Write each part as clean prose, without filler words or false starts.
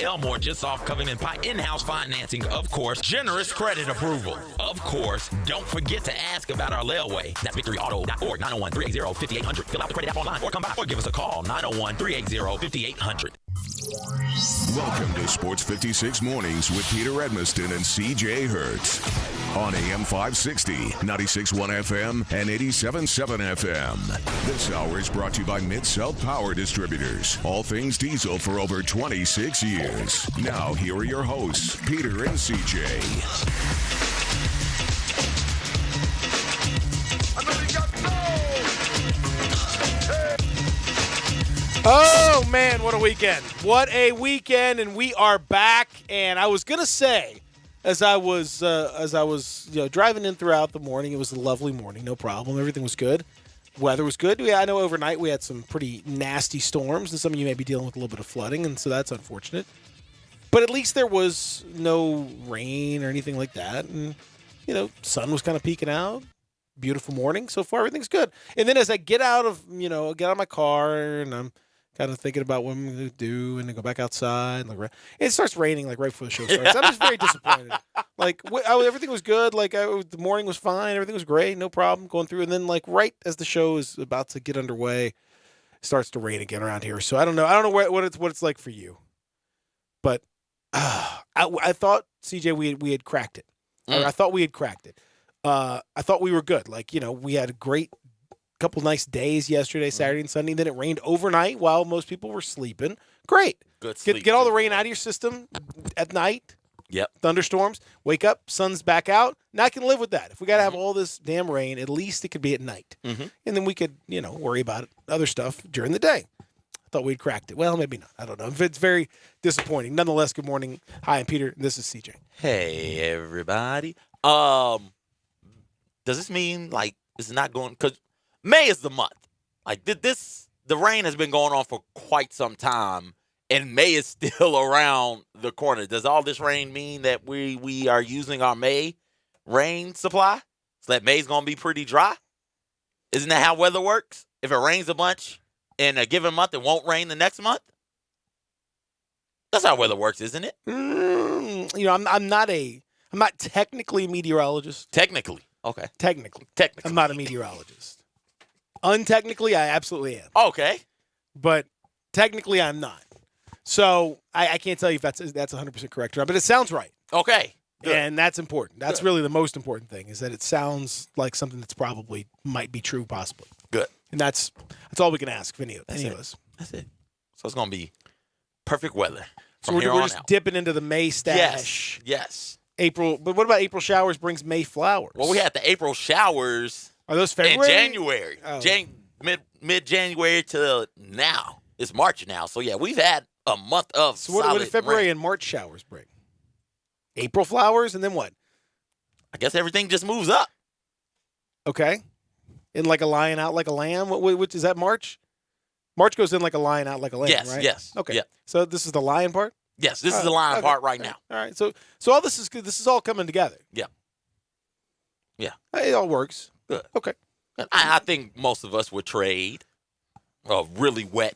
Elmore just off Covington Pike. In-house financing, of course. Generous credit approval, of course. Don't forget to ask about our layaway. That's victoryauto.org, 901-380-5800. Fill out the credit app online or come by or give us a call, 901-380-5800. Welcome to Sports 56 Mornings with Peter Edmiston and C.J. Hertz on AM 560, 96.1 FM, and 87.7 FM. This hour is brought to you by Mid-South Power Distributors. All things diesel for over 26 years. Now, here are your hosts, Peter and C.J. Oh, man, what a weekend. What a weekend, and we are back. And I was going to say, as I was driving in throughout the morning, it was a lovely morning, no problem. Everything was good. Weather was good. I know overnight we had some pretty nasty storms, and some of you may be dealing with a little bit of flooding, and so that's unfortunate. But at least there was no rain or anything like that, and, sun was kind of peeking out. Beautiful morning. So far, everything's good. And then as I get out of my car, and I'm kind of thinking about what I'm going to do, and then go back outside. It starts raining right before the show starts. I'm just very disappointed. Everything was good. The morning was fine. Everything was great. No problem going through. And then right as the show is about to get underway, it starts to rain again around here. So I don't know. I don't know what it's like for you. But I thought, CJ, we had cracked it. I thought we had cracked it. I thought we were good. We had a great couple nice days yesterday, Saturday and Sunday. Then it rained overnight while most people were sleeping. Great. Good sleep. Get all the rain out of your system at night. Yep. Thunderstorms. Wake up, sun's back out. Now I can live with that. If we got to have all this damn rain, at least it could be at night. Mm-hmm. And then we could, worry about other stuff during the day. I thought we'd cracked it. Well, maybe not. I don't know. It's very disappointing. Nonetheless, good morning. Hi, I'm Peter. This is CJ. Hey, everybody. Does this mean, it's not going – because May is the month. The rain has been going on for quite some time, and May is still around the corner. Does all this rain mean that we are using our May rain supply? So that May's going to be pretty dry? Isn't that how weather works? If it rains a bunch in a given month, it won't rain the next month? That's how weather works, isn't it? I'm not technically a meteorologist. Technically. Okay. Technically. I'm not a meteorologist. Untechnically, I absolutely am. Okay. But technically, I'm not. So I can't tell you if that's 100% correct or not, but it sounds right. Okay. Good. And that's important. That's really the most important thing, is that it sounds like something that's probably might be true, possibly. Good. And that's all we can ask of any of us. That's it. So it's going to be perfect weather. So we're just dipping into the May stash. Yes. April, but what about April showers brings May flowers? Well, we had the April showers. Are those February? In January. Oh. Mid-January to now. It's March now. So, yeah, we've had a month of solid what did February rain. And March showers bring? April flowers, and then what? I guess everything just moves up. Okay. In like a lion, out like a lamb? Which is that March? March goes in like a lion, out like a lamb, right? Yes. Okay. Yeah. So this is the lion part? Yes, this is the lion part right now. All right. So all this is good. This is all coming together. Yeah. It all works. Good. Okay. I think most of us would trade a really wet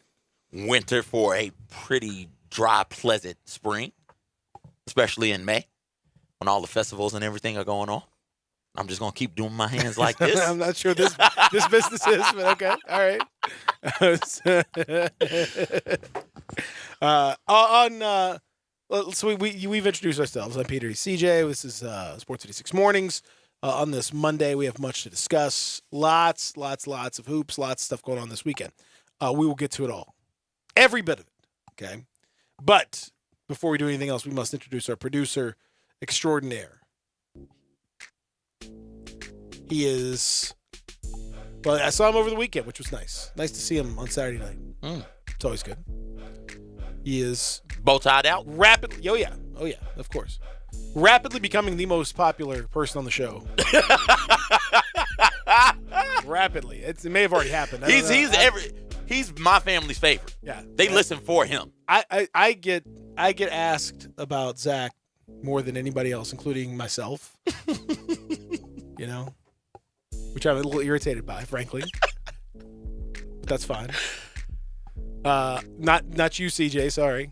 winter for a pretty dry, pleasant spring, especially in May when all the festivals and everything are going on. I'm just going to keep doing my hands like this. I'm not sure this business is, but okay. All right. So we've introduced ourselves. I'm Peter CJ. This is Sports 56 Mornings. On this Monday, we have much to discuss. Lots of hoops, lots of stuff going on this weekend. We will get to it all. Every bit of it, okay? But before we do anything else, we must introduce our producer extraordinaire. He is, well, I saw him over the weekend, which was nice. Nice to see him on Saturday night. It's always good. He is bow tied out? Rapidly, oh yeah, of course. Rapidly becoming the most popular person on the show. Rapidly. It may have already happened. He's my family's favorite. Yeah. They listen for him. I get asked about Zach more than anybody else, including myself. Which I'm a little irritated by, frankly. That's fine. Not you, CJ. Sorry.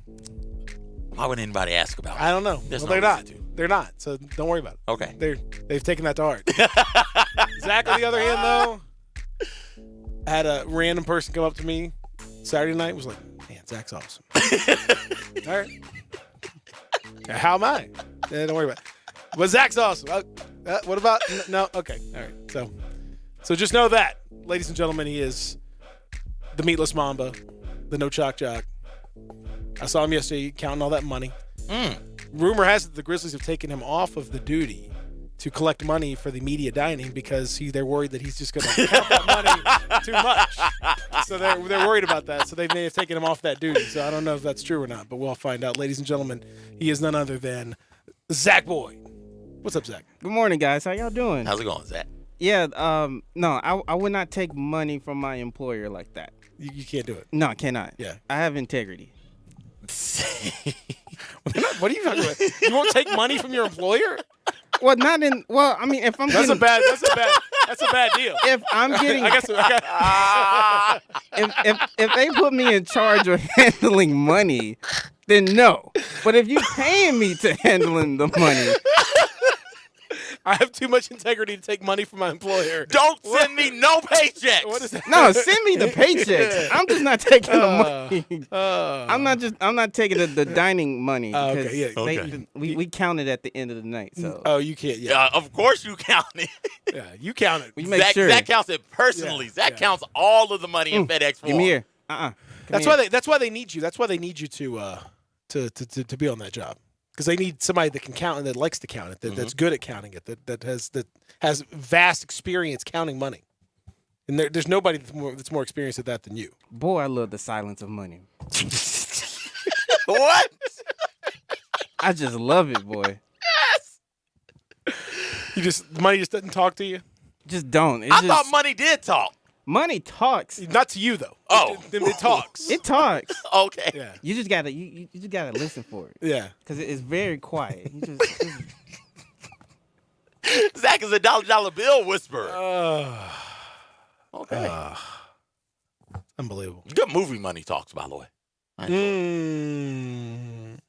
Why would anybody ask about it? I don't know. There's Well, no they're not. reason to. They're not. So don't worry about it. Okay. They've taken that to heart. Zach, on the other hand, though, had a random person come up to me Saturday night. Was like, "Man, Zach's awesome." All right. How am I? Yeah, don't worry about it. But Zach's awesome. What about? No. Okay. All right. So just know that, ladies and gentlemen, he is the meatless Mamba, the no chalk jock. I saw him yesterday counting all that money. Rumor has it the Grizzlies have taken him off of the duty to collect money for the media dining because they're worried that he's just going to count that money too much. So they're worried about that. So they may have taken him off that duty. So I don't know if that's true or not, but we'll find out. Ladies and gentlemen, he is none other than Zach Boyd. What's up, Zach? Good morning, guys. How y'all doing? How's it going, Zach? Yeah, no, I would not take money from my employer like that. You can't do it. No, I cannot. Yeah. I have integrity. What are you talking about? You won't take money from your employer? Well, not in. Well, I mean, if I'm That's a getting, bad deal. if I'm getting, I guess. if they put me in charge of handling money, then no. But if you paying me to handling the money, I have too much integrity to take money from my employer. Don't send me no paychecks. What is that? no, send me the paychecks. I'm just not taking the money. I'm not taking the dining money because okay, yeah. Okay. we count it at the end of the night. So Oh, you can't. Yeah, Of course you count it. yeah. You count it. we make Zach, sure. Zach counts it personally. Yeah, Zach yeah. counts all of the money in FedEx form. Give me here. That's why they need you. That's why they need you to be on that job. Because they need somebody that can count and that likes to count it, that's good at counting it, that has vast experience counting money. And there's nobody that's more experienced at that than you. Boy, I love the silence of money. What? I just love it, boy. Money just doesn't talk to you. Just don't. It's I just, thought money did talk. money talks. Not to you though. Oh. it talks. It talks. Okay. Yeah, You just gotta you just gotta listen for it yeah. because it's very quiet. You just Zach is a dollar bill whisperer. Okay. Unbelievable. Good movie money talks, by the way. I enjoy it.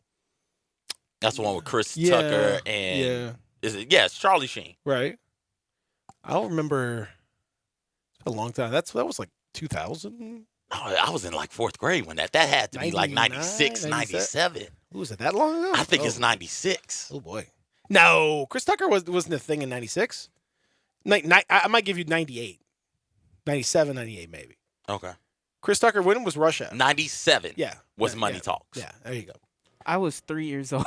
That's the one with Chris Tucker and it's Charlie Sheen. Right. I don't remember. A long time. That was like 2000. Oh, I was in like fourth grade when that had to be like 96, 97. Was it that long ago? I think it's 96. Oh boy. No, Chris Tucker wasn't a thing in 96. I might give you 98. 97, 98 maybe. Okay. Chris Tucker, when was Rush Hour? 97 Yeah. was Yeah, Money yeah. Talks. Yeah, there you go. I was 3 years old.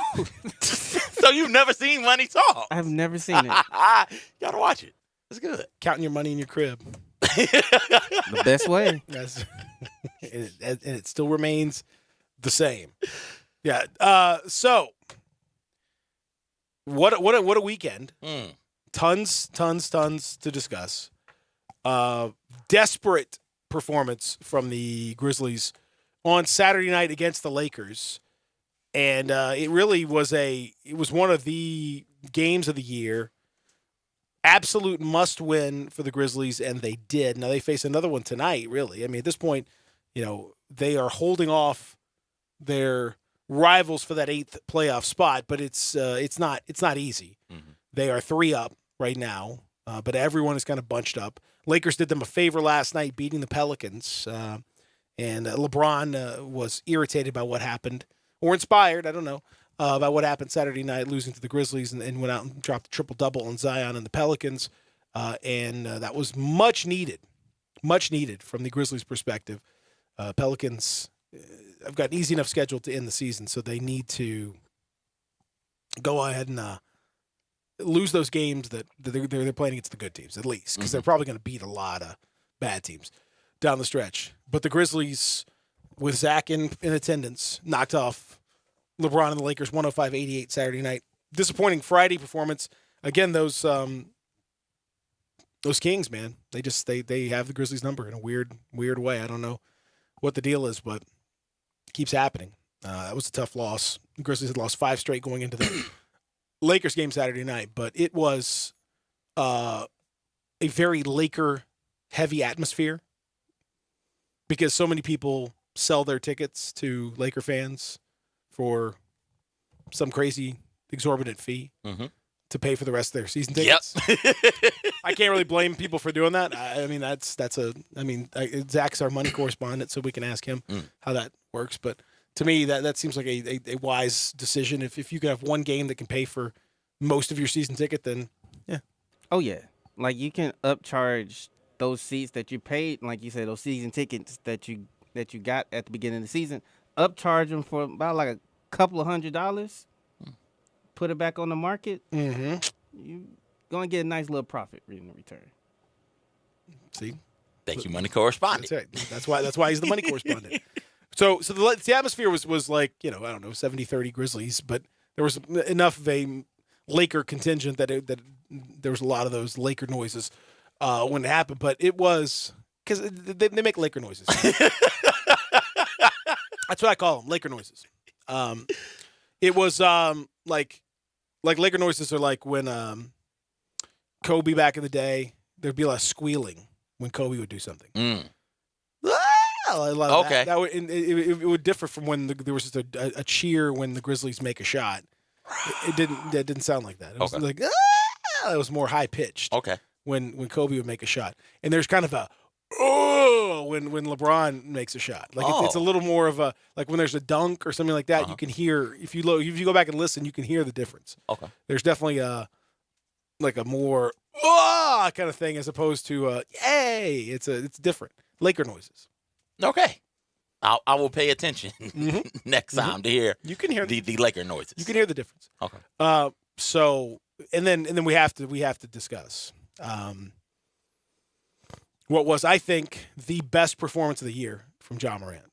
So you've never seen Money Talk? I've never seen it. You gotta watch it. It's good. Counting your money in your crib. The best way. That's, and it still remains the same. Yeah. So what a weekend. Tons to discuss. Desperate performance from the Grizzlies on Saturday night against the Lakers. And it really was one of the games of the year. Absolute must win for the Grizzlies, and they did. Now they face another one tonight, really. I mean, at this point, they are holding off their rivals for that 8th playoff spot, but it's not easy. Mm-hmm. They are 3 up right now, but everyone is kind of bunched up. Lakers did them a favor last night, beating the Pelicans, and LeBron was irritated by what happened, or inspired, I don't know, about what happened Saturday night, losing to the Grizzlies, and went out and dropped a triple-double on Zion and the Pelicans, and that was much needed from the Grizzlies' perspective. Pelicans have got an easy enough schedule to end the season, so they need to go ahead and lose those games that they're playing against the good teams, at least, because they're probably going to beat a lot of bad teams down the stretch. But the Grizzlies, with Zach in attendance, knocked off LeBron and the Lakers 105-88 Saturday night. Disappointing Friday performance. Again, those Kings, man, they have the Grizzlies number in a weird way. I don't know what the deal is, but it keeps happening. That was a tough loss. The Grizzlies had lost 5 straight going into the Lakers game Saturday night, but it was a very Laker-heavy atmosphere because so many people sell their tickets to Laker fans for some crazy exorbitant fee to pay for the rest of their season Yep. tickets. I can't really blame people for doing that. I mean, Zach's our money correspondent, so we can ask him how that works. But to me, that seems like a wise decision. If you can have one game that can pay for most of your season ticket, then yeah. Oh yeah, like you can upcharge those seats that you paid, like you said, those season tickets that you got at the beginning of the season. Upcharge them for about like a couple of $100. Put it back on the market. Mm-hmm. You gonna get a nice little profit in return. See, Thank you, money correspondent. that's right. That's why he's the money correspondent. So the atmosphere was like, I don't know, 70-30 Grizzlies, but there was enough of a Laker contingent that there was a lot of those Laker noises when it happened. But it was because they make Laker noises. That's what I call them, Laker noises. It was like Laker noises are like when Kobe back in the day, there'd be a lot of squealing when Kobe would do something. A lot of Okay. that it would differ from when there was just a cheer when the Grizzlies make a shot. It didn't sound like that. It was like it was more high pitched. Okay. When Kobe would make a shot, and there's kind of a when LeBron makes a shot. Like it's a little more of a like when there's a dunk or something like that. You can hear if you go back and listen, you can hear the difference. Okay. There's definitely a more kind of thing as opposed to yay. It's different. Laker noises. Okay. I will pay attention next time to hear You can hear the Laker noises. You can hear the difference. Okay. So and then we have to discuss what was, I think, the best performance of the year from Ja Morant,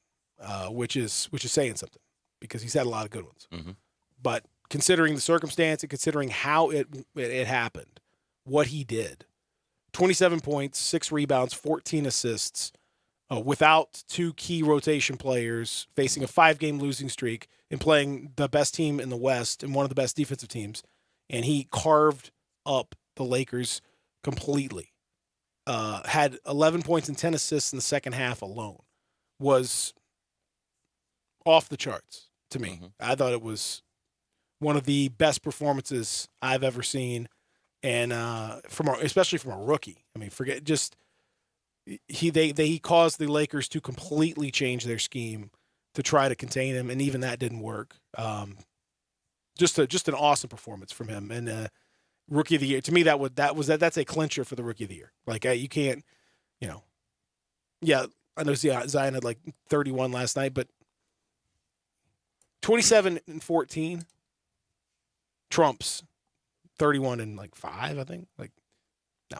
which is saying something because he's had a lot of good ones. Mm-hmm. But considering the circumstance and considering how it happened, what he did, 27 points, 6 rebounds, 14 assists, without 2 key rotation players, facing a 5-game losing streak and playing the best team in the West and one of the best defensive teams, and he carved up the Lakers completely. Had 11 points and 10 assists in the second half alone. Was off the charts to me. Mm-hmm. I thought it was one of the best performances I've ever seen, and especially from a rookie. I mean, forget just he caused the Lakers to completely change their scheme to try to contain him, and even that didn't work. Just an awesome performance from him, and Rookie of the Year. To me, that's a clincher for the Rookie of the Year. Like you can't, yeah, I know Zion had like 31 last night, but 27 and 14 trumps 31 and like 5, I think. Like, no.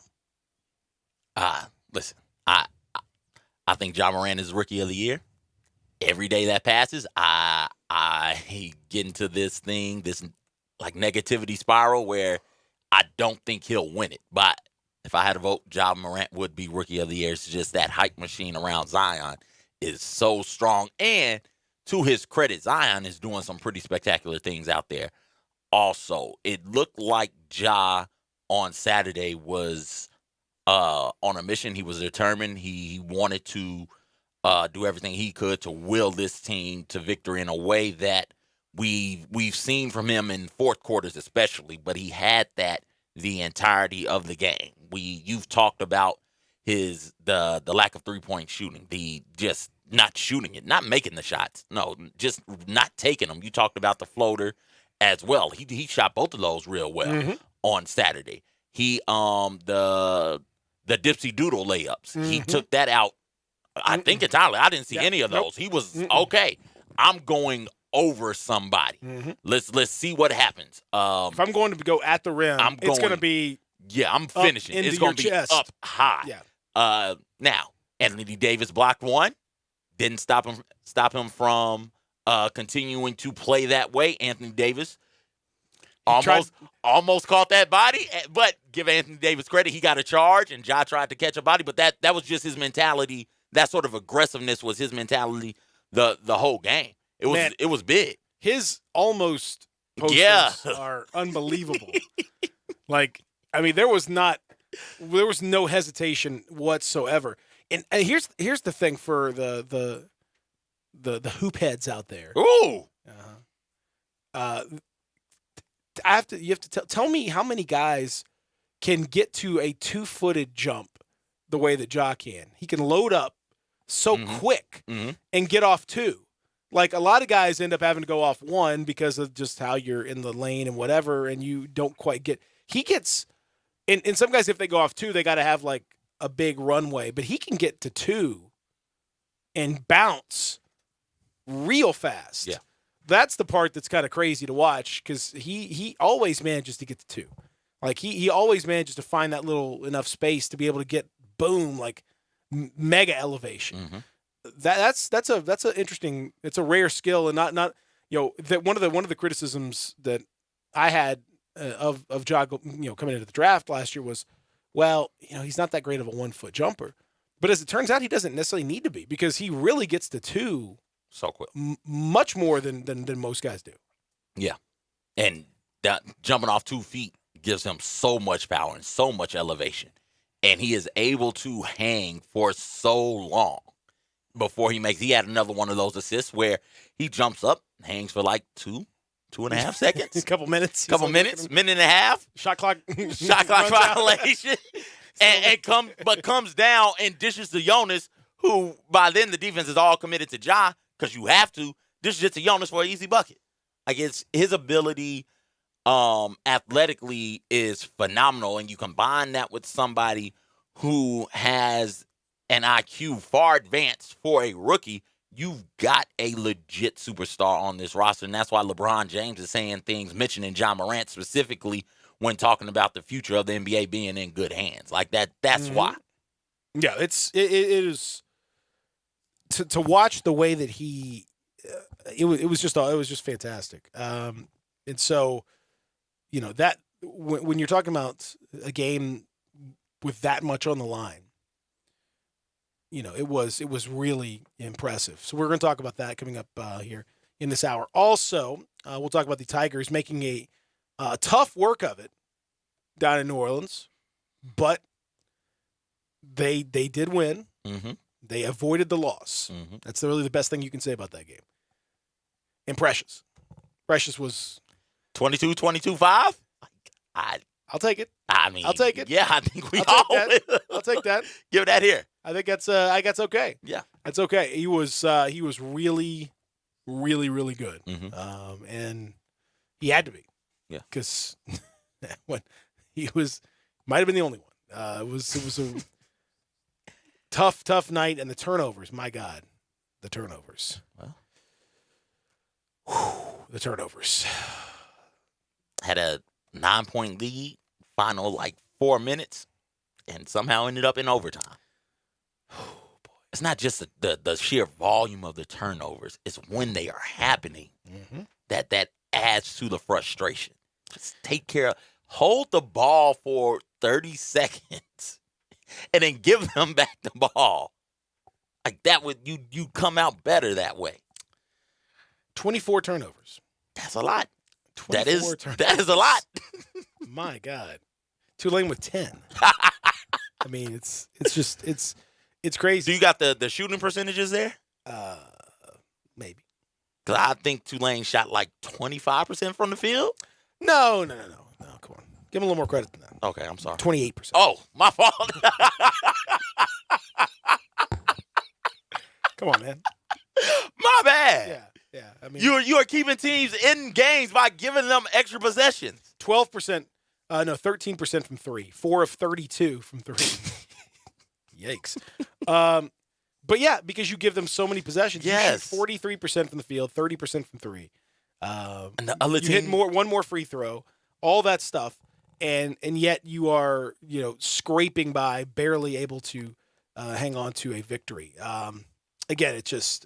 Listen, I think Ja Morant is Rookie of the Year. Every day that passes, I get into this like negativity spiral where I don't think he'll win it. But if I had to vote, Ja Morant would be Rookie of the Year. It's just that hype machine around Zion is so strong. And to his credit, Zion is doing some pretty spectacular things out there. Also, it looked like Ja on Saturday was on a mission. He was determined. He wanted to do everything he could to will this team to victory in a way that we've seen from him in fourth quarters especially, but he had that the entirety of the game. You've talked about the lack of 3-point shooting, the just not shooting it, not making the shots. No, just not taking them. You talked about the floater as well. He shot both of those real well on Saturday. He the dipsy doodle layups. He took that out. I think entirely. I didn't see any of those. He was okay. I'm going over somebody. Let's see what happens. If I'm going to go at the rim, it's going to be I'm finishing. It's going to be chest. up high. Yeah. Now Anthony Davis blocked one. Didn't stop him from continuing to play that way. Anthony Davis almost caught that body, but give Anthony Davis credit. He got a charge, and Ja tried to catch a body, but that was just his mentality. That sort of aggressiveness was his mentality the whole game. It was big. His almost posters are unbelievable. Like, I mean, there was no hesitation whatsoever. And here's the thing for the hoop heads out there. Ooh. You have to tell me how many guys can get to a 2-footed jump the way that Ja can. He can load up so quick and get off 2. Like, a lot of guys end up having to go off 1 because of just how you're in the lane and whatever, and you don't quite get. He gets, and some guys, if they go off 2, they got to have like a big runway, but he can get to 2 and bounce real fast. Yeah. That's the part that's kind of crazy to watch because he always manages to get to 2. Like, he always manages to find that little enough space to be able to get, boom, like mega elevation. That's an interesting. It's a rare skill, and not that one of the criticisms that I had of Ja, coming into the draft last year was, well, he's not that great of a 1-foot jumper, but as it turns out, he doesn't necessarily need to be because he really gets to 2 so quick, much more than most guys do. Yeah, and that jumping off 2 feet gives him so much power and so much elevation, and he is able to hang for so long before he makes. He had another one of those assists where he jumps up, hangs for like 2.5 seconds, a couple minutes, minute and a half, shot clock violation, and comes down and dishes to Jonas, who by then the defense is all committed to Ja because you have to. Dishes it to Jonas for an easy bucket. Like, it's his ability athletically is phenomenal, and you combine that with somebody who has an IQ far advanced for a rookie, you've got a legit superstar on this roster, and that's why LeBron James is saying things, mentioning Ja Morant specifically when talking about the future of the NBA being in good hands. Like that. That's why. Yeah, it is to watch the way that he. It was just fantastic. And so, that when you're talking about a game with that much on the line, it was really impressive. So we're going to talk about that coming up here in this hour. Also, we'll talk about the Tigers making a tough work of it down in New Orleans, but they did win. They avoided the loss. That's really the best thing you can say about that game. And Precious was 22-5. I'll take it. I mean, I'll take it. Yeah, I think we all will. I'll take that. Give that here. I think that's okay. Yeah, that's okay. He was really, really, really good, and he had to be. Yeah, because when he might have been the only one. It was a tough night, and the turnovers. My God, the turnovers. Well, the turnovers. Had a 9-point lead, final 4 minutes, and somehow ended up in overtime. It's not just the sheer volume of the turnovers. It's when they are happening that adds to the frustration. Just take care of, hold the ball for 30 seconds and then give them back the ball. Like that would you come out better that way. 24 turnovers. That's a lot. That is turnovers. A lot. My God. Tulane with 10. I mean, it's crazy. Do you got the shooting percentages there? Maybe. Because I think Tulane shot 25% from the field. No. Come on. Give him a little more credit than that. Okay, I'm sorry. 28%. Oh, my fault. Come on, man. My bad. Yeah. I mean, you are keeping teams in games by giving them extra possessions. 12%. 13% from 3. 4 of 32 from 3. Yikes. But yeah, because you give them so many possessions. Yes. You shoot 43% from the field, 30% from 3. And the other you hit one more free throw, all that stuff, and yet you are scraping by, barely able to hang on to a victory. Again, it's just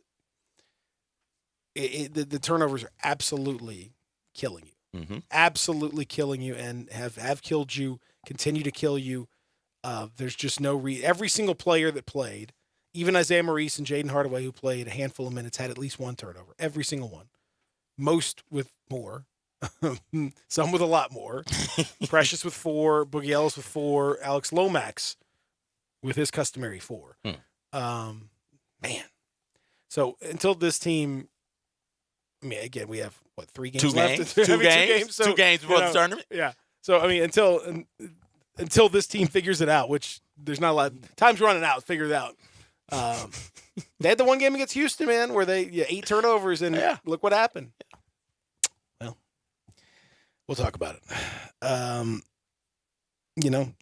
the turnovers are absolutely killing you. Absolutely killing you, and have killed you, continue to kill you. There's just no every single player that played, even Isaiah Maurice and Jaden Hardaway, who played a handful of minutes, had at least one turnover. Every single one. Most with more. Some with a lot more. Precious with 4, Boogie Ellis with 4, Alex Lomax with his customary 4. Man. So until this team I mean, again, we have, 3 games Two left? games. I Two mean, games. So, 2 games before the tournament. Yeah. So, I mean, until this team figures it out, which there's not a lot. Time's running out. Figure it out. They had the one game against Houston, man, where they 8 turnovers, and look what happened. Well, we'll talk about it.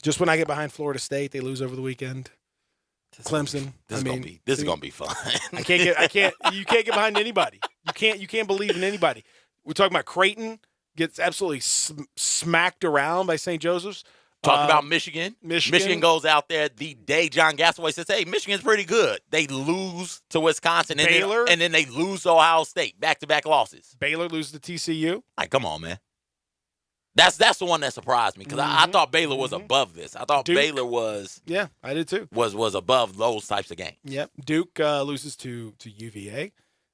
Just when I get behind Florida State, they lose over the weekend. Clemson. This is gonna be fun. You can't get behind anybody. You can't believe in anybody. We're talking about Creighton gets absolutely smacked around by St. Joseph's. Talking about Michigan. Michigan goes out there the day John Gasaway says, "Hey, Michigan's pretty good." They lose to Wisconsin, and Baylor, and then they lose to Ohio State. Back-to-back losses. Baylor loses to TCU. Like, come on, man. That's the one that surprised me because I thought Baylor was above this. I thought Duke. Baylor was. Yeah, I did too. Was above those types of games. Yep. Duke loses to UVA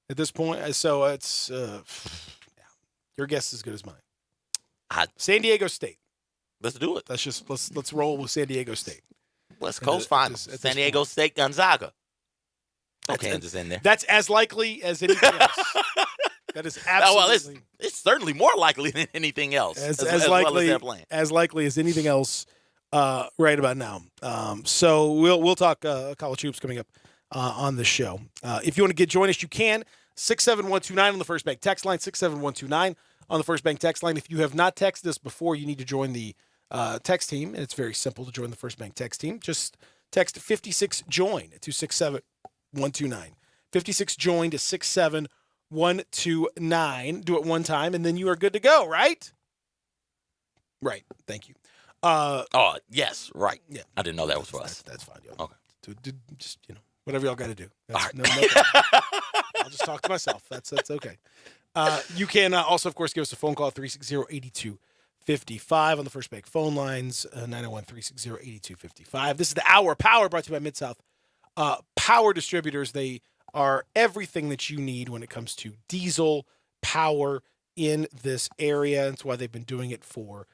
at this point, so it's your guess is as good as mine. San Diego State. Let's do it. Let's roll with San Diego State. West Coast Finals. San Diego State, Gonzaga. Okay, Kansas in there. That's as likely as anything else. That is absolutely. Well, it's certainly more likely than anything else. As likely as anything else right about now. So we'll talk college hoops coming up on the show. If you want to join us, you can. 67129 on the First Bank text line. 67129 on the First Bank text line. If you have not texted us before, you need to join the text team, and it's very simple to join the First Bank text team. Just text 56JOIN to 67129. 56JOIN to 67129. Do it one time, and then you are good to go, right? Right. Thank you. Yes, right. Yeah. I didn't know that was for us. That's fine. Yo. Okay. Just, whatever y'all got to do. All right. No I'll just talk to myself. That's okay. You can also, of course, give us a phone call at 360-8255 on the First Bank phone lines, 901-360-8255. This is the Hour Power brought to you by Mid-South Power Distributors. They are everything that you need when it comes to diesel power in this area. That's why they've been doing it for,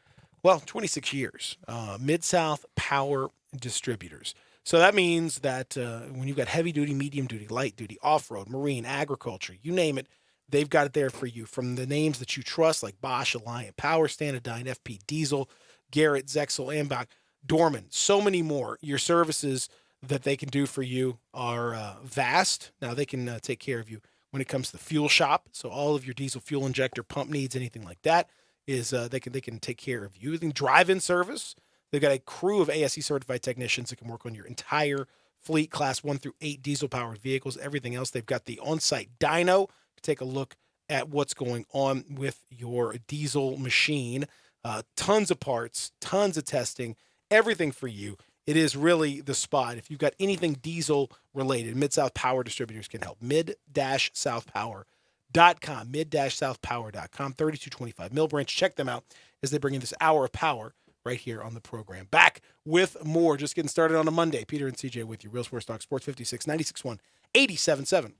26 years. Mid-South Power Distributors. So that means that when you've got heavy duty, medium duty, light duty, off-road, marine, agriculture, you name it, they've got it there for you. From the names that you trust, like Bosch, Alliant, Power, Standardine, FP Diesel, Garrett, Zexel, Ambach, Dorman, so many more. Your services that they can do for you are vast. Now, they can take care of you when it comes to the fuel shop. So all of your diesel fuel injector, pump needs, anything like that, is they can take care of you. Then drive-in service. They've got a crew of ASE certified technicians that can work on your entire fleet, class 1 through 8 diesel-powered vehicles, everything else. They've got the on-site dyno to take a look at what's going on with your diesel machine. Tons of parts, tons of testing, everything for you. It is really the spot. If you've got anything diesel-related, Mid-South Power Distributors can help. Mid-southpower.com, mid-southpower.com, 3225 Mill Branch. Check them out as they bring in this Hour of Power right here on the program. Back with more. Just getting started on a Monday. Peter and CJ with you. Real Sports Talk, Sports 56, 96.1, 87.7.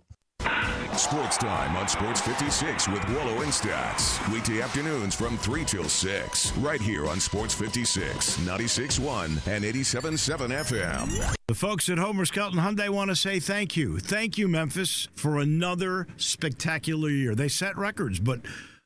Sports Time on Sports 56 with Wallow and Stats. Weekday afternoons from 3 till 6. Right here on Sports 56, 96.1 and 87.7 FM. The folks at Homer Skelton Hyundai want to say thank you. Thank you, Memphis, for another spectacular year. They set records, but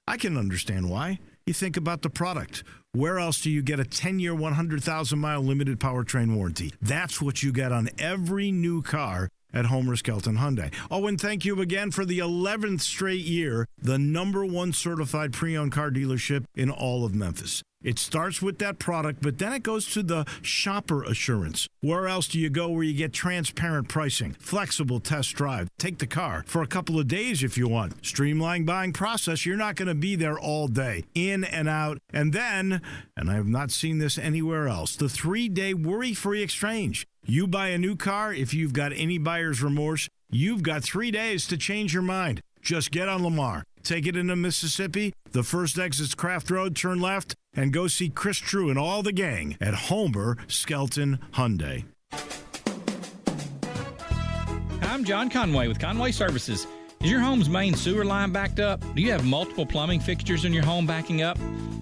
I can understand why. You think about the product. Where else do you get a 10-year, 100,000-mile limited powertrain warranty? That's what you get on every new car at Homer Skelton Hyundai. Oh, and thank you again for the 11th straight year, the #1 certified pre-owned car dealership in all of Memphis. It starts with that product, but then it goes to the shopper assurance. Where else do you go where you get transparent pricing, flexible test drive, take the car for a couple of days if you want, streamlined buying process? You're not going to be there all day, in and out. And then, and I have not seen this anywhere else, the 3-day worry-free exchange. You buy a new car, if you've got any buyer's remorse, you've got 3 days to change your mind. Just get on Lamar, take it into Mississippi, the first exit's Craft Road, turn left, and go see Chris True and all the gang at Homer Skelton Hyundai. I'm John Conway with Conway Services. Is your home's main sewer line backed up? Do you have multiple plumbing fixtures in your home backing up?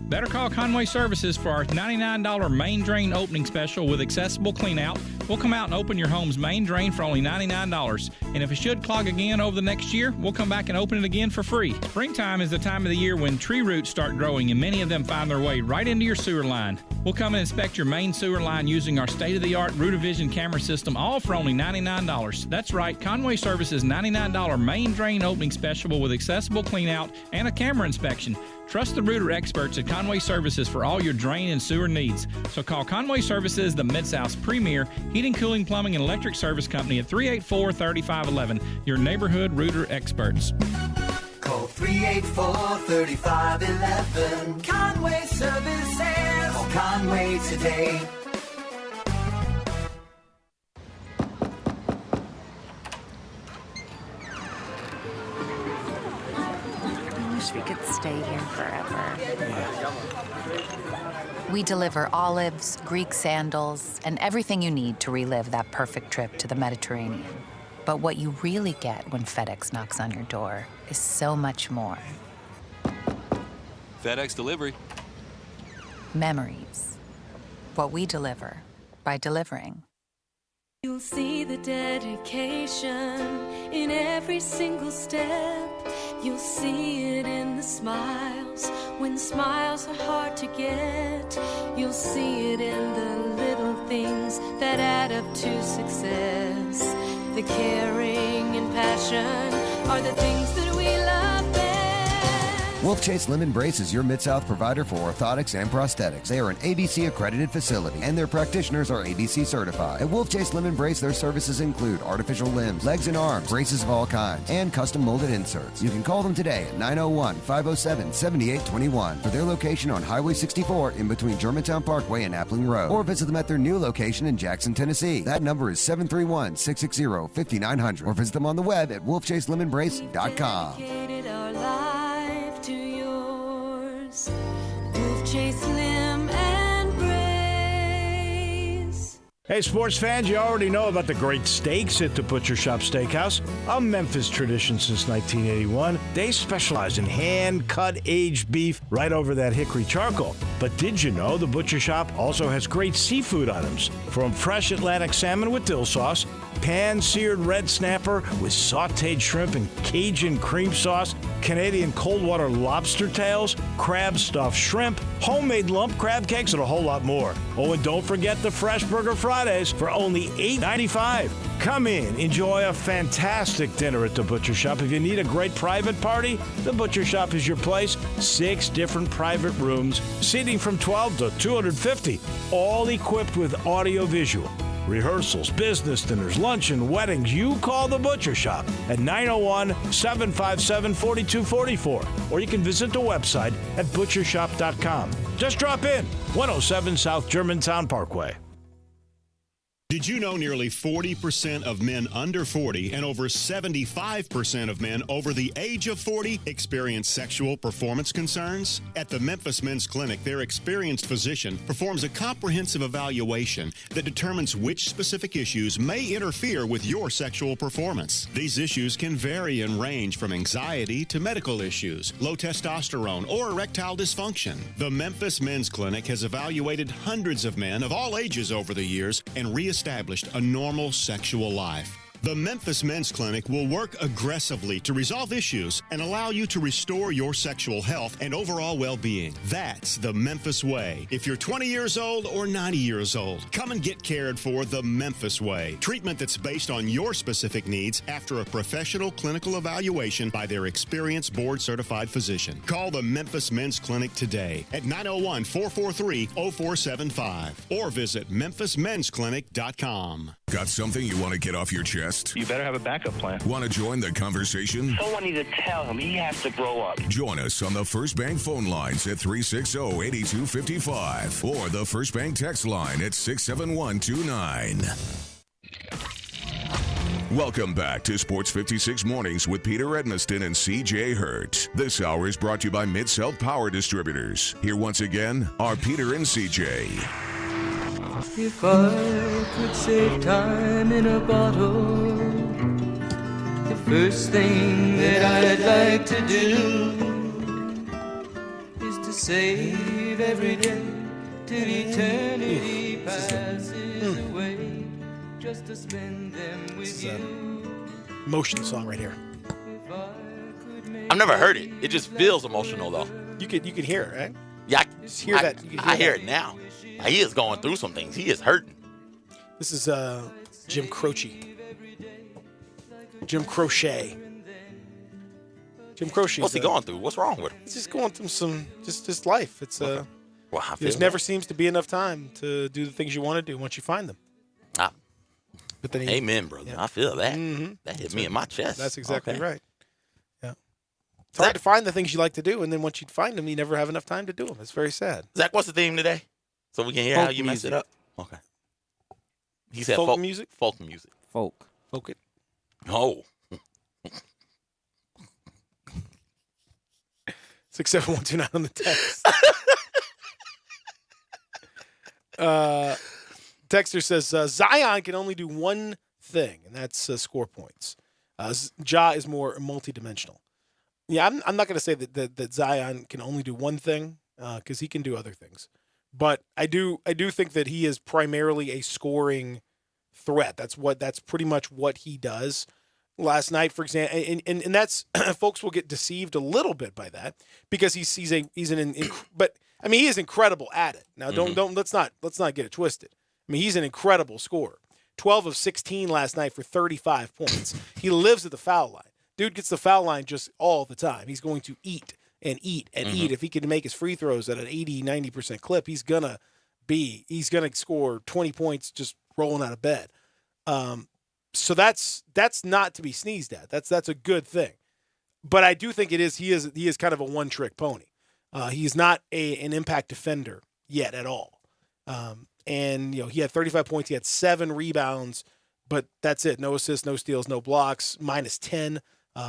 Better call Conway Services for our $99 main drain opening special with accessible cleanout, We'll come out and open your home's main drain for only $99. And if it should clog again over the next year, we'll come back and open it again for free. Springtime is the time of the year when tree roots start growing, and many of them find their way right into your sewer line. We'll come and inspect your main sewer line using our state-of-the-art Root-O-Vision camera system, all for only $99. That's right, Conway Services' $99 main drain opening special with accessible clean-out and a camera inspection. Trust the Rooter experts at Conway Services for all your drain and sewer needs. So call Conway Services, the Mid-South's premier heating, cooling, plumbing, and electric service company at 384-3511, your neighborhood Rooter experts. Call 384-3511. Conway Services. Call Conway today. I wish we could stay here forever. We deliver olives, Greek sandals, and everything you need to relive that perfect trip to the Mediterranean. But what you really get when FedEx knocks on your door is so much more. FedEx delivery. Memories. What we deliver by delivering. You'll see the dedication in every single step. You'll see it in the smiles when smiles are hard to get. You'll see it in the little things that add up to success. The caring and passion are the things that we love best. Wolf Chase Limb Brace is your Mid-South provider for orthotics and prosthetics. They are an ABC accredited facility, and their practitioners are ABC certified. At Wolf Chase Limb Brace, their services include artificial limbs, legs and arms, braces of all kinds, and custom molded inserts. You can call them today at 901-507-7821 for their location on Highway 64 in between Germantown Parkway and Appling Road, or visit them at their new location in Jackson, Tennessee. That number is 731-660-5900, or visit them on the web at wolfchaselimbembrace.com. Our life to yours. Wolf Chase Limb and Brace. Hey, sports fans, you already know about the great steaks at the Butcher Shop Steakhouse, a Memphis tradition since 1981. They specialize in hand-cut aged beef right over that hickory charcoal. But did you know the Butcher Shop also has great seafood items, from fresh Atlantic salmon with dill sauce, pan-seared red snapper with sautéed shrimp and Cajun cream sauce, Canadian cold water lobster tails, crab stuffed shrimp, homemade lump crab cakes, and a whole lot more. Oh, and don't forget the Fresh Burger Fridays for only $8.95. Come in, enjoy a fantastic dinner at the Butcher Shop. If you need a great private party, the Butcher Shop is your place. 6 different private rooms, seating from 12 to 250, all equipped with audio-visual. Rehearsals, business dinners, luncheon, weddings. You call the Butcher Shop at 901-757-4244. Or you can visit the website at butchershop.com. Just drop in, 107 South Germantown Parkway. Did you know nearly 40% of men under 40 and over 75% of men over the age of 40 experience sexual performance concerns? At the Memphis Men's Clinic, their experienced physician performs a comprehensive evaluation that determines which specific issues may interfere with your sexual performance. These issues can vary and range from anxiety to medical issues, low testosterone, or erectile dysfunction. The Memphis Men's Clinic has evaluated hundreds of men of all ages over the years and reestablished a normal sexual life. The Memphis Men's Clinic will work aggressively to resolve issues and allow you to restore your sexual health and overall well-being. That's the Memphis way. If you're 20 years old or 90 years old, come and get cared for the Memphis way. Treatment that's based on your specific needs after a professional clinical evaluation by their experienced board-certified physician. Call the Memphis Men's Clinic today at 901-443-0475 or visit memphismensclinic.com. Got something you want to get off your chest? You better have a backup plan. Want to join the conversation? Someone needs to tell him he has to grow up. Join us on the First Bank phone lines at 360-8255 or the First Bank text line at 67129. Welcome back to Sports 56 Mornings with Peter Edmiston and CJ Hurt. This hour is brought to you by Mid-South Power Distributors. Here once again are Peter and CJ. If I could save time in a bottle, the first thing that I'd like to do is to save every day till eternity passes away. just to spend them with you. Emotional song right here. I've never heard it. It just feels emotional though. You could hear it, right? Yeah, Just hear that. You can I hear that. it now. Like, he is going through some things. He is hurting. This is Jim Croce. Jim Crochet. Jim Croce. What's he going through? What's wrong with him? He's just going through some just life. It's Well, I feel there's that. never seems to be enough time to do the things you want to do once you find them. Ah, But then amen, brother. I feel that. Mhm. That hit me in my chest. That's exactly Okay. right. Yeah. It's hard to find the things you like to do, and then once you find them, you never have enough time to do them. It's very sad. Zach, what's the theme today? So we can hear Folk how you mess music. it up. Okay. He said Folk folk music? Folk music. Folk. Folk it. Oh. 67129 on the text. Texter says Zion can only do one thing, and that's score points. Ja is more multidimensional. Yeah, I'm not going to say that Zion can only do one thing because he can do other things, but I do think that he is primarily a scoring threat. That's pretty much what he does. Last night, for example, and that's folks will get deceived a little bit by that because he is incredible at it. Now let's not get it twisted. I mean, he's an incredible scorer. 12 of 16 last night for 35 points. He lives at the foul line. Dude gets the foul line just all the time. He's going to eat and eat and eat. If he can make his free throws at an 80-90% clip, he's gonna score 20 points just rolling out of bed. So that's not to be sneezed at. That's a good thing. But I do think he is kind of a one-trick pony. He's not an impact defender yet at all. And he had 35 points. He had 7 rebounds, but that's it. No assists, no steals, no blocks. -10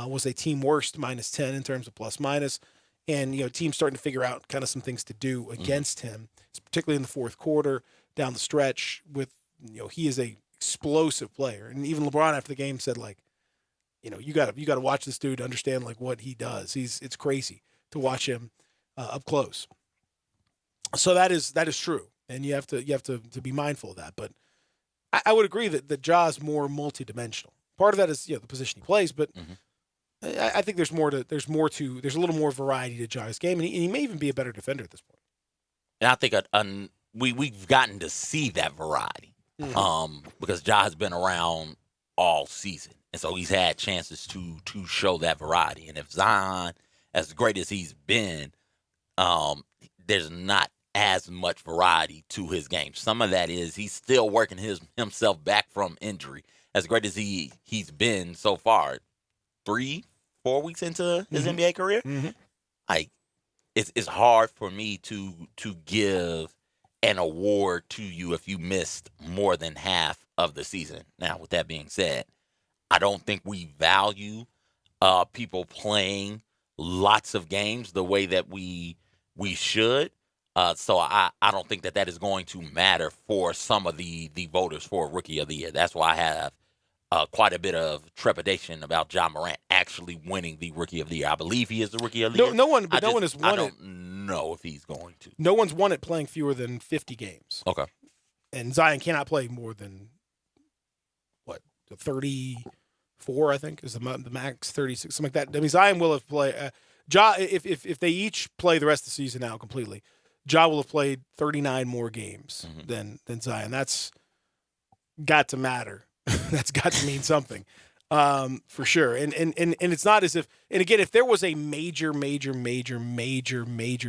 was a team worst -10 in terms of plus minus. And teams starting to figure out kind of some things to do against him, particularly in the fourth quarter down the stretch. With he is a explosive player, and even LeBron after the game said you got to watch this dude to understand what he does. It's crazy to watch him up close. So that is true, and you have to be mindful of that. But I would agree that Ja's more multidimensional. Part of that is the position he plays, but I think there's a little more variety to Ja's game, and he may even be a better defender at this point. And I think we've gotten to see that variety. Because Ja has been around all season, and so he's had chances to show that variety. And if Zion, as great as he's been, there's not as much variety to his game. Some of that is he's still working himself back from injury. As great as he's been so far, 3-4 weeks into his NBA career, it's hard for me to give an award to you if you missed more than half of the season. Now, with that being said, I don't think we value people playing lots of games the way that we should. So I don't think that is going to matter for some of the voters for Rookie of the Year. That's why I have quite a bit of trepidation about Ja Morant actually winning the Rookie of the Year. I believe he is the Rookie of the Year. No one has won it. I don't know if he's going to. No one's won it playing fewer than 50 games. Okay. And Zion cannot play more than 34, I think, is the max, 36, something like that. I mean, Zion will have played. Ja, if they each play the rest of the season out completely, Ja will have played 39 more games than Zion. That's got to matter. That's got to mean something, for sure. And it's not as if. And again, if there was a major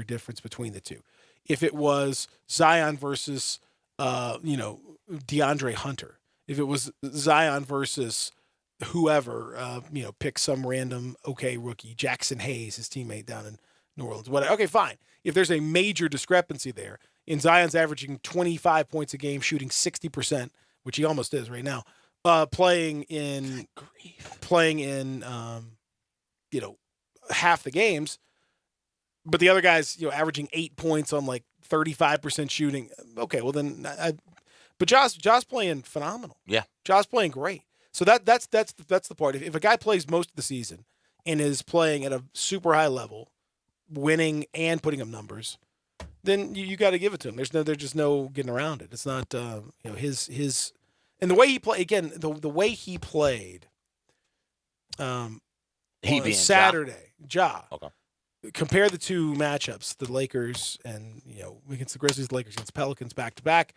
difference between the two, if it was Zion versus DeAndre Hunter, if it was Zion versus whoever, pick some random rookie, Jackson Hayes, his teammate down in New Orleans. Whatever. Okay, fine. If there's a major discrepancy there, and Zion's averaging 25 points a game, shooting 60%, which he almost is right now, playing in half the games, but the other guy's averaging 8 points on 35% shooting. Okay, well then, but Ja's playing phenomenal. Yeah, Ja's playing great. So that's the part. If a guy plays most of the season and is playing at a super high level, winning and putting up numbers, then you got to give it to him. There's just no getting around it. It's not his. And the way he played, again, the way he played He on being Saturday, Ja. Okay. Compare the two matchups, the Lakers and, against the Grizzlies, the Lakers against Pelicans back-to-back.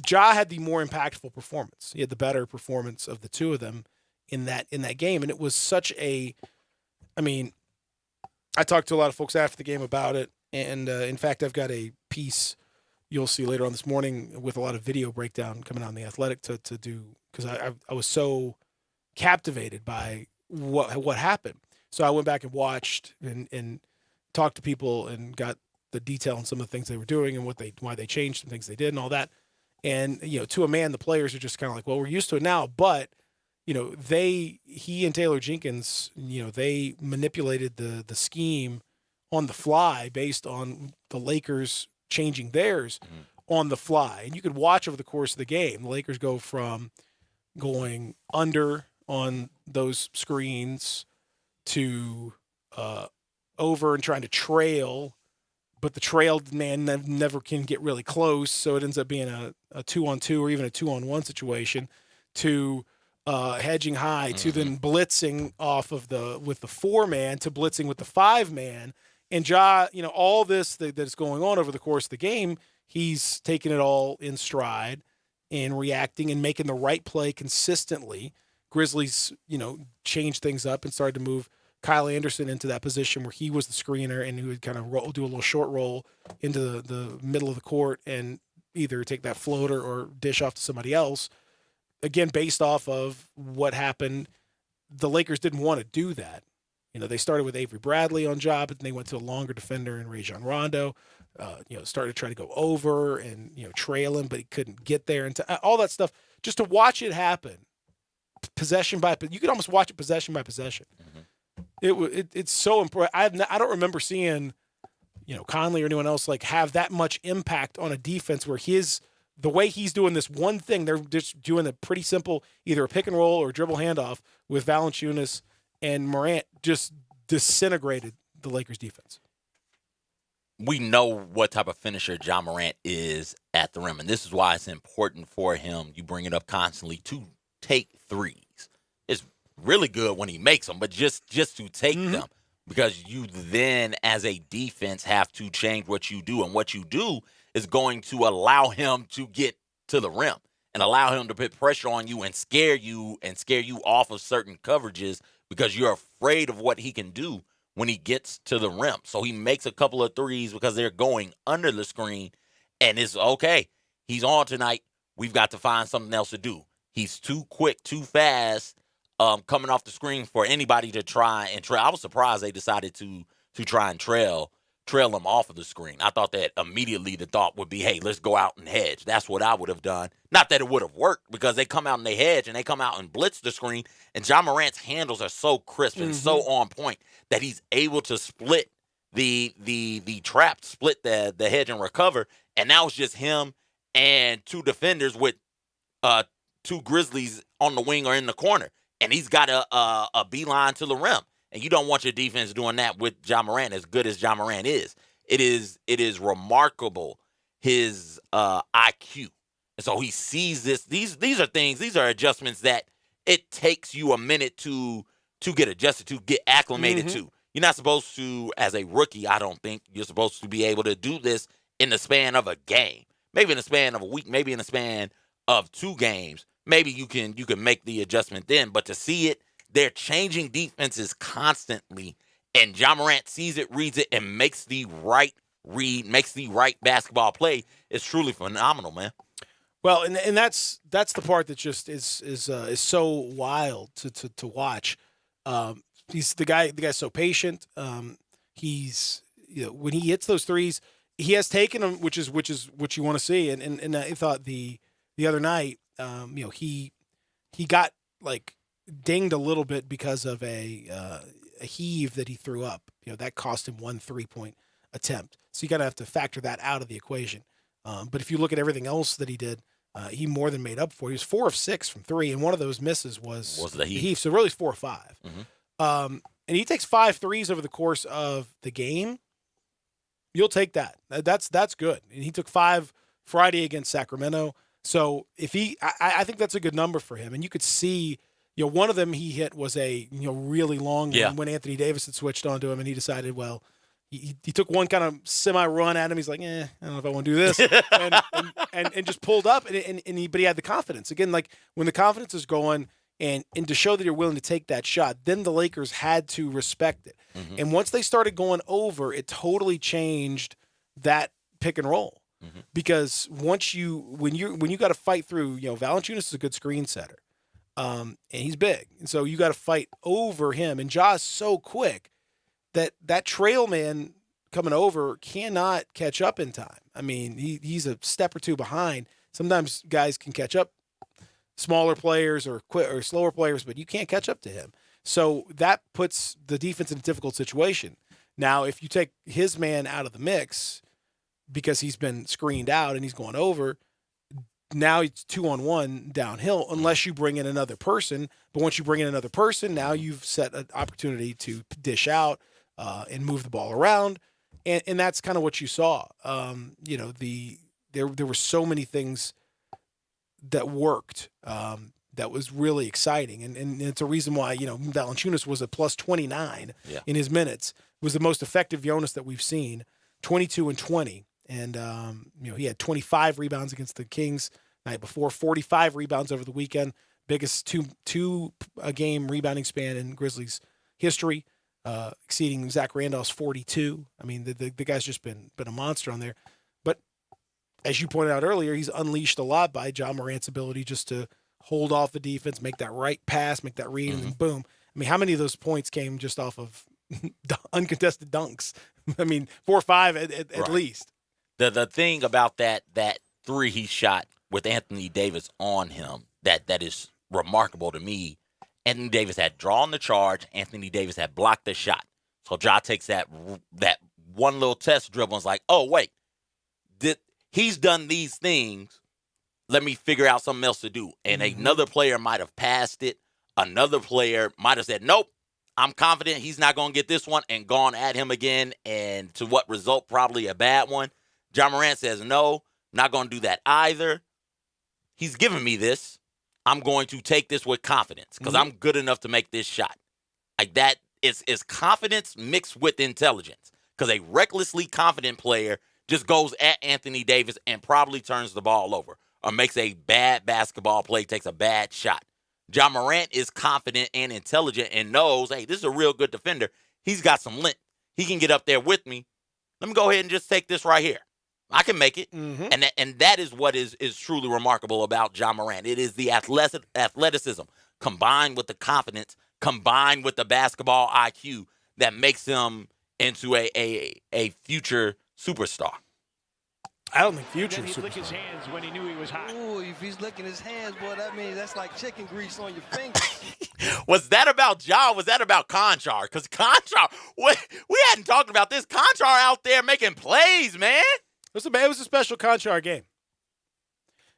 Ja had the more impactful performance. He had the better performance of the two of them in that game. And it was such I talked to a lot of folks after the game about it. And in fact, I've got a piece you'll see later on this morning with a lot of video breakdown coming on The Athletic to do, because I was so captivated by what happened. So I went back and watched and talked to people and got the detail on some of the things they were doing and why they changed some things they did and all that. And, to a man, the players are just kind of like, well, we're used to it now. But, he and Taylor Jenkins, they manipulated the scheme on the fly based on the Lakers changing theirs on the fly. And you could watch over the course of the game. The Lakers go from going under on those screens to over and trying to trail, but the trailed man never can get really close, so it ends up being a 2-on-2 or even a 2-on-1 situation, to hedging high, to then blitzing off of with the 4-man, to blitzing with the 5-man. And Ja, all this that's going on over the course of the game, he's taking it all in stride and reacting and making the right play consistently. Grizzlies, changed things up and started to move Kyle Anderson into that position where he was the screener and he would kind of do a little short roll into the middle of the court and either take that floater or dish off to somebody else. Again, based off of what happened, the Lakers didn't want to do that. They started with Avery Bradley on Ja, but then they went to a longer defender in Rajon Rondo. Started to try to go over and, trail him, but he couldn't get there. And all that stuff, just to watch it happen, possession by – you could almost watch it possession by possession. It's so important. I don't remember seeing, Conley or anyone else have that much impact on a defense where the way he's doing this one thing, they're just doing a pretty simple, either a pick and roll or dribble handoff with Valanciunas and Morant, just disintegrated the Lakers defense. We know what type of finisher Ja Morant is at the rim, and this is why it's important for him, you bring it up constantly, to take threes. It's really good when he makes them, but just to take them, because you then, as a defense, have to change what you do, and what you do is going to allow him to get to the rim and allow him to put pressure on you and scare you off of certain coverages because you're afraid of what he can do when he gets to the rim. So he makes a couple of threes because they're going under the screen, and it's okay. He's on tonight. We've got to find something else to do. He's too quick, too fast, coming off the screen for anybody to try and trail. I was surprised they decided to try and trail him off of the screen. I thought that immediately the thought would be, hey, let's go out and hedge. That's what I would have done. Not that it would have worked, because they come out and they hedge and they come out and blitz the screen, and Ja Morant's handles are so crisp and so on point that he's able to split the trap, split the hedge and recover. And now it's just him and two defenders with two Grizzlies on the wing or in the corner. And he's got a beeline to the rim. And you don't want your defense doing that with Ja Morant, as good as Ja Morant is. It is remarkable, his IQ. And so he sees this. These are adjustments that it takes you a minute to get adjusted to, get acclimated to. You're not supposed to, as a rookie, I don't think, you're supposed to be able to do this in the span of a game. Maybe in the span of a week, maybe in the span of 2 games. Maybe you can make the adjustment then. But to see it, they're changing defenses constantly, and Ja Morant sees it, reads it, and makes the right read, makes the right basketball play. It's truly phenomenal, man. Well, and that's the part that just is so wild to watch. He's the guy's so patient. He's when he hits those threes, he has taken them, which is what you want to see. And I thought the other night, he got dinged a little bit because of a heave that he threw up. That cost him 1 3-point attempt. So you got to have to factor that out of the equation. But if you look at everything else that he did, he more than made up for it. He was 4 of 6 from 3, and one of those misses was the heave. So really, it's 4 or 5. And he takes 5 threes over the course of the game. You'll take that. That's good. And he took 5 Friday against Sacramento. So if I think that's a good number for him. And you could see, one of them he hit was a really long one when Anthony Davis had switched onto him, and he decided, well, he took one kind of semi-run at him. He's like, I don't know if I want to do this, and just pulled up, but he had the confidence. Again, like when the confidence is going, and to show that you're willing to take that shot, then the Lakers had to respect it. Mm-hmm. And once they started going over, it totally changed that pick and roll. Mm-hmm. Because when you got to fight through, Valanciunas is a good screen setter, and he's big, and so you got to fight over him. And Ja is so quick that trail man coming over cannot catch up in time. I mean, he's a step or two behind. Sometimes guys can catch up, smaller players or slower players, but you can't catch up to him. So that puts the defense in a difficult situation. Now, if you take his man out of the mix because he's been screened out and he's going over, now it's 2-on-1 downhill unless you bring in another person. But once you bring in another person, now you've set an opportunity to dish out and move the ball around. And that's kind of what you saw. There were so many things that worked that was really exciting. And it's a reason why, Valanciunas was a plus 29 in his minutes. It was the most effective Jonas that we've seen, 22 and 20. And, he had 25 rebounds against the Kings night before, 45 rebounds over the weekend, biggest two a game rebounding span in Grizzlies history, exceeding Zach Randolph's 42. I mean, the guy's just been a monster on there. But as you pointed out earlier, he's unleashed a lot by Ja Morant's ability just to hold off the defense, make that right pass, make that read, and then boom. I mean, how many of those points came just off of uncontested dunks? I mean, 4 or 5 at least. The thing about that three he shot with Anthony Davis on him that is remarkable to me. Anthony Davis had drawn the charge. Anthony Davis had blocked the shot. So Ja takes that one little test dribble and is like, oh, wait, he's done these things. Let me figure out something else to do. And another player might have passed it. Another player might have said, nope, I'm confident he's not going to get this one, and gone at him again. And to what result? Probably a bad one. Ja Morant says, no, not going to do that either. He's giving me this. I'm going to take this with confidence because I'm good enough to make this shot. Like that is confidence mixed with intelligence, because a recklessly confident player just goes at Anthony Davis and probably turns the ball over or makes a bad basketball play, takes a bad shot. Ja Morant is confident and intelligent and knows, hey, this is a real good defender. He's got some length. He can get up there with me. Let me go ahead and just take this right here. I can make it. And that is what is truly remarkable about Ja Morant. It is the athleticism combined with the confidence, combined with the basketball IQ that makes him into a future superstar. I don't think future superstar. He'd lick his hands when he knew he was hot. Ooh, if he's licking his hands, boy, that means that's like chicken grease on your fingers. Was that about Ja? Was that about Conchar? Because Conchar, we hadn't talked about this. Conchar out there making plays, man. It was a special Conchar game.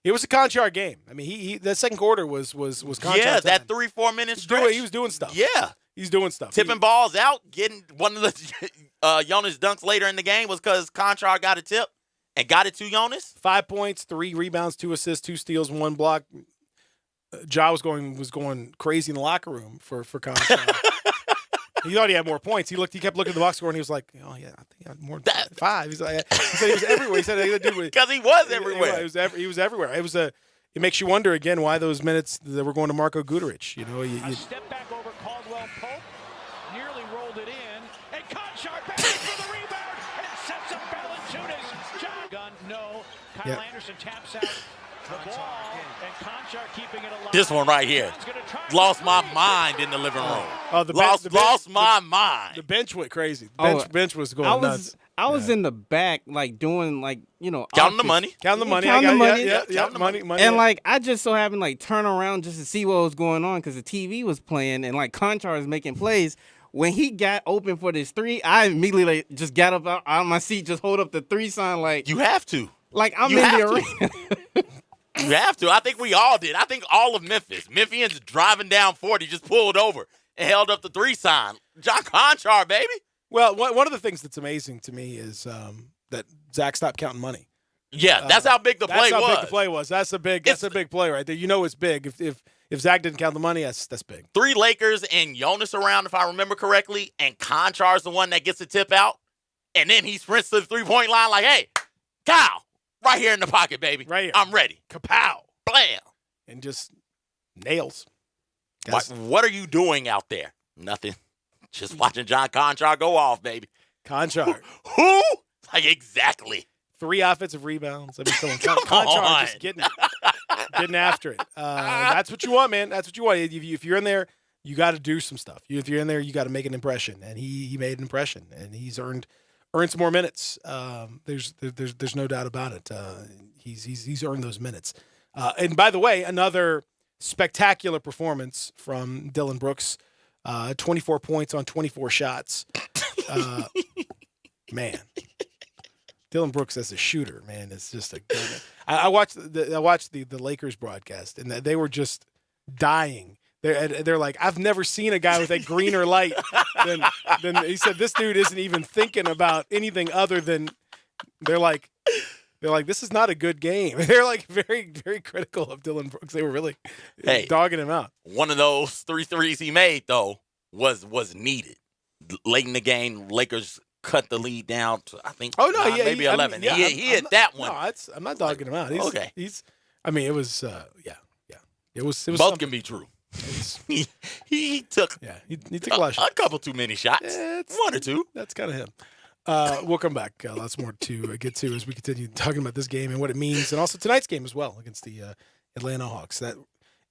It was a Conchar game. I mean, he that second quarter was Conchar. Yeah, time. that 3-4 minute stretch. He was doing stuff. Yeah. He's doing stuff. Tipping balls out, getting one of the Jonas dunks later in the game was because Conchar got a tip and got it to Jonas. 5 points, 3 rebounds, 2 assists, 2 steals, 1 block. Ja was going crazy in the locker room for Conchar. He thought he had more points. He kept looking at the box score, and he was like, "Oh yeah, I think I had more than 5." He said he was everywhere. He said because he was everywhere. He was everywhere. It makes you wonder again why those minutes that were going to Marko Guduric. A step back over Caldwell Pope, nearly rolled it in, and Conchar back for the rebound and sets up Valanciunas. John gun, no. Kyle Anderson taps out the ball, and Conchar keeping it alive. This one right here lost my mind in the living room. Lost my mind. The bench went crazy. The bench was going nuts. I was in the back, like doing counting the money. Counting the money. Money. And like I just so happened turn around just to see what was going on because the TV was playing and like Conchar was making plays. When he got open for this 3, I immediately just got up out of my seat, just hold up the 3 sign like you have to. Like I'm in the arena. You have to. I think we all did. I think all of Memphis. Memphians driving down 40 just pulled over and held up the 3 sign. John Conchar, baby. Well, one of the things that's amazing to me is that Zach stopped counting money. Yeah, that's how big the play was. That's how big the play was. That's a big play right there. You know it's big. If Zach didn't count the money, that's big. 3 Lakers and Jonas around, if I remember correctly, and Conchar's the one that gets the tip out, and then he sprints to the 3-point line like, hey, Kyle, right here in the pocket, baby. Right here. I'm ready. Kapow. Blam. And just nails. What are you doing out there? Nothing. Just watching John Conchar go off, baby. Conchar. Who? Like, exactly. 3 offensive rebounds. I mean, Conchar just getting after it. That's what you want, man. That's what you want. If you're in there, you got to do some stuff. If you're in there, you got to make an impression. And he made an impression, and he's earned some more minutes. There's no doubt about it. He's earned those minutes. And by the way, another spectacular performance from Dillon Brooks. 24 points on 24 shots. Man. Dillon Brooks as a shooter, man, is just a good. I watched the Lakers broadcast, and they were just dying. They're like, I've never seen a guy with a greener light than he said. This dude isn't even thinking about anything other than they're like, this is not a good game. They're like very, very critical of Dillon Brooks. They were really dogging him out. One of those 3 threes he made though was needed late in the game. Lakers cut the lead down to, I think, maybe 11. He hit that one. No, I'm not dogging him out. It was, It was both something. can be true. He took a lot of shots. A couple too many shots. 1 or 2. That's kind of him. We'll come back. Lots more to get to as we continue talking about this game and what it means, and also tonight's game as well against the Atlanta Hawks. That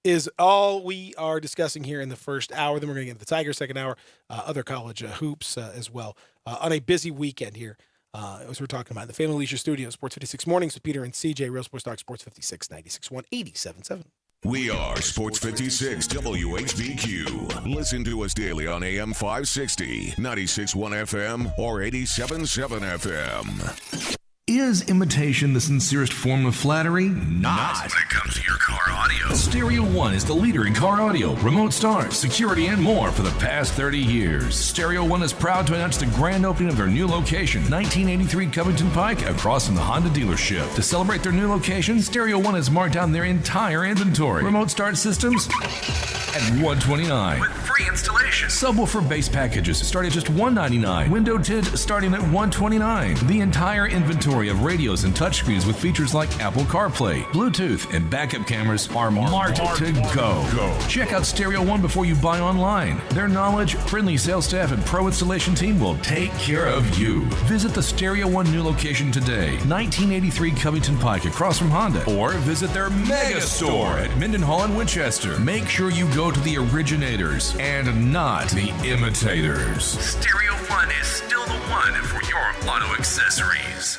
is all we are discussing here in the first hour. Then we're going to get into the Tigers second hour, other college hoops as well. On a busy weekend here, as we're talking about in the Family Leisure Studio, Sports 56 Mornings with Peter and CJ, Real Sports Talk, Sports 56, 96.1, 87.7. We are Sports 56 WHBQ. Listen to us daily on AM 560, 96.1 FM, or 87.7 FM. Is imitation the sincerest form of flattery? Not. When it comes to your car audio. Stereo One is the leader in car audio, remote start, security, and more for the past 30 years. Stereo One is proud to announce the grand opening of their new location, 1983 Covington Pike, across from the Honda dealership. To celebrate their new location, Stereo One has marked down their entire inventory. Remote start systems at $129. With free installation. Subwoofer base packages start at just $199. Window tint starting at $129. The entire inventory of radios and touchscreens with features like Apple CarPlay, Bluetooth, and backup cameras are marked to go. Check out Stereo One before you buy online. Their knowledge, friendly sales staff, and pro installation team will take care of you. Visit the Stereo One new location today, 1983 Covington Pike across from Honda, or visit their mega store at Mendenhall and Winchester. Make sure you go to the originators and not the imitators. Stereo One is still the one for your auto accessories.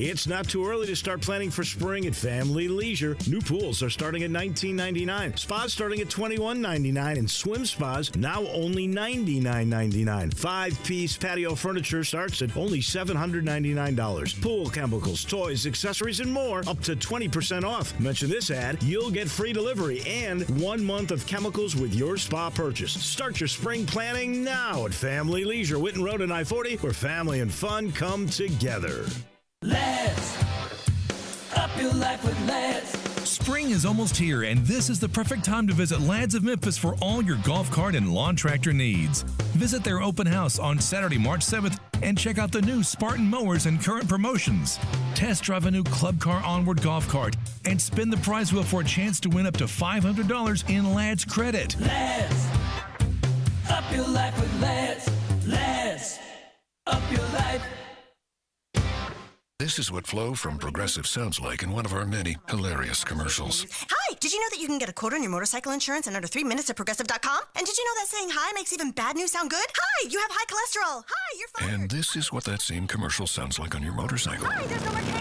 It's not too early to start planning for spring at Family Leisure. New pools are starting at $19.99, spas starting at $21.99, and swim spas now only $99.99. 5-piece patio furniture starts at only $799. Pool chemicals, toys, accessories, and more up to 20% off. Mention this ad, you'll get free delivery and 1 month of chemicals with your spa purchase. Start your spring planning now at Family Leisure, Whitten Road and I-40, where family and fun come together. Let's up your life with Lads. Spring is almost here, and this is the perfect time to visit Lads of Memphis for all your golf cart and lawn tractor needs. Visit their open house on Saturday, March 7th, and check out the new Spartan mowers and current promotions. Test drive a new Club Car Onward golf cart and spin the prize wheel for a chance to win up to $500 in Lads credit. Lads, up your life with Lads. Lads, up your life. This is what Flo from Progressive sounds like in one of our many hilarious commercials. Hi, did you know that you can get a quote on your motorcycle insurance in under 3 minutes at Progressive.com? And did you know that saying hi makes even bad news sound good? Hi, you have high cholesterol. Hi, you're fired. And this is what that same commercial sounds like on your motorcycle. Hi, there's no more cake.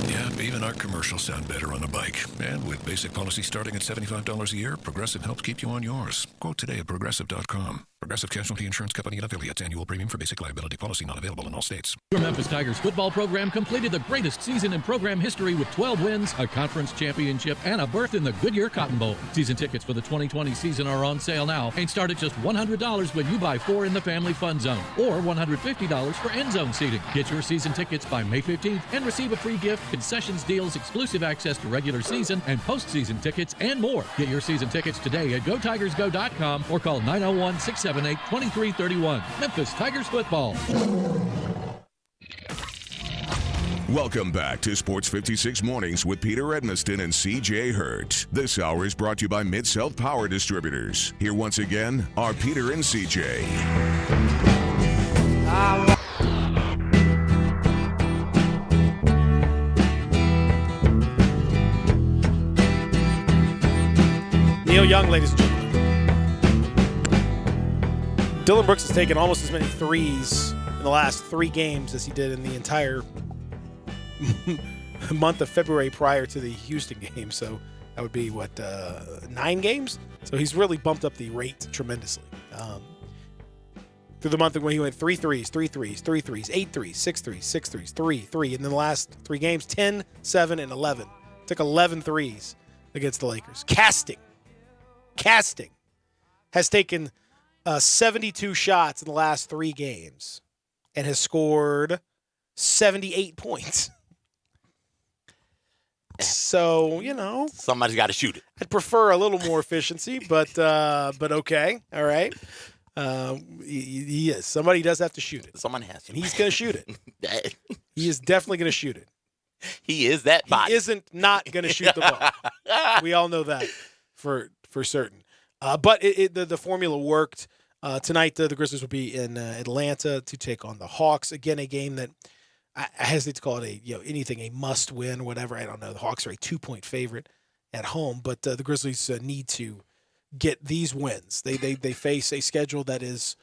Yeah, even our commercials sound better on a bike. And with basic policy starting at $75 a year, Progressive helps keep you on yours. Quote today at Progressive.com. Progressive Casualty Insurance Company and affiliates. Annual premium for basic liability policy not available in all states. Your Memphis Tigers football program completed the greatest season in program history with 12 wins, a conference championship, and a berth in the Goodyear Cotton Bowl. Season tickets for the 2020 season are on sale now and start at just $100 when you buy 4 in the family fun zone or $150 for end zone seating. Get your season tickets by May 15th and receive a free gift, concessions deals, exclusive access to regular season and postseason tickets, and more. Get your season tickets today at GoTigersGo.com or call 901-678-2331. Memphis Tigers football. Welcome back to Sports 56 Mornings with Peter Edmiston and CJ Hurt. This hour is brought to you by Mid-South Power Distributors. Here once again are Peter and CJ. Neil Young, ladies and gentlemen. Dylan Brooks has taken almost as many threes in the last 3 games as he did in the entire month of February prior to the Houston game. So that would be, 9 games? So he's really bumped up the rate tremendously. Through the month when he went 3 threes, 8 threes, 6 threes, 6 threes, 3. And then the last 3 games, 10, 7, and 11. Took 11 threes against the Lakers. Casting has taken 72 shots in the last 3 games and has scored 78 points. So, somebody's got to shoot it. I'd prefer a little more efficiency, but okay. All right. He is. Somebody does have to shoot it. Someone has to. And he's going to shoot it. He is definitely going to shoot it. He is that body. He isn't not going to shoot the ball. We all know that for certain. But the formula worked. Tonight, the Grizzlies will be in Atlanta to take on the Hawks. Again, a game that I hesitate to call it a must win, whatever. I don't know. The Hawks are a 2-point favorite at home, but the Grizzlies need to get these wins. They face a schedule that is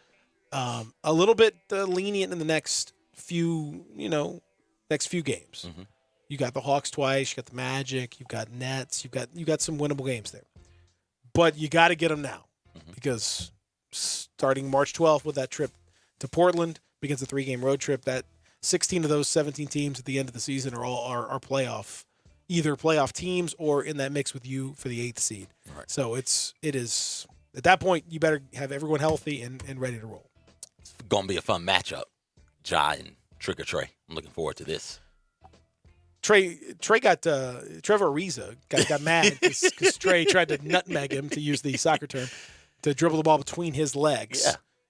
a little bit lenient in the next few games. Mm-hmm. You got the Hawks twice. You got the Magic. You've got Nets. You got some winnable games there. But you got to get them now because starting March 12th with that trip to Portland begins a 3-game road trip. That 16 of those 17 teams at the end of the season are all are either playoff teams or in that mix with you for the 8th seed. Right. So it is at that point you better have everyone healthy and ready to roll. It's gonna be a fun matchup, Ja and Trick or Trey. I'm looking forward to this. Trey got Trevor Ariza got mad because Trey tried to nutmeg him, to use the soccer term, to dribble the ball between his legs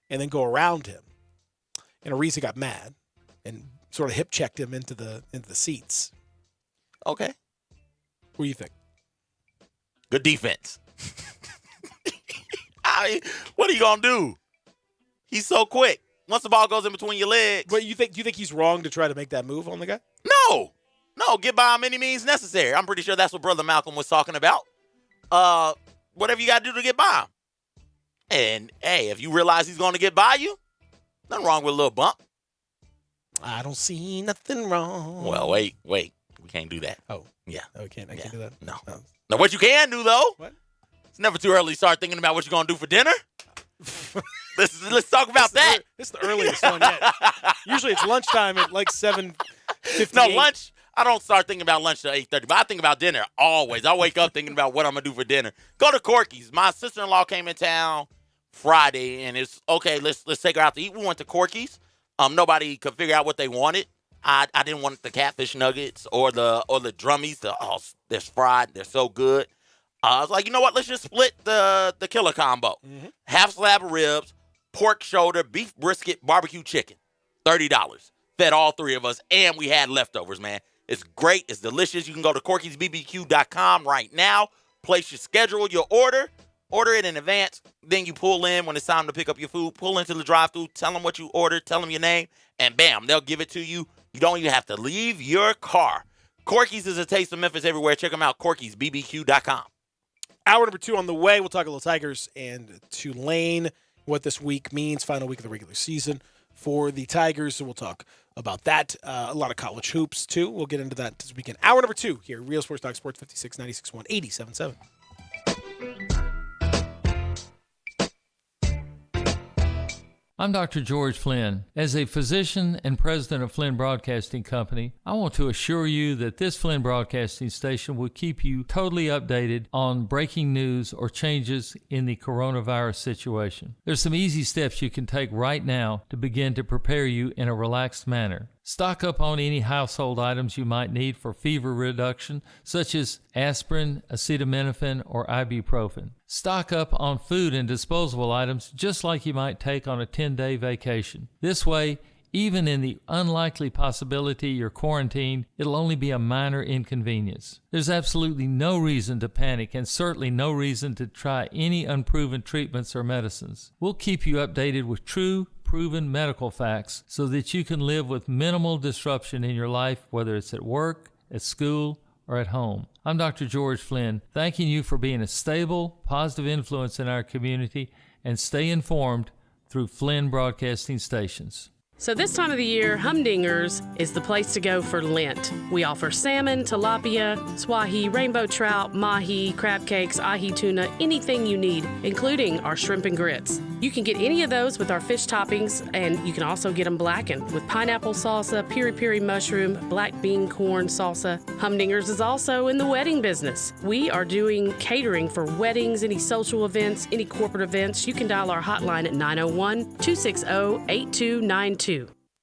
and then go around him. And Ariza got mad and sort of hip checked him into the seats. Okay. What do you think? Good defense. What are you gonna do? He's so quick. Once the ball goes in between your legs. But do you think he's wrong to try to make that move on the guy? No, get by him any means necessary. I'm pretty sure that's what Brother Malcolm was talking about. Whatever you got to do to get by him. And, hey, if you realize he's going to get by you, nothing wrong with a little bump. I don't see nothing wrong. Well, wait. We can't do that. Oh. Yeah. Oh, I can't do that? No. Now, what you can do, though. What? It's never too early to start thinking about what you're going to do for dinner. Let's talk about that. This is the earliest one yet. Usually it's lunchtime at like 7:58. No, lunch. I don't start thinking about lunch till 8:30, but I think about dinner always. I wake up thinking about what I'm going to do for dinner. Go to Corky's. My sister-in-law came in town Friday, and it's, okay, let's take her out to eat. We went to Corky's. Nobody could figure out what they wanted. I didn't want the catfish nuggets or the drummies. They're fried. They're so good. I was like, you know what? Let's just split the killer combo. Mm-hmm. Half slab of ribs, pork shoulder, beef brisket, barbecue chicken. $30. Fed all 3 of us, and we had leftovers, man. It's great. It's delicious. You can go to Corky'sBBQ.com right now. Place your schedule, your order. Order it in advance. Then you pull in when it's time to pick up your food. Pull into the drive-thru. Tell them what you ordered. Tell them your name. And bam, they'll give it to you. You don't even have to leave your car. Corky's is a taste of Memphis everywhere. Check them out. Corky'sBBQ.com. Hour number 2 on the way. We'll talk a little Tigers and Tulane, what this week means. Final week of the regular season for the Tigers. So we'll talk about that. A lot of college hoops, too. We'll get into that this weekend. Hour number 2 here. Real Sports Talk Sports 56, 96.1, 87.7. I'm Dr. George Flynn. As a physician and president of Flynn Broadcasting Company, I want to assure you that this Flynn Broadcasting station will keep you totally updated on breaking news or changes in the coronavirus situation. There's some easy steps you can take right now to begin to prepare you in a relaxed manner. Stock up on any household items you might need for fever reduction, such as aspirin, acetaminophen, or ibuprofen. Stock up on food and disposable items just like you might take on a 10-day vacation. This way, even in the unlikely possibility you're quarantined, it'll only be a minor inconvenience. There's absolutely no reason to panic and certainly no reason to try any unproven treatments or medicines. We'll keep you updated with true, proven medical facts so that you can live with minimal disruption in your life, whether it's at work, at school, or at home. I'm Dr. George Flynn, thanking you for being a stable, positive influence in our community, and stay informed through Flynn Broadcasting Stations. So this time of the year, Humdingers is the place to go for Lent. We offer salmon, tilapia, swahi, rainbow trout, mahi, crab cakes, ahi tuna, anything you need, including our shrimp and grits. You can get any of those with our fish toppings, and you can also get them blackened with pineapple salsa, piri-piri mushroom, black bean corn salsa. Humdingers is also in the wedding business. We are doing catering for weddings, any social events, any corporate events. You can dial our hotline at 901-260-8292.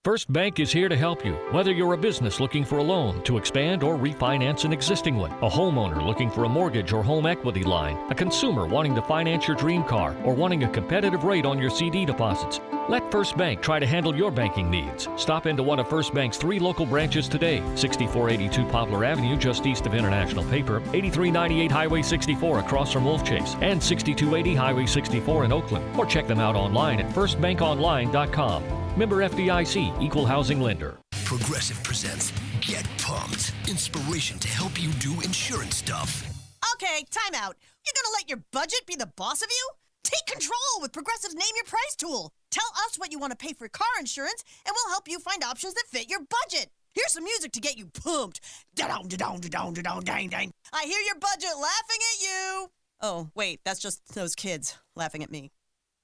First Bank is here to help you, whether you're a business looking for a loan to expand or refinance an existing one, a homeowner looking for a mortgage or home equity line, a consumer wanting to finance your dream car, or wanting a competitive rate on your CD deposits. Let First Bank try to handle your banking needs. Stop into one of First Bank's 3 local branches today, 6482 Poplar Avenue just east of International Paper, 8398 Highway 64 across from Wolf Chase, and 6280 Highway 64 in Oakland. Or check them out online at firstbankonline.com. Member FDIC, Equal Housing Lender. Progressive presents Get Pumped. Inspiration to help you do insurance stuff. Okay, time out. You're gonna let your budget be the boss of you? Take control with Progressive's Name Your Price tool. Tell us what you want to pay for car insurance, and we'll help you find options that fit your budget. Here's some music to get you pumped. Da-dong, da-dong, da-dong, da-dong, dang, dang. I hear your budget laughing at you. Oh, wait, that's just those kids laughing at me.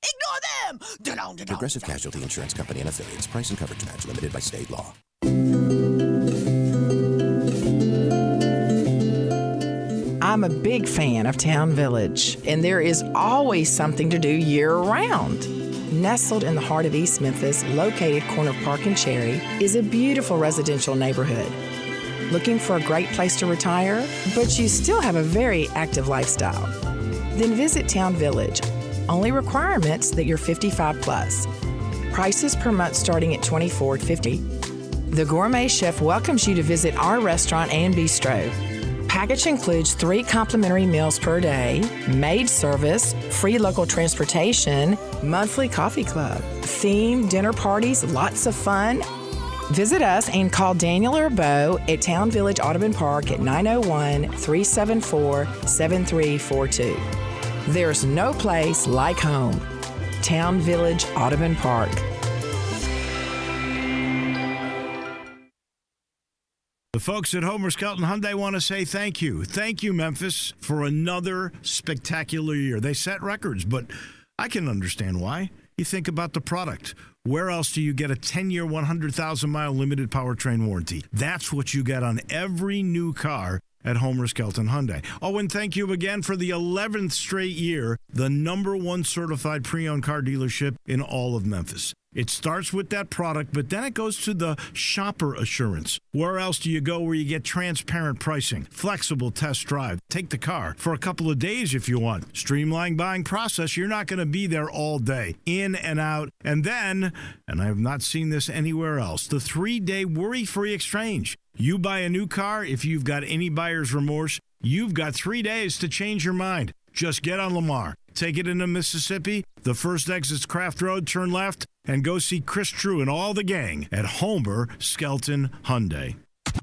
Ignore them! Da-dong, da-dong, Progressive Casualty Insurance Company and affiliates. Price and coverage match limited by state law. I'm a big fan of Town Village, and there is always something to do year-round. Nestled in the heart of East Memphis, located corner of Park and Cherry, is a beautiful residential neighborhood. Looking for a great place to retire, but you still have a very active lifestyle? Then visit Town Village. Only requirements that you're 55 plus. Prices per month starting at $24.50. The Gourmet Chef welcomes you to visit our restaurant and bistro. Package includes 3 complimentary meals per day, maid service, free local transportation, monthly coffee club, theme dinner parties, lots of fun. Visit us and call Daniel or Bo at Town Village Audubon Park at 901-374-7342. There's no place like home. Town Village Audubon Park. The folks at Homer Skelton Hyundai want to say thank you. Thank you, Memphis, for another spectacular year. They set records, but I can understand why. You think about the product. Where else do you get a 10-year, 100,000-mile limited powertrain warranty? That's what you get on every new car at Homer Skelton Hyundai. Oh, and thank you again for the 11th straight year, the #1 certified pre-owned car dealership in all of Memphis. It starts with that product, but then it goes to the shopper assurance. Where else do you go where you get transparent pricing, flexible test drive, take the car for a couple of days if you want, streamlined buying process? You're not going to be there all day, in and out. And then, and I have not seen this anywhere else, the 3-day worry-free exchange. You buy a new car, if you've got any buyer's remorse, you've got 3 days to change your mind. Just get on Lamar, take it into Mississippi, the first exit's Craft Road, turn left, and go see Chris True and all the gang at Homer Skelton Hyundai.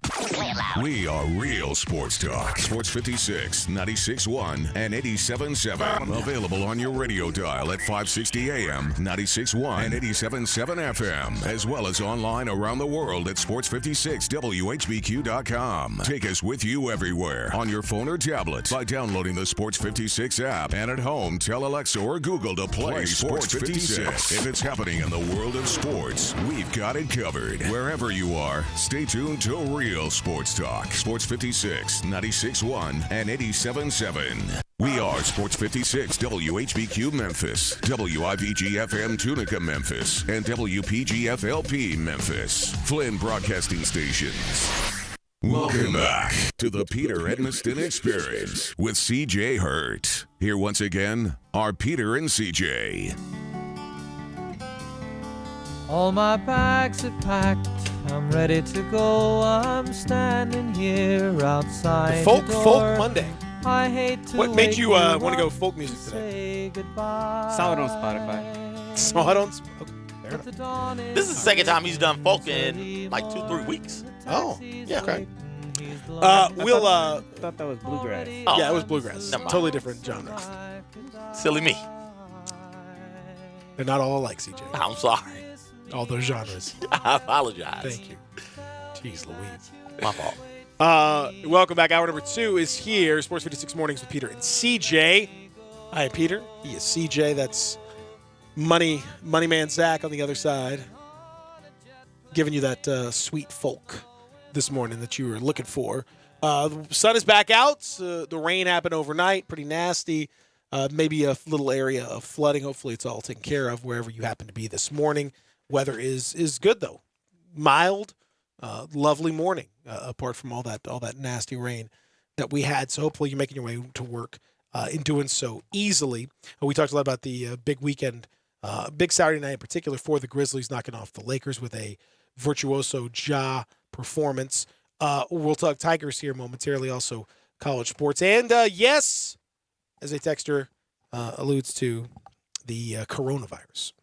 Play it loud. We are real sports talk. Sports 56, 96.1, and 87.7. Available on your radio dial at 560 AM, 96.1, and 87.7 FM, as well as online around the world at sports56whbq.com. Take us with you everywhere on your phone or tablet by downloading the Sports 56 app, and at home, tell Alexa or Google to play Sports 56. If it's happening in the world of sports, we've got it covered. Wherever you are, stay tuned to real sports talk. Sports 56, 96.1, and 87.7. We are Sports 56 WHBQ Memphis, WIVG-FM Tunica Memphis, and WPG-FLP Memphis. Flynn Broadcasting Stations. Welcome back to the Peter Edmiston Experience with CJ Hurt. Here once again are Peter and CJ. All my bags are packed, I'm ready to go. I'm standing here outside Folk the door. Folk Monday. I hate to What made you want to go folk music today? Saw it on Spotify. Saw it on. Okay, fair enough. This is the second time he's done folk in like 2-3 weeks. Oh, yeah. Okay. I thought that was bluegrass. Oh. Yeah, it was bluegrass. Never mind. Totally different genre. Silly me. They're not all alike, CJ. I'm sorry. All those genres. I apologize. Thank you. Jeez Louise. My fault. Welcome back. Hour number 2 is here. Sports 56 Mornings with Peter and CJ. I am Peter. He is CJ. That's Money Man Zach on the other side. Giving you that sweet folk this morning that you were looking for. The sun is back out. The rain happened overnight. Pretty nasty. Maybe a little area of flooding. Hopefully it's all taken care of wherever you happen to be this morning. Weather is good, though. Mild. Lovely morning, apart from all that nasty rain that we had. So hopefully you're making your way to work and doing so easily. We talked a lot about the big weekend, big Saturday night in particular for the Grizzlies, knocking off the Lakers with a virtuoso Ja performance. We'll talk Tigers here momentarily, also college sports. And yes, as a texter alludes to, the coronavirus.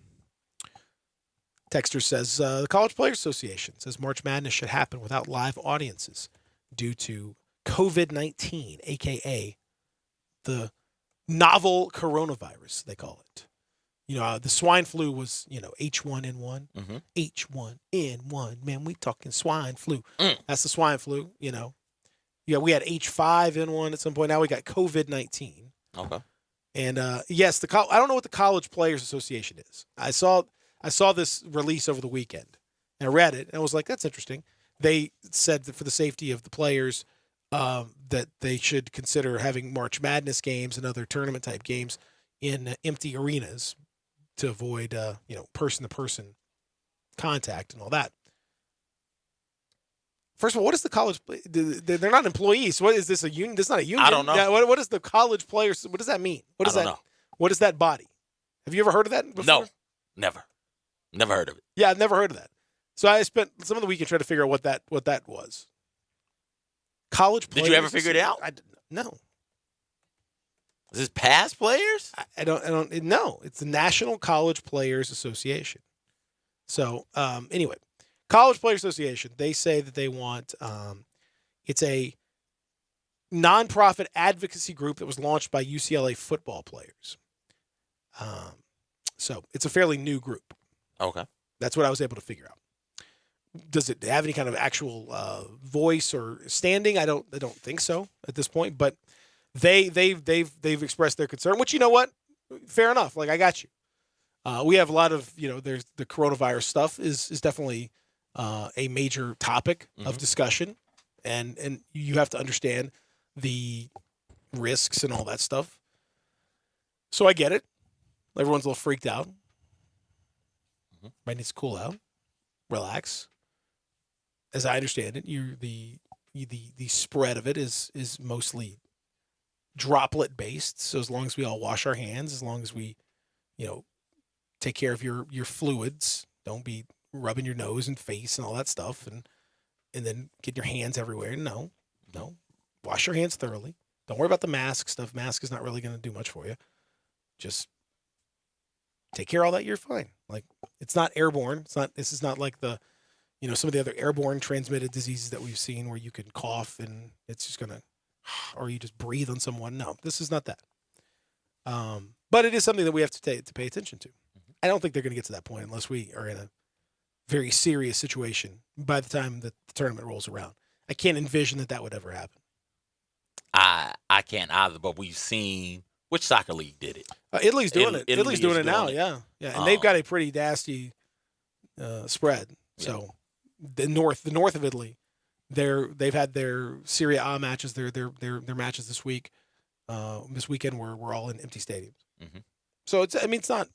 Texter says, the College Players Association says March Madness should happen without live audiences due to COVID-19, a.k.a. the novel coronavirus, they call it. You know, the swine flu was, H1N1. Mm-hmm. H1N1. Man, we talking swine flu. That's the swine flu, Yeah, we had H5N1 at some point. Now we got COVID-19. Okay. And, yes, I don't know what the College Players Association is. I saw this release over the weekend, and I read it, and I was like, that's interesting. They said that for the safety of the players, that they should consider having March Madness games and other tournament-type games in empty arenas to avoid, person-to-person contact and all that. First of all, what is the college? They're not employees. What is this, a union? This is not a union. I don't know. Yeah, what is the college players? What does that mean? What is I don't that? know. What is that body? Have you ever heard of that before? No, never heard of it. Yeah, I've never heard of that. So I spent some of the weekend trying to figure out what that was. College players. Did you ever figure it out? No. Is this past players? I don't. No, it's the National College Players Association. So anyway, College Players Association. They say that they want. It's a nonprofit advocacy group that was launched by UCLA football players. So it's a fairly new group. Okay. That's what I was able to figure out. Does it have any kind of actual voice or standing? I don't think so at this point. But they've expressed their concern. Which, you know what? Fair enough. Like, I got you. We have a lot of, there's the coronavirus stuff is definitely a major topic of discussion, and you have to understand the risks and all that stuff. So I get it. Everyone's a little freaked out. Everybody needs to cool out, relax. As I understand it, the spread of it is mostly droplet based. So as long as we all wash our hands, as long as we, take care of your fluids, don't be rubbing your nose and face and all that stuff, and then get your hands everywhere. No, wash your hands thoroughly. Don't worry about the mask stuff. Mask is not really going to do much for you. Just take care of all that. You're fine. Like, it's not airborne. This is not like the, some of the other airborne transmitted diseases that we've seen where you can cough and it's just going to, or you just breathe on someone. No, this is not that. But it is something that we have to pay attention to. I don't think they're going to get to that point unless we are in a very serious situation by the time that the tournament rolls around. I can't envision that would ever happen. I can't either, but we've seen which soccer league did it. Italy's doing it. Italy's doing it now, it. yeah. And they've got a pretty nasty spread. So the north of Italy, they've had their Serie A matches, their matches this week. This weekend we're all in empty stadiums. Mm-hmm. So it's not.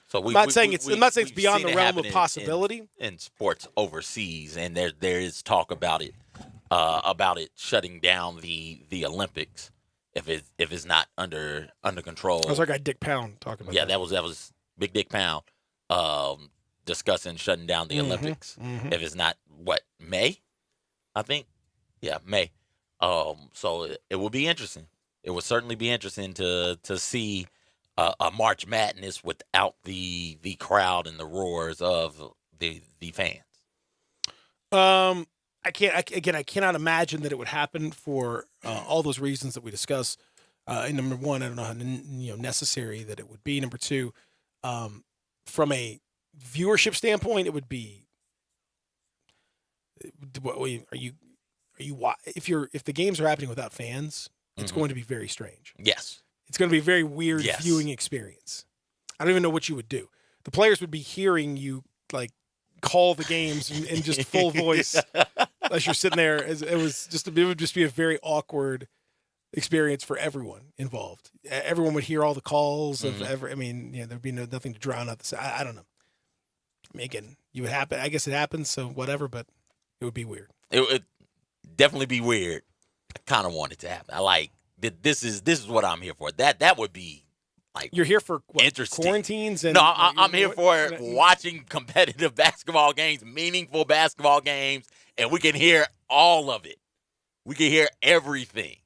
So I'm not saying it's beyond the realm of possibility in sports overseas, and there is talk about it shutting down the Olympics if it's not under control. That was our guy Dick Pound talking about. Yeah, that was Big Dick Pound discussing shutting down the Olympics if it's not May, I think. Yeah, May. So it will be interesting. It would certainly be interesting to see a March Madness without the crowd and the roars of the fans. I cannot imagine that it would happen for all those reasons that we discuss. And number one, I don't know how necessary that it would be. Number two, from a viewership standpoint, it would be. If the games are happening without fans, it's going to be very strange. Yes. It's going to be a very weird viewing experience. I don't even know what you would do. The players would be hearing you call the games in just full voice as you're sitting there. It would just be a very awkward experience for everyone involved. Everyone would hear all the calls of there'd be nothing to drown out the. I don't know. I mean, again, you would happen. I guess it happens, so whatever. But it would be weird. It would definitely be weird. I kind of want it to happen. I like that. This is what I'm here for. That would be you're here for interesting quarantines and no. I'm here for watching competitive basketball games, meaningful basketball games, and we can hear all of it. We can hear everything,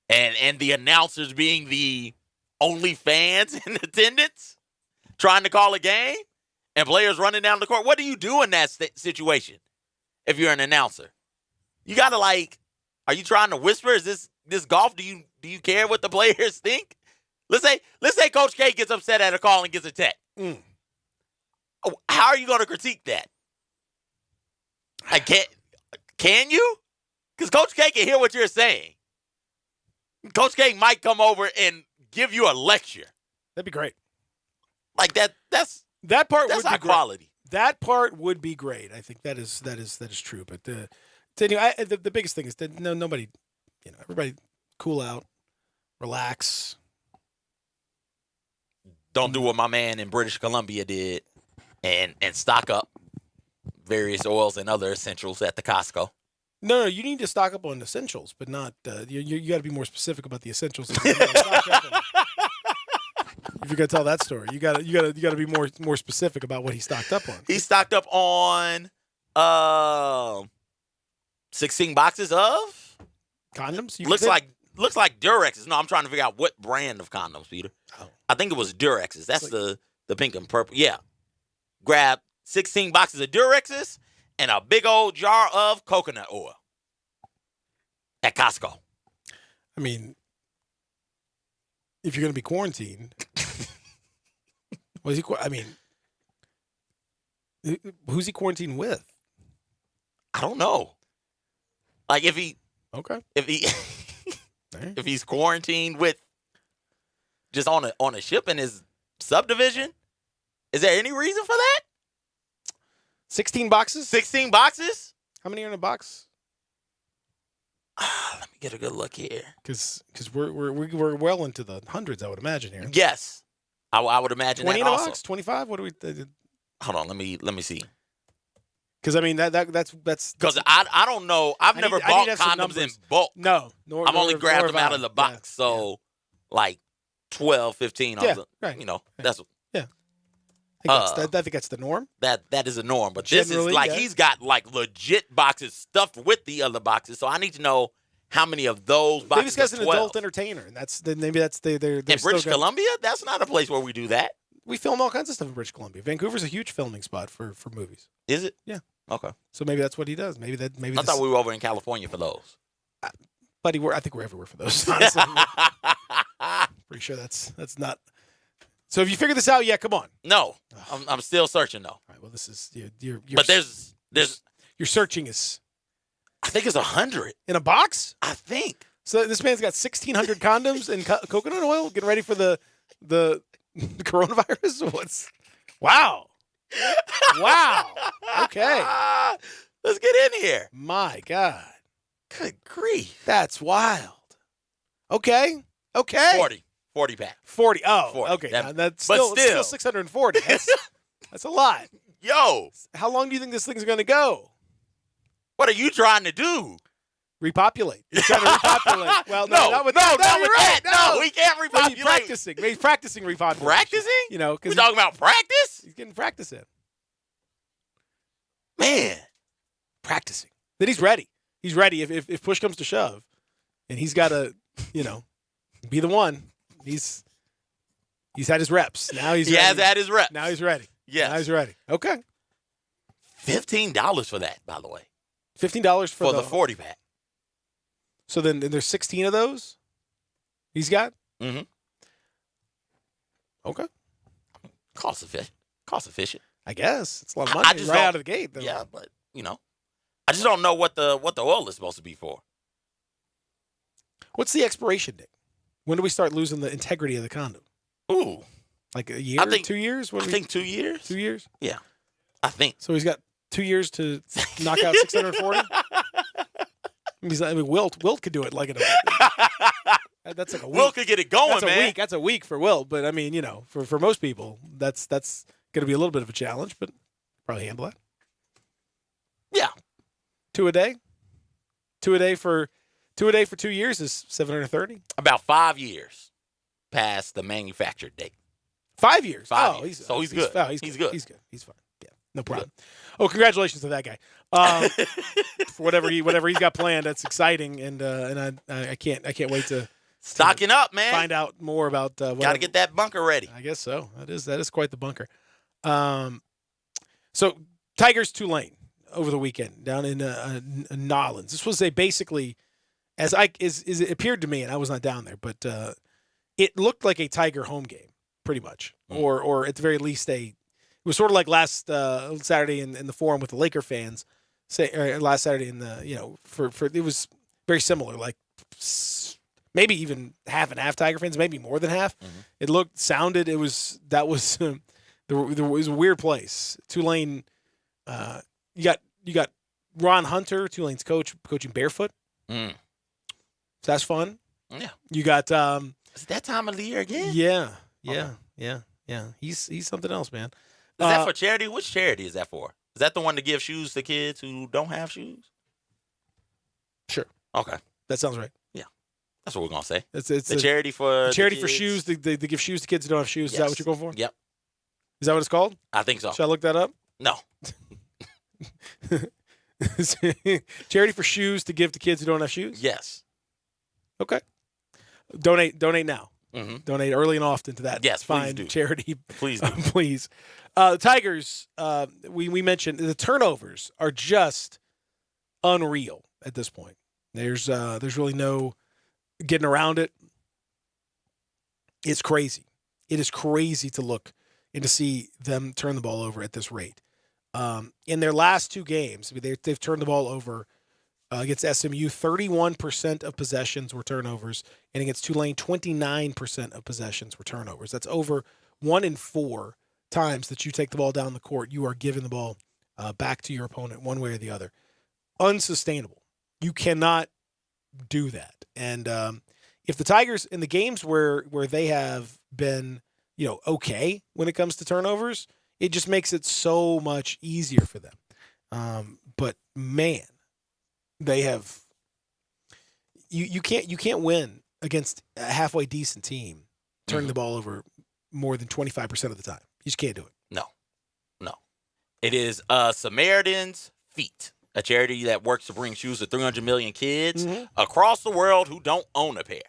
and the announcers being the only fans in attendance, trying to call a game, and players running down the court. What do you do in that situation if you're an announcer? You gotta are you trying to whisper? Is this golf? Do you care what the players think? Let's say Coach K gets upset at a call and gets a tech. How are you going to critique that? Can you? Because Coach K can hear what you're saying. Coach K might come over and give you a lecture. That'd be great. That part would be high quality. That part would be great. I think that is true. But the biggest thing is that nobody, everybody cool out, relax. Don't do what my man in British Columbia did and stock up various oils and other essentials at the Costco. No, you need to stock up on essentials, but not you got to be more specific about the essentials. If you're gonna tell that story, you got to be more specific about what he stocked up on. He stocked up on 16 boxes of condoms. Looks like Durexes. No, I'm trying to figure out what brand of condoms, Peter. Oh. I think it was Durexes. That's the pink and purple. Yeah. Grab 16 boxes of Durexes and a big old jar of coconut oil at Costco. I mean, if you're going to be quarantined, who's he quarantined with? I don't know. If he's quarantined with just on a ship in his subdivision, is there any reason for that? 16 boxes? 16 boxes? How many are in a box? Let me get a good look here. Because we're well into the hundreds, I would imagine here. Yes, I would imagine 20 that in a also. box? 25? What do we? Hold on, let me see. Because I mean that's because I don't know. I've never bought condoms in bulk. No, I've only grabbed them out of the box. Yeah, so like 12, 15. Yeah, right. That's I think that's the norm. That is a norm. But generally, this is he's got legit boxes stuffed with the other boxes. So I need to know how many of those boxes. Maybe this guy's an adult entertainer, and maybe that's they're in British Columbia. That's not a place where we do that. We film all kinds of stuff in British Columbia. Vancouver's a huge filming spot for movies. Is it? Yeah. Okay. So maybe that's what he does. Maybe I thought we were over in California for those. Buddy, I think we're everywhere for those. Honestly. Pretty sure that's not. So have you figured this out yet? Come on. No, I'm still searching though. All right. Well, this is you're but there's your searching is. I think it's 100 in a box. I think. So this man's got 1,600 condoms and coconut oil, getting ready for the coronavirus. What's? Wow. Wow. Okay. Let's get in here. My God. Good grief. That's wild. Okay. 40 pack. 40. Oh, 40. okay. That, That's still 640. That's a lot. Yo. How long do you think this thing's going to go? What are you trying to do? Repopulate. You're trying to repopulate. Well, not with that. No, we can't repopulate. Maybe practicing repopulation. Practicing? You know, we talking about practice? He's getting practice in. Man. Practicing. Then he's ready. He's ready if push comes to shove. And he's got to, be the one. He's had his reps. Now he has had his reps. Now he's ready. Yes. Now he's ready. Okay. $15 for that, by the way. $15 for the 40 pack. So then there's 16 of those he's got? Mm-hmm. Okay. Cost efficient. I guess. It's a lot of money right out of the gate, though. Yeah, but, I just don't know what the oil is supposed to be for. What's the expiration date? When do we start losing the integrity of the condom? Ooh. Like a year? 2 years? I think 2 years. 2 years? Yeah. I think. So he's got 2 years to knock out 640? Wilt could do it like in a that's like a week. Wilt could get it going, that's man. A week. That's a week for Wilt, but I mean, for most people, that's going to be a little bit of a challenge, but probably handle that. Yeah. 2 a day? 2 a day for 2 years is 730. About 5 years past the manufactured date. 5 years. 5 years. So he's good. He's good. He's good. He's fine. Yeah, no problem. Oh, congratulations to that guy. For whatever he's got planned, that's exciting, and I can't wait to stocking up, man. Find out more about. Got to get that bunker ready. I guess so. That is quite the bunker. So Tigers Tulane over the weekend down in Nolens. This was basically as it appeared to me, and I was not down there, but it looked like a Tiger home game, pretty much, or at the very least it was sort of like last Saturday in the forum with the Laker fans. Last Saturday in the for it was very similar, like maybe even half and half Tiger fans, maybe more than half. Mm-hmm. It sounded. It was there was a weird place. Tulane, you got Ron Hunter, Tulane's coaching barefoot. So that's fun. Yeah. You got is it that time of the year again? Yeah. Okay. Yeah. He's something else, man. Is that for charity? Which charity is that for? Is that the one to give shoes to kids who don't have shoes? Sure. Okay. That sounds right. Yeah. That's what we're going to say. It's the charity for shoes. They give shoes to kids who don't have shoes. Yes. Is that what you're going for? Yep. Is that what it's called? I think so. Should I look that up? No. Charity for shoes to give to kids who don't have shoes? Yes. Okay. Donate now. Mm-hmm. Donate early and often to that. Yes, fine please do. Charity. Please do. Please. Tigers, we mentioned the turnovers are just unreal at this point. There's really no getting around it. It's crazy. It is crazy to look and to see them turn the ball over at this rate. In their last 2 games, they've turned the ball over against SMU. 31% of possessions were turnovers, and against Tulane, 29% of possessions were turnovers. That's over 1 in 4 times that you take the ball down the court, you are giving the ball back to your opponent one way or the other. Unsustainable. You cannot do that. And if the Tigers in the games where they have been, okay when it comes to turnovers, it just makes it so much easier for them. But man, they have you can't win against a halfway decent team turning the ball over more than 25% of the time. You just can't do it. No. It is Samaritan's Feet, a charity that works to bring shoes to 300 million kids across the world who don't own a pair.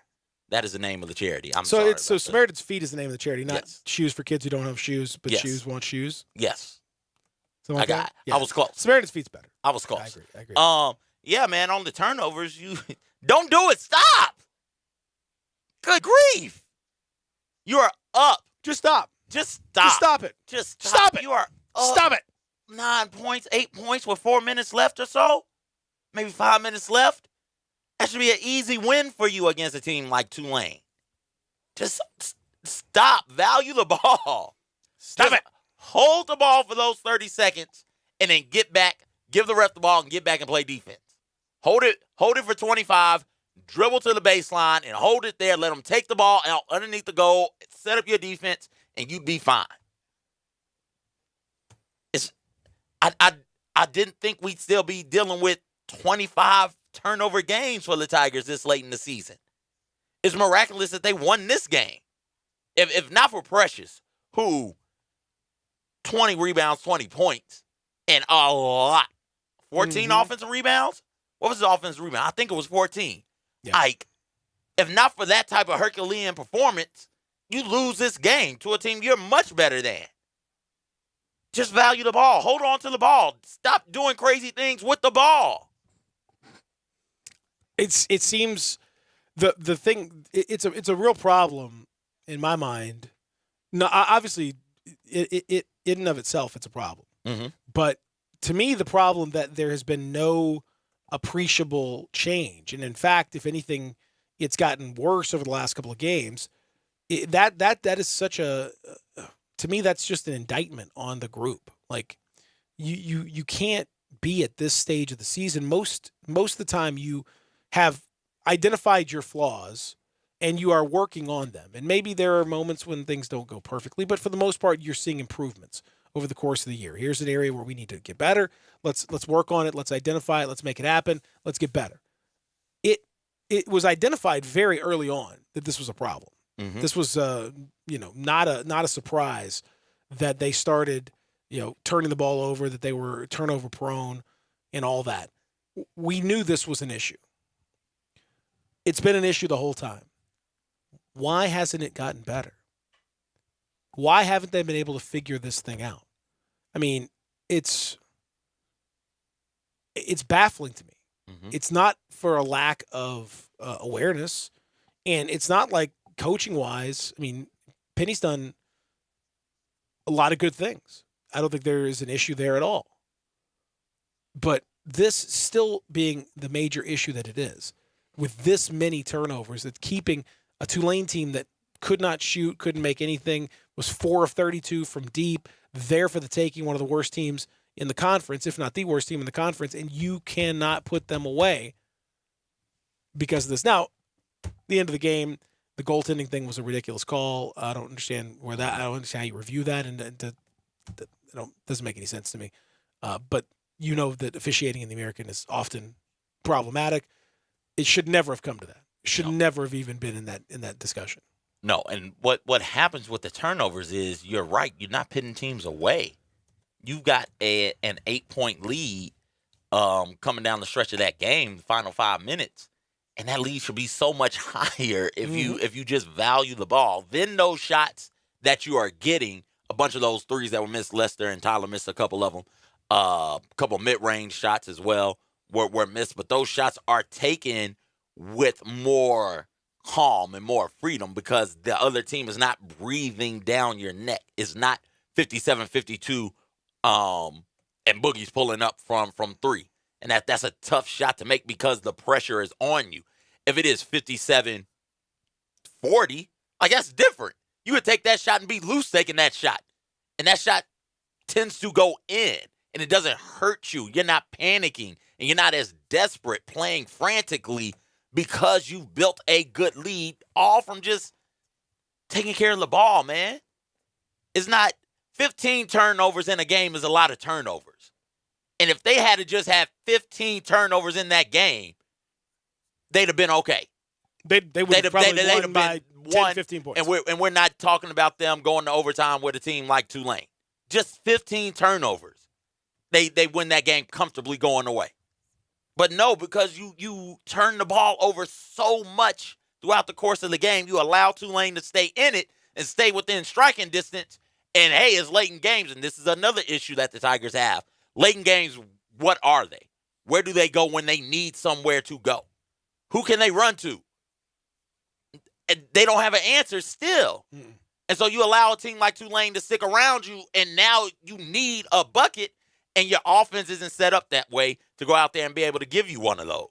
That is the name of the charity. So Samaritan's Feet is the name of the charity, not shoes for kids who don't have shoes, but shoes want shoes. Yes. Something like that? I was close. Samaritan's Feet's better. I was close. I agree. Yeah, man, on the turnovers, you don't do it. Stop. Good grief. You are up. Just stop. Just stop. Just stop it. Just Stop it. You are up. Stop it. 9 points, 8 points with 4 minutes left or so. Maybe 5 minutes left. That should be an easy win for you against a team like Tulane. Just stop. Value the ball. Stop it. Hold the ball for those 30 seconds and then get back, give the ref the ball and get back and play defense. Hold it for 25, dribble to the baseline and hold it there. Let them take the ball out underneath the goal, set up your defense, and you'd be fine. I didn't think we'd still be dealing with 25 turnover games for the Tigers this late in the season. It's miraculous that they won this game. If not for Precious, who 20 rebounds, 20 points, and a lot. 14 offensive rebounds? What was the offensive rebound? I think it was 14. Yeah. Like, if not for that type of Herculean performance, you lose this game to a team you're much better than. Just value the ball. Hold on to the ball. Stop doing crazy things with the ball. It seems the thing. It's a real problem in my mind. No, obviously, it in and of itself, it's a problem. Mm-hmm. But to me, the problem that there has been no appreciable change, and in fact, if anything, it's gotten worse over the last couple of games. That is such a to me, that's just an indictment on the group. Like, you can't be at this stage of the season. Most of the time, you have identified your flaws and you are working on them. And maybe there are moments when things don't go perfectly, but for the most part, you're seeing improvements over the course of the year. Here's an area where we need to get better. Let's work on it. Let's identify it. Let's make it happen. Let's get better. It was identified very early on that this was a problem. Mm-hmm. This was not a surprise that they started turning the ball over, that they were turnover prone and all that. We knew this was an issue. It's been an issue the whole time. Why hasn't it gotten better? Why haven't they been able to figure this thing out? I mean, it's baffling to me. Mm-hmm. It's not for a lack of awareness, and it's not like coaching-wise. I mean, Penny's done a lot of good things. I don't think there is an issue there at all. But this still being the major issue that it is, with this many turnovers, that's keeping a Tulane team that could not shoot, couldn't make anything, was 4 of 32 from deep, there for the taking, one of the worst teams in the conference, if not the worst team in the conference, and you cannot put them away because of this. Now, the end of the game, the goaltending thing was a ridiculous call. I don't understand I don't understand how you review that, and doesn't make any sense to me. But you know that officiating in the American is often problematic. It should never have come to that. It should never have even been in that discussion. No, and what happens with the turnovers is, you're right, you're not pitting teams away. You've got an 8-point lead coming down the stretch of that game, the final 5 minutes, and that lead should be so much higher if you just value the ball. Then those shots that you are getting, a bunch of those threes that were missed, Lester and Tyler missed a couple of them, a couple mid-range shots as well were missed, but those shots are taken with more calm and more freedom because the other team is not breathing down your neck. It's not 57-52 and Boogie's pulling up from 3. And that's a tough shot to make because the pressure is on you. If it is 57-40, like, that's different. You would take that shot and be loose taking that shot. And that shot tends to go in and it doesn't hurt you. You're not panicking and you're not as desperate playing frantically because you've built a good lead, all from just taking care of the ball, man. It's not 15 turnovers in a game is a lot of turnovers. And if they had to just have 15 turnovers in that game, they'd have been okay. They would have probably won by 10, 15 points. And we're not talking about them going to overtime with a team like Tulane. Just 15 turnovers. They win that game comfortably going away. But no, because you turn the ball over so much throughout the course of the game, you allow Tulane to stay in it and stay within striking distance, And, hey, it's late in games, and this is another issue that the Tigers have. Late in games, what are they? Where do they go when they need somewhere to go? Who can they run to? And they don't have an answer still. And so you allow a team like Tulane to stick around you, and now you need a bucket, and your offense isn't set up that way to go out there and be able to give you one of those.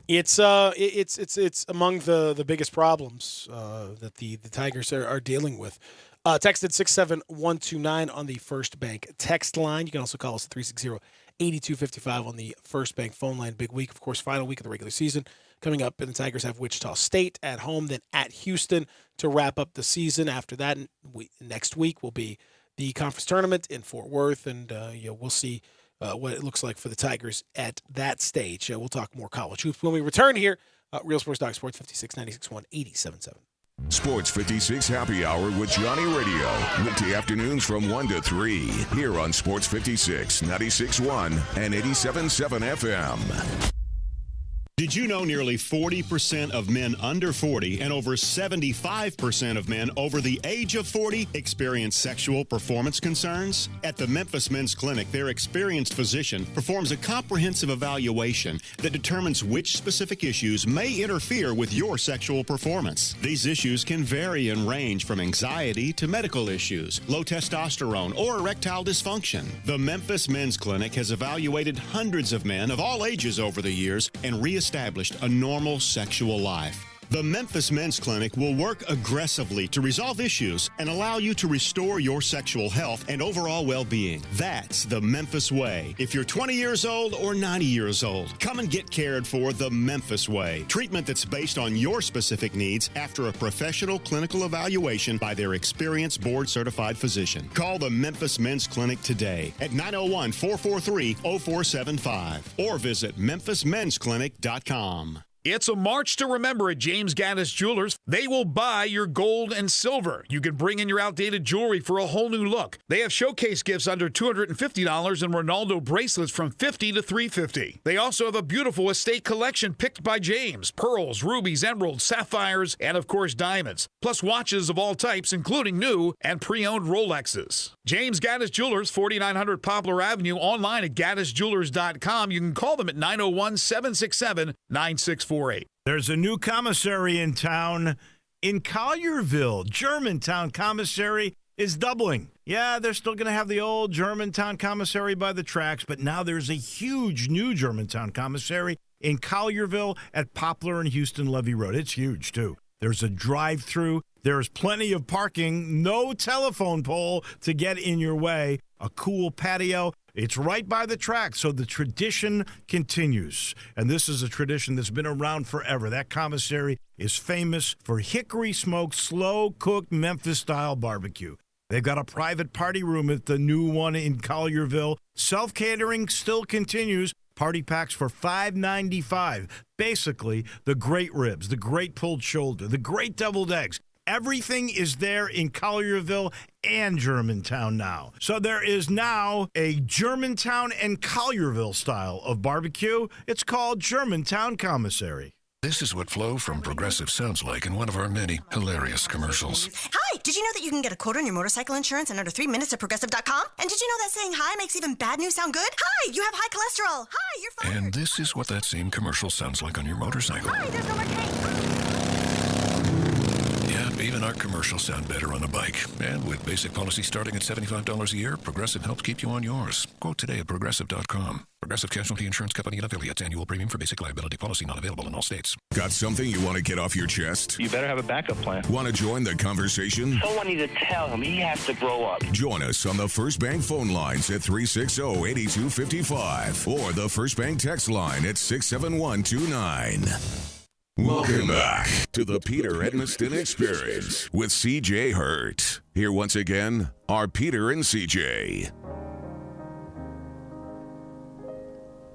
It's among the biggest problems that the Tigers are dealing with. Texted 67129 on the First Bank text line. You can also call us at 360-8255 on the First Bank phone line. Big week, of course, final week of the regular season coming up, and the Tigers have Wichita State at home, then at Houston to wrap up the season. After that, next week will be the conference tournament in Fort Worth, and we'll see what it looks like for the Tigers at that stage. We'll talk more college hoops when we return here. Real Sports Doc Sports 56 96 1 87.7. Sports 56 Happy Hour with Johnny Radio. Weekday afternoons from 1 to 3. Here on Sports 56, 96.1 and 87.7 FM. Did you know nearly 40% of men under 40 and over 75% of men over the age of 40 experience sexual performance concerns? At the Memphis Men's Clinic, their experienced physician performs a comprehensive evaluation that determines which specific issues may interfere with your sexual performance. These issues can vary and range from anxiety to medical issues, low testosterone, or erectile dysfunction. The Memphis Men's Clinic has evaluated hundreds of men of all ages over the years and reestablished a normal sexual life. The Memphis Men's Clinic will work aggressively to resolve issues and allow you to restore your sexual health and overall well-being. That's the Memphis way. If you're 20 years old or 90 years old, come and get cared for the Memphis way. Treatment that's based on your specific needs after a professional clinical evaluation by their experienced board-certified physician. Call the Memphis Men's Clinic today at 901-443-0475 or visit memphismensclinic.com. It's a march to remember at James Gaddis Jewelers. They will buy your gold and silver. You can bring in your outdated jewelry for a whole new look. They have showcase gifts under $250 and Ronaldo bracelets from $50 to $350. They also have a beautiful estate collection picked by James. Pearls, rubies, emeralds, sapphires, and of course diamonds. Plus watches of all types, including new and pre-owned Rolexes. James Gaddis Jewelers, 4900 Poplar Avenue, online at gaddisjewelers.com. You can call them at 901-767-9648. There's a new commissary in town in Collierville. Germantown Commissary is doubling. Yeah, they're still going to have the old Germantown Commissary by the tracks, but now there's a huge new Germantown Commissary in Collierville at Poplar and Houston Levee Road. It's huge, too. There's a drive-through. There's plenty of parking. No telephone pole to get in your way. A cool patio. It's right by the track, so the tradition continues. And this is a tradition that's been around forever. That commissary is famous for hickory-smoked, slow-cooked Memphis-style barbecue. They've got a private party room at the new one in Collierville. Self-catering still continues. Party packs for $5.95. Basically, the great ribs, the great pulled shoulder, the great deviled eggs. Everything is there in Collierville and Germantown now. So there is now a Germantown and Collierville style of barbecue. It's called Germantown Commissary. This is what Flo from Progressive sounds like in one of our many hilarious commercials. Hi, did you know that you can get a quote on your motorcycle insurance in under 3 minutes at Progressive.com? And did you know that saying hi makes even bad news sound good? Hi, you have high cholesterol. Hi, you're fine. And this is what that same commercial sounds like on your motorcycle. Hi, there's no more cake. Yeah, even our commercials sound better on a bike. And with basic policy starting at $75 a year, Progressive helps keep you on yours. Quote today at Progressive.com. Progressive Casualty Insurance Company and affiliates. Annual premium for basic liability policy not available in all states. Got something you want to get off your chest? You better have a backup plan. Want to join the conversation? Someone needs to tell him he has to grow up. Join us on the First Bank phone lines at 360-8255 or the First Bank text line at 67129. Welcome back to the Peter Edmiston Experience with CJ Hurt. Here once again are Peter and CJ.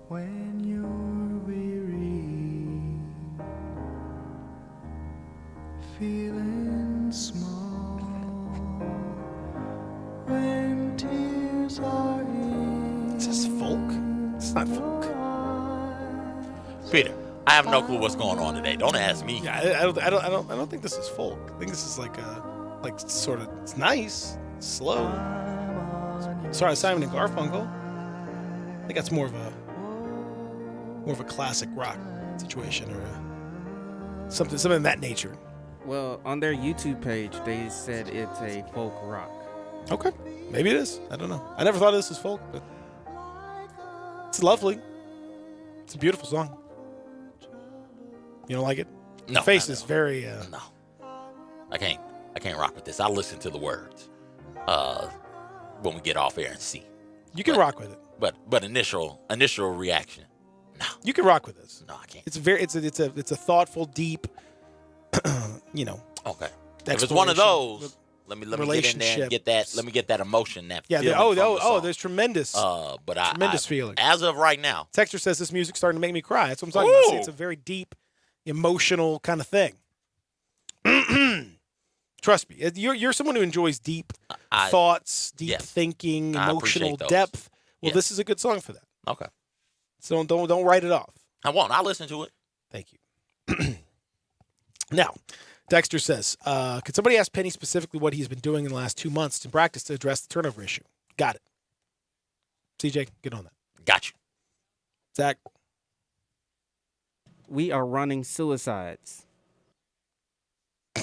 When you're weary, feeling small, when tears are in. Is this folk? It's not folk. Peter, I have no clue what's going on today. Don't ask me. Yeah, I don't think this is folk. I think this is like a Like, sort of, it's nice, slow. Sorry, Simon and Garfunkel. I think that's more of a classic rock situation or something of that nature. Well, on their YouTube page, they said it's a folk rock. Okay, maybe it is. I don't know. I never thought of this as folk, but it's lovely. It's a beautiful song. You don't like it? No. Your face is very. No. I can't rock with this. I'll listen to the words when we get off air and see. You can rock with it. But initial reaction. No. You can rock with this. No, I can't. It's a thoughtful, deep. Okay. If it's one of those, let me get in there and get that. Let me get that emotion. That feeling there's tremendous. Tremendous feeling. As of right now, Texter says this music's starting to make me cry. That's what I'm talking about. It's a very deep, emotional kind of thing. Trust me, you're someone who enjoys deep thoughts, deep thinking, emotional depth. Well, this is a good song for that. Okay. So don't write it off. I won't. I'll listen to it. Thank you. Now, Dexter says, could somebody ask Penny specifically what he's been doing in the last 2 months in practice to address the turnover issue? Got it. CJ, get on that. Got you. Zach. We are running suicides.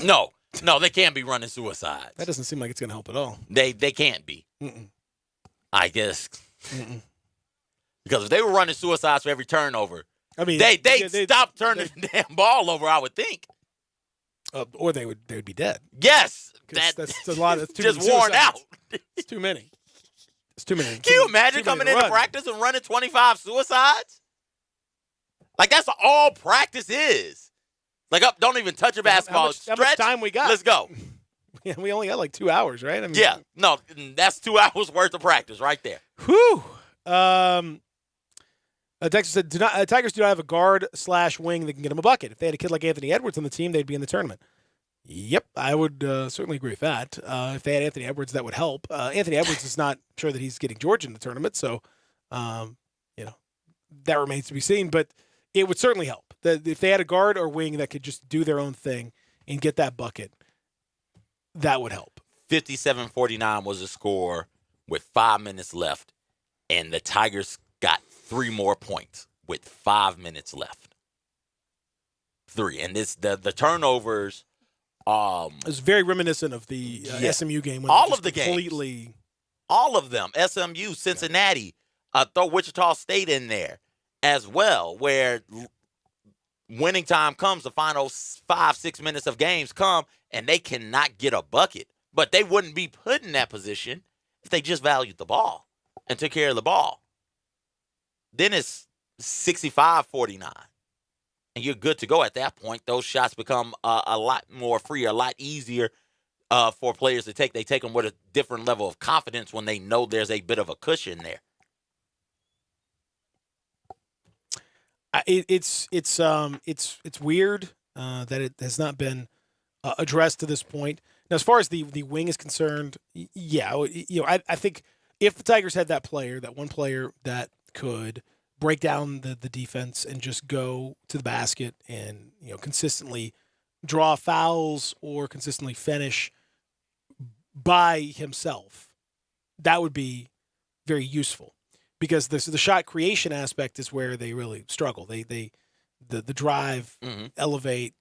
No, they can't be running suicides. That doesn't seem like it's going to help at all. They can't be. Mm-mm. I guess. Mm-mm. Because if they were running suicides for every turnover, I mean, they'd stop turning the damn ball over, I would think. Or they would be dead. Yes. That's a lot. That's too just many worn suicides. out. It's too many. It's too many. Can you imagine coming into practice and running 25 suicides? Like, that's all practice is. Like, don't even touch a basketball. How much time we got? Let's go. Yeah, we only got like 2 hours, right? I mean, yeah. No, that's 2 hours worth of practice right there. Whew. Texas said, Tigers do not have a guard/wing that can get him a bucket. If they had a kid like Anthony Edwards on the team, they'd be in the tournament. Yep, I would certainly agree with that. If they had Anthony Edwards, that would help. Anthony Edwards is not sure that he's getting Georgia in the tournament, so that remains to be seen. But it would certainly help. If they had a guard or wing that could just do their own thing and get that bucket, that would help. 57-49 was the score with 5 minutes left, and the Tigers got 3 more points with 5 minutes left. 3. And the turnovers. It was very reminiscent of the SMU game. When all of the completely games. All of them. SMU, Cincinnati, throw Wichita State in there as well, where winning time comes, the final 5-6 minutes of games come, and they cannot get a bucket. But they wouldn't be put in that position if they just valued the ball and took care of the ball. Then it's 65-49. And you're good to go at that point. Those shots become a lot more free, a lot easier for players to take. They take them with a different level of confidence when they know there's a bit of a cushion there. It's weird that it has not been addressed to this point. Now, as far as the wing is concerned, I think if the Tigers had that one player that could break down the defense and just go to the basket and consistently draw fouls or consistently finish by himself, that would be very useful. Because the shot creation aspect is where they really struggle. The drive, elevate,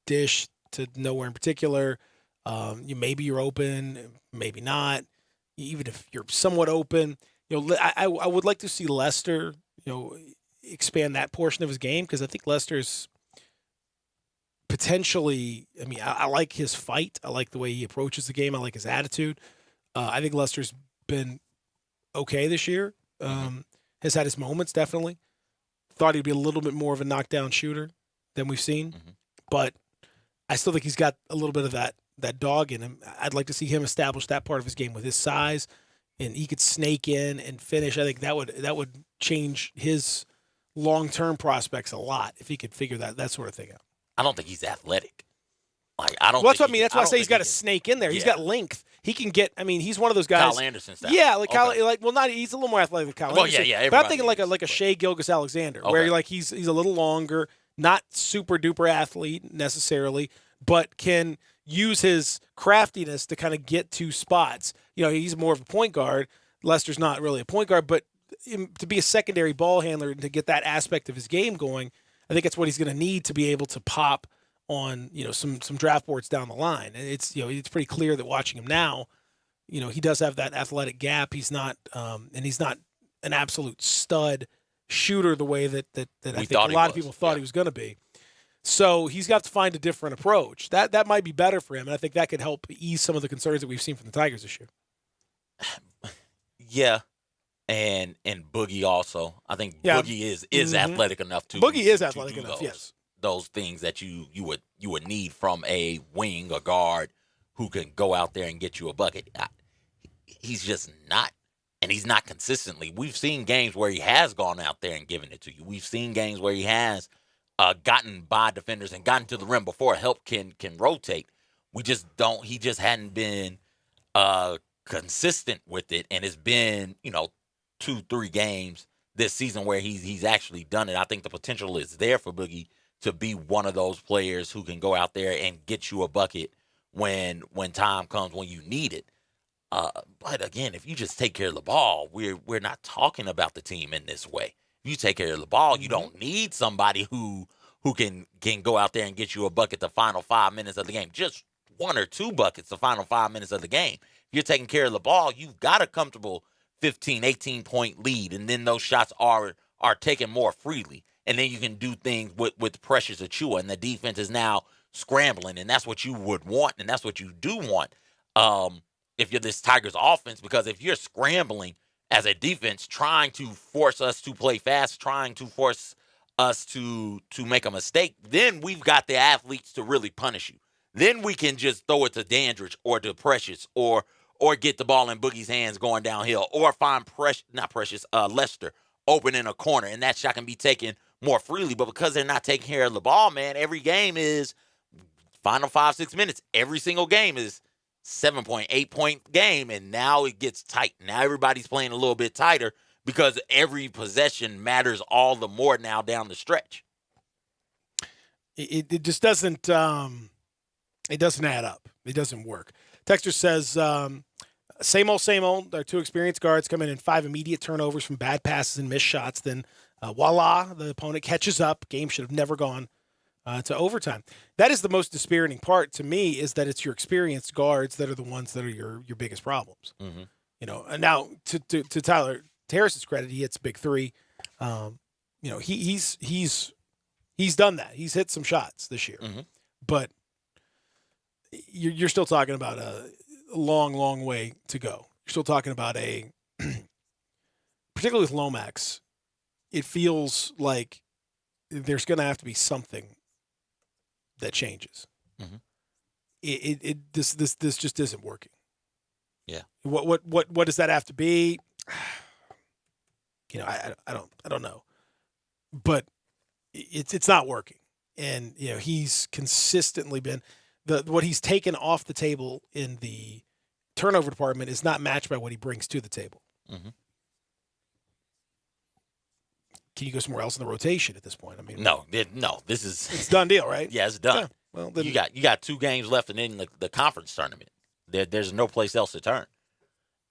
dish to nowhere in particular. Maybe you're open, maybe not. Even if you're somewhat open, I would like to see Lester, expand that portion of his game, because I think Lester's potentially. I mean, I like his fight. I like the way he approaches the game. I like his attitude. I think Lester's been okay this year. Has had his moments, definitely. Thought he'd be a little bit more of a knockdown shooter than we've seen. But I still think he's got a little bit of that dog in him. I'd like to see him establish that part of his game with his size, and he could snake in and finish. I think that would change his long-term prospects a lot if he could figure that sort of thing out. I don't think he's athletic. I don't. Well, that's what I mean. That's why I say he's got a snake in there. Yeah. He's got length. He can get. I mean, he's one of those guys. Kyle Anderson style. Yeah, he's a little more athletic than Kyle Anderson. Yeah. But I'm thinking like a Shai Gilgeous-Alexander, where he's a little longer, not super duper athlete necessarily, but can use his craftiness to kind of get to spots. He's more of a point guard. Lester's not really a point guard, but to be a secondary ball handler and to get that aspect of his game going, I think that's what he's going to need to be able to pop on, some draft boards down the line. And it's pretty clear that watching him now, he does have that athletic gap. He's not, and he's not an absolute stud shooter the way that I think a lot of people thought he was going to be. So he's got to find a different approach. That might be better for him, and I think that could help ease some of the concerns that we've seen from the Tigers this year. Yeah, and Boogie also. I think Boogie is athletic enough to. Boogie is athletic enough. Yes, those things that you would need from a wing, a guard who can go out there and get you a bucket. He's just not, and he's not consistently. We've seen games where he has gone out there and given it to you. We've seen games where he has gotten by defenders and gotten to the rim before help can rotate. We just don't. He just hadn't been consistent with it, and it's been 2-3 games this season where he's actually done it. I think the potential is there for Boogie to be one of those players who can go out there and get you a bucket when time comes when you need it. But again, if you just take care of the ball, we're not talking about the team in this way. If you take care of the ball, you don't need somebody who can go out there and get you a bucket the final 5 minutes of the game. Just 1 or 2 buckets the final 5 minutes of the game. If you're taking care of the ball, you've got a comfortable 15, 18-point lead, and then those shots are taken more freely. And then you can do things with Precious Achiuwa, and the defense is now scrambling, and that's what you would want, and that's what you do want if you're this Tigers offense, because if you're scrambling as a defense, trying to force us to play fast, trying to force us to make a mistake, then we've got the athletes to really punish you. Then we can just throw it to Dandridge or to Precious or get the ball in Boogie's hands going downhill, or find Lester open in a corner, and that shot can be taken more freely. But because they're not taking care of the ball, man, every game is final 5-6 minutes. Every single game is 7-point, 8-point game, and now it gets tight. Now everybody's playing a little bit tighter because every possession matters all the more now down the stretch. It just doesn't. It doesn't add up. It doesn't work. Texter says, same old. Our 2 experienced guards come in 5 immediate turnovers from bad passes and missed shots. Then, voila, the opponent catches up. Game should have never gone to overtime. That is the most dispiriting part to me, is that it's your experienced guards that are the ones that are your biggest problems. Mm-hmm. And now to Tyler Harris's credit, he hits a big 3. He's done that. He's hit some shots this year, but you're still talking about a long way to go. You're still talking about particularly with Lomax, it feels like there's going to have to be something that changes. This just isn't working. Yeah. What does that have to be? I don't know, but it's not working, and he's consistently been. What he's taken off the table in the turnover department is not matched by what he brings to the table. Mm-hmm. Can you go somewhere else in the rotation at this point? I mean, no. This is it's done deal, right? Yeah, it's done. Yeah, well, then, you got 2 games left, and then the conference tournament. There's no place else to turn.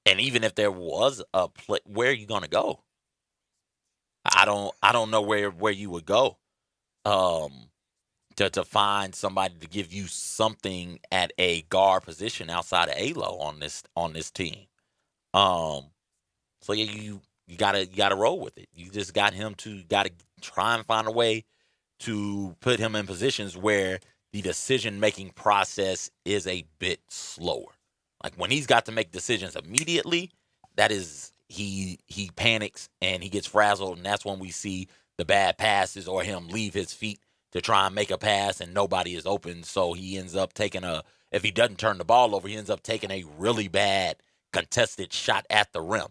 And even if there was a play, where are you going to go? I don't know where you would go. To find somebody to give you something at a guard position outside of Alo on this team. So yeah, you gotta roll with it. You just got to try and find a way to put him in positions where the decision-making process is a bit slower. Like when he's got to make decisions immediately, that is he panics and he gets frazzled, and that's when we see the bad passes or him leave his feet to try and make a pass and nobody is open. So he ends up if he doesn't turn the ball over, he ends up taking a really bad contested shot at the rim,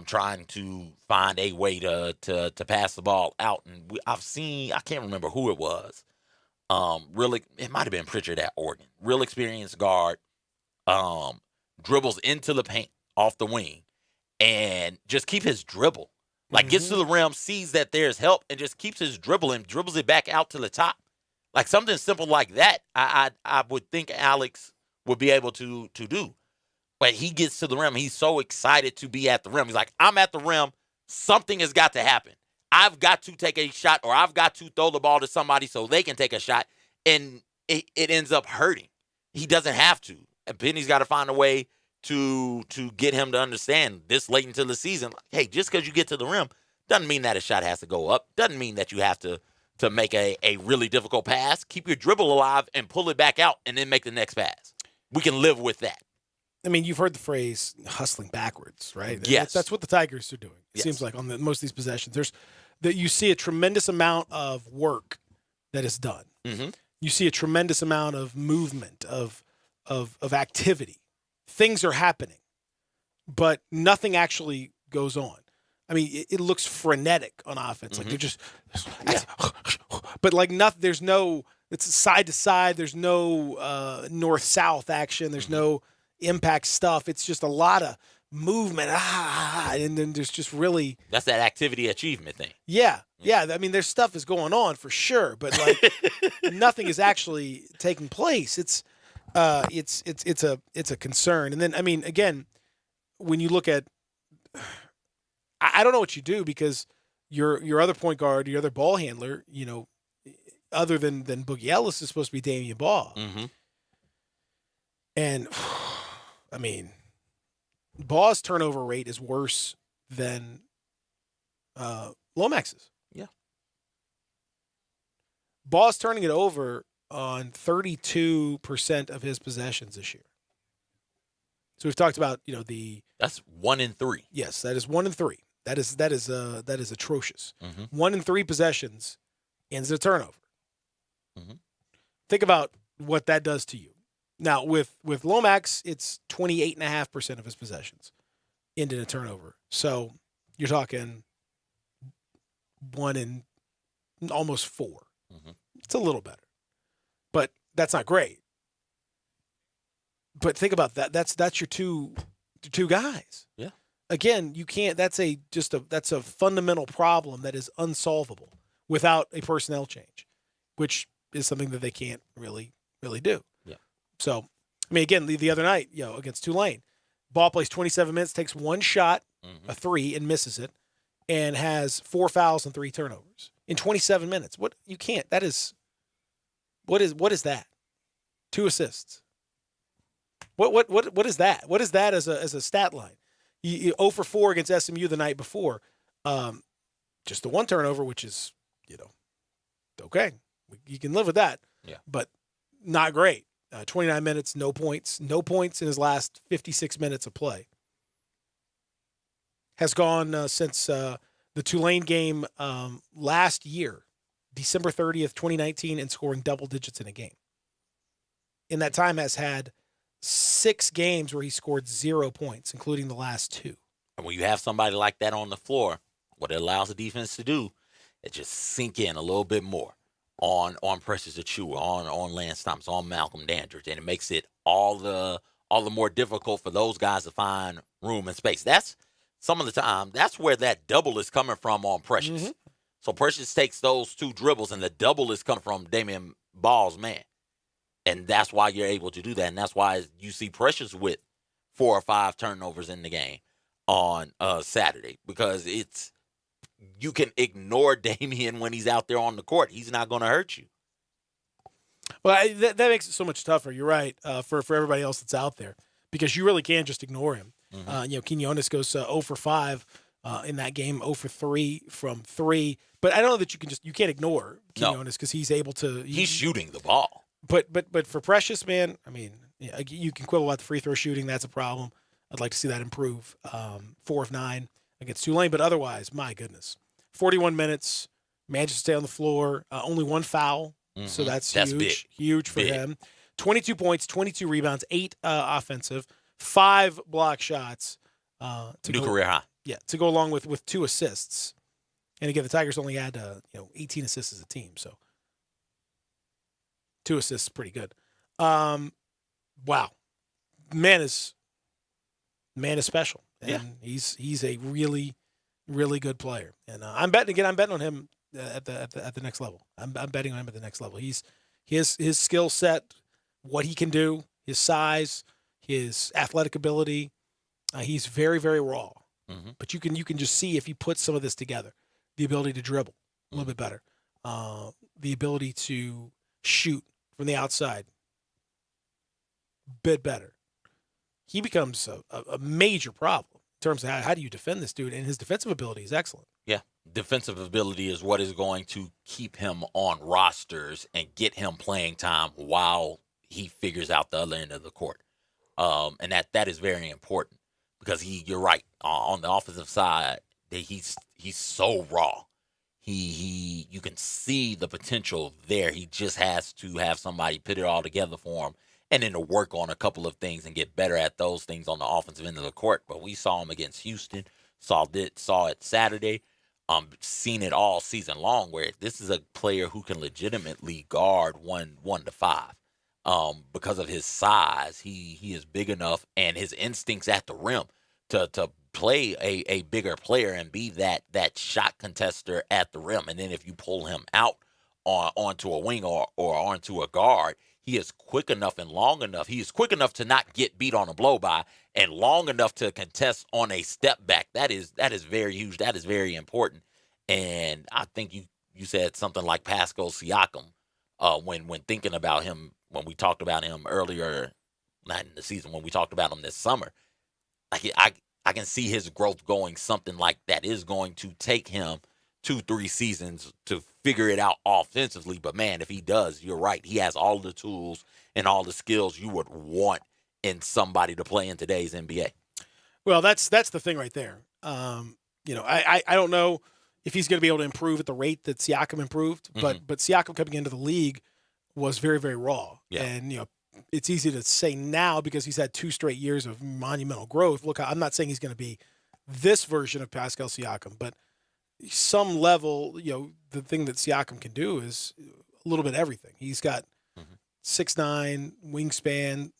trying to find a way to pass the ball out. And I can't remember who it was. Really, it might have been Pritchard at Oregon. Real experienced guard, dribbles into the paint off the wing and just keep his dribble. Like, gets to the rim, sees that there's help, and just keeps his dribble and dribbles it back out to the top. Like something simple like that, I would think Alex would be able to do. But he gets to the rim. He's so excited to be at the rim. He's like, I'm at the rim. Something has got to happen. I've got to take a shot, or I've got to throw the ball to somebody so they can take a shot. And it ends up hurting. He doesn't have to. And Penny's got to find a way to get him to understand this late into the season. Like, hey, just because you get to the rim doesn't mean that a shot has to go up. Doesn't mean that you have to make a really difficult pass. Keep your dribble alive and pull it back out and then make the next pass. We can live with that. I mean, you've heard the phrase hustling backwards, right? Yes. That's what the Tigers are doing. It seems like on most of these possessions. You see a tremendous amount of work that is done. Mm-hmm. You see a tremendous amount of movement, of activity. Things are happening, but nothing actually goes on. I mean, it looks frenetic on offense. Like they're just, but like nothing. There's no. It's side to side. There's no north-south action. There's no impact stuff. It's just a lot of movement. And then there's just really. That's that activity achievement thing. Yeah. I mean, there's stuff is going on for sure, but like nothing is actually taking place. It's a concern. And then I mean, again, when you look at. I don't know what you do because your other point guard, your other ball handler, other than Boogie Ellis is supposed to be Damian Baugh. Mm-hmm. And, I mean, Baugh's turnover rate is worse than Lomax's. Yeah. Baugh's turning it over on 32% of his possessions this year. So we've talked about, That's 1 in 3. Yes, that is 1 in 3. That is atrocious. Mm-hmm. 1 in 3 possessions ends in a turnover. Mm-hmm. Think about what that does to you. Now with Lomax, it's 28.5% of his possessions end in a turnover. So you're talking 1 in almost 4. Mm-hmm. It's a little better, but that's not great. But think about that. That's your two guys. Yeah. Again, you can't. That's a fundamental problem that is unsolvable without a personnel change, which is something that they can't really do. Yeah. So, I mean, again, the other night, against Tulane, Ball plays 27 minutes, takes 1 shot, a 3, and misses it, and has 4 fouls and 3 turnovers in 27 minutes. What you can't. That is. What is that? 2 assists. What is that? What is that as a stat line? You 0 for 4 against SMU the night before. Just the 1 turnover, which is, okay. You can live with that. Yeah. But not great. 29 minutes, no points. No points in his last 56 minutes of play. Has gone since the Tulane game last year, December 30th, 2019, and scoring double digits in a game. In that time has had 6 games where he scored 0 points, including the last 2. And when you have somebody like that on the floor, what it allows the defense to do is just sink in a little bit more on Precious Achiuwa, on Lance Thomas, on Malcolm Dandridge, and it makes it all the more difficult for those guys to find room and space. That's some of the time. That's where that double is coming from on Precious. Mm-hmm. So Precious takes those 2 dribbles, and the double is coming from Damian Ball's man. And that's why you're able to do that. And that's why you see Precious with 4 or 5 turnovers in the game on Saturday. Because you can ignore Damian when he's out there on the court. He's not going to hurt you. Well, that makes it so much tougher. You're right, for everybody else that's out there. Because you really can't just ignore him. Mm-hmm. Quinones goes 0 for 5 in that game, 0 for 3 from 3. But I don't know that you can't ignore Quinones because he's able to. He's shooting the ball. But for Precious, man, I mean, you can quibble about the free throw shooting. That's a problem. I'd like to see that improve. 4 of 9 against Tulane, but otherwise, my goodness, 41 minutes, managed to stay on the floor. Only 1 foul, so that's huge, huge for him. 22 points, 22 rebounds, 8 offensive, 5 block shots. New career high. Yeah, to go along with 2 assists. And again, the Tigers only had 18 assists as a team, so 2 assists is pretty good. Wow, man is special, and he's a really, really good player. And I'm betting on him at the next level. I'm betting on him at the next level. He's his skill set, what he can do, his size, his athletic ability. He's very, very raw. Mm-hmm. But you can just see if you put some of this together, the ability to dribble a little bit better, the ability to shoot from the outside a bit better. He becomes a major problem in terms of how do you defend this dude, and his defensive ability is excellent. Yeah, defensive ability is what is going to keep him on rosters and get him playing time while he figures out the other end of the court. And that is very important because you're right, on the offensive side, he's so raw. You can see the potential there. He just has to have somebody put it all together for him and then to work on a couple of things and get better at those things on the offensive end of the court. But we saw him against Houston, saw it Saturday, seen it all season long, where this is a player who can legitimately guard 1 to 5. Because of his size, he is big enough, and his instincts at the rim to play a bigger player and be that shot contester at the rim. And then if you pull him out onto a wing or onto a guard, he is quick enough and long enough. He is quick enough to not get beat on a blow by, and long enough to contest on a step back. That is very huge. That is very important. And I think you said something like Pascal Siakam when thinking about him, when we talked about him earlier, not in the season, when we talked about him this summer. I can see his growth going something like that. Is going to take him 2-3 seasons to figure it out offensively. But, man, if he does, you're right. He has all the tools and all the skills you would want in somebody to play in today's NBA. Well, that's the thing right there. I don't know if he's going to be able to improve at the rate that Siakam improved, but Siakam coming into the league was very, very raw. Yeah. And, it's easy to say now because he's had 2 straight years of monumental growth. Look, I'm not saying he's going to be this version of Pascal Siakam, but some level, the thing that Siakam can do is a little bit everything. He's got 6'9", wingspan,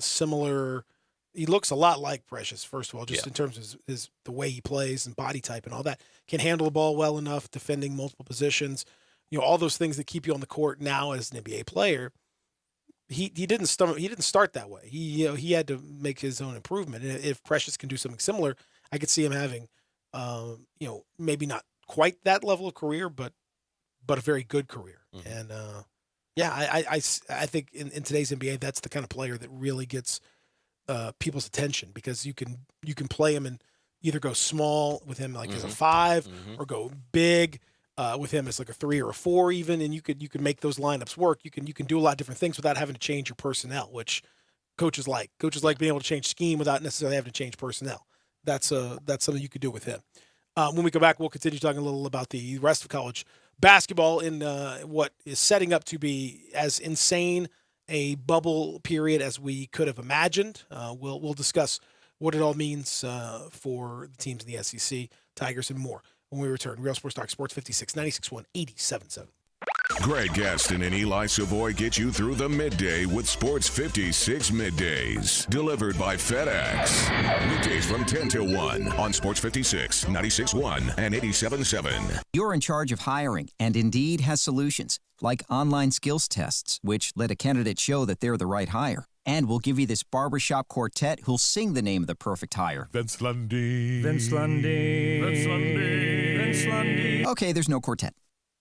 similar. He looks a lot like Precious, first of all, just in terms of the way he plays and body type and all that. Can handle the ball well enough, defending multiple positions. All those things that keep you on the court now as an NBA player. He didn't start that way. He had to make his own improvement. And if Precious can do something similar, I could see him having, maybe not quite that level of career, but a very good career. And I think in today's NBA, that's the kind of player that really gets people's attention, because you can play him and either go small with him like as a 5 or go big. With him as like a 3 or a 4 even, and you could make those lineups work. You can do a lot of different things without having to change your personnel, which coaches like. Coaches like being able to change scheme without necessarily having to change personnel. That's something you could do with him. When we come back, we'll continue talking a little about the rest of college basketball in what is setting up to be as insane a bubble period as we could have imagined. We'll discuss what it all means for the teams in the SEC, Tigers, and more when we return. Real Sports Talk, Sports 56, 96.1, 87.7. Greg Gaston and Eli Savoy get you through the midday with Sports 56 Middays. Delivered by FedEx. Weekdays from 10 till 1 on Sports 56, 96.1, and 87.7. You're in charge of hiring, and Indeed has solutions, like online skills tests, which let a candidate show that they're the right hire. And we'll give you this barbershop quartet who'll sing the name of the perfect hire. Vince Lundy. Vince Lundy. Vince Lundy. Vince Lundy. Okay, there's no quartet.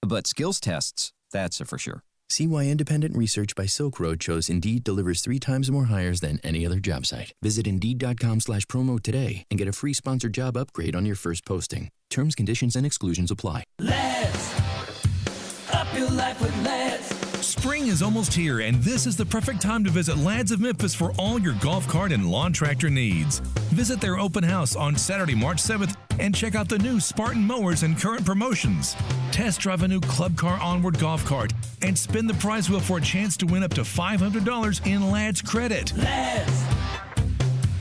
But skills tests, that's a for sure. See why independent research by Silk Road shows Indeed delivers 3 times more hires than any other job site. Visit Indeed.com/promo today and get a free sponsored job upgrade on your first posting. Terms, conditions, and exclusions apply. Let's up your life with Let's. Spring is almost here, and this is the perfect time to visit Lads of Memphis for all your golf cart and lawn tractor needs. Visit their open house on Saturday, March 7th, and check out the new Spartan mowers and current promotions. Test drive a new Club Car Onward golf cart and spin the prize wheel for a chance to win up to $500 in Lads credit. Let's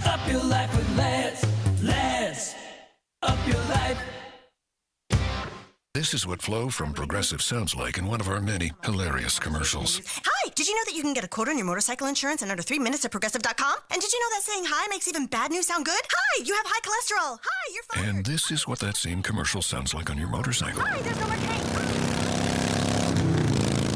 up your life with Let's. Let's up your life. This is what Flo from Progressive sounds like in one of our many hilarious commercials. Hi, did you know that you can get a quote on your motorcycle insurance in under 3 minutes at Progressive.com? And did you know that saying hi makes even bad news sound good? Hi, you have high cholesterol. Hi, you're fine. And this is what that same commercial sounds like on your motorcycle. Hi, there's no more pain.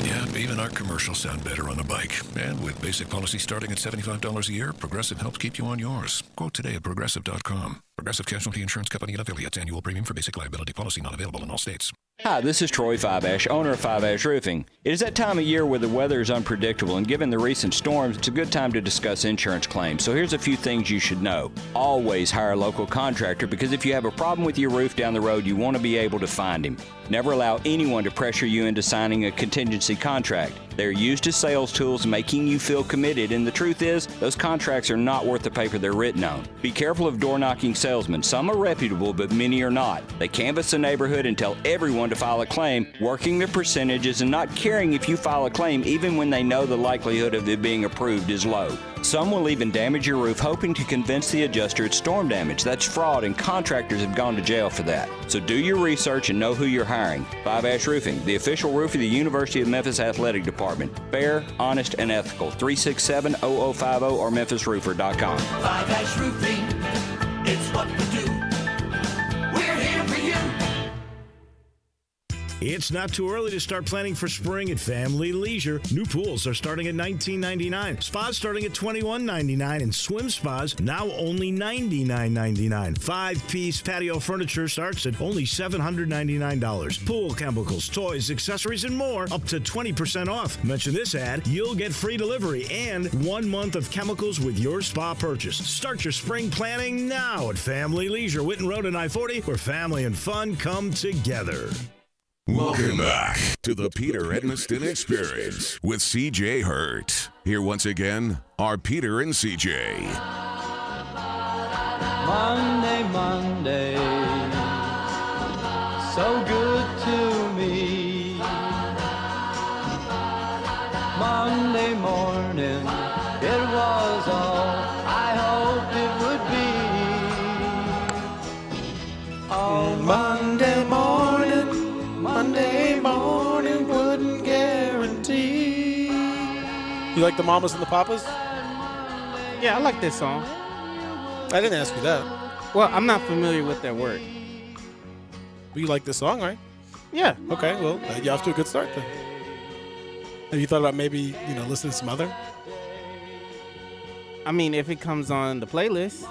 Yeah, even our commercials sound better on a bike. And with basic policy starting at $75 a year, Progressive helps keep you on yours. Quote today at Progressive.com. Progressive Casualty Insurance Company and affiliates. Annual premium for basic liability policy not available in all states. Hi, this is Troy Fiveash, owner of Fiveash Roofing. It is that time of year where the weather is unpredictable, and given the recent storms, it's a good time to discuss insurance claims. So here's a few things you should know. Always hire a local contractor, because if you have a problem with your roof down the road, you want to be able to find him. Never allow anyone to pressure you into signing a contingency contract. They're used as sales tools, making you feel committed, and the truth is, those contracts are not worth the paper they're written on. Be careful of door-knocking salesmen. Some are reputable, but many are not. They canvass the neighborhood and tell everyone to file a claim, working the percentages and not caring if you file a claim even when they know the likelihood of it being approved is low. Some will even damage your roof hoping to convince the adjuster it's storm damage. That's fraud, and contractors have gone to jail for that. So do your research and know who you're hiring. Fiveash Roofing, the official roof of the University of Memphis Athletic Department. Fair, honest, and ethical. 367-0050 or memphisroofer.com. Fiveash Roofing, it's what we do. We're here for you. It's not too early to start planning for spring at Family Leisure. New pools are starting at $19.99, spas starting at $21.99, and swim spas now only $99.99. 5-piece patio furniture starts at only $799. Pool chemicals, toys, accessories, and more up to 20% off. Mention this ad, you'll get free delivery and 1 month of chemicals with your spa purchase. Start your spring planning now at Family Leisure, Whitten Road and I-40, where family and fun come together. Welcome back to the Peter Edmiston Experience with CJ Hurt. Here once again are Peter and CJ. Monday, Monday, so good to me. Monday morning, it was all I hoped it would be. Oh, Monday morning, Monday morning wouldn't guarantee. You like the Mamas and the Papas? Yeah, I like this song. I didn't ask you that. Well, I'm not familiar with their work. But you like this song, right? Yeah. Okay, well, you're off to a good start then. Have you thought about maybe, listening to some other? I mean, if it comes on the playlist.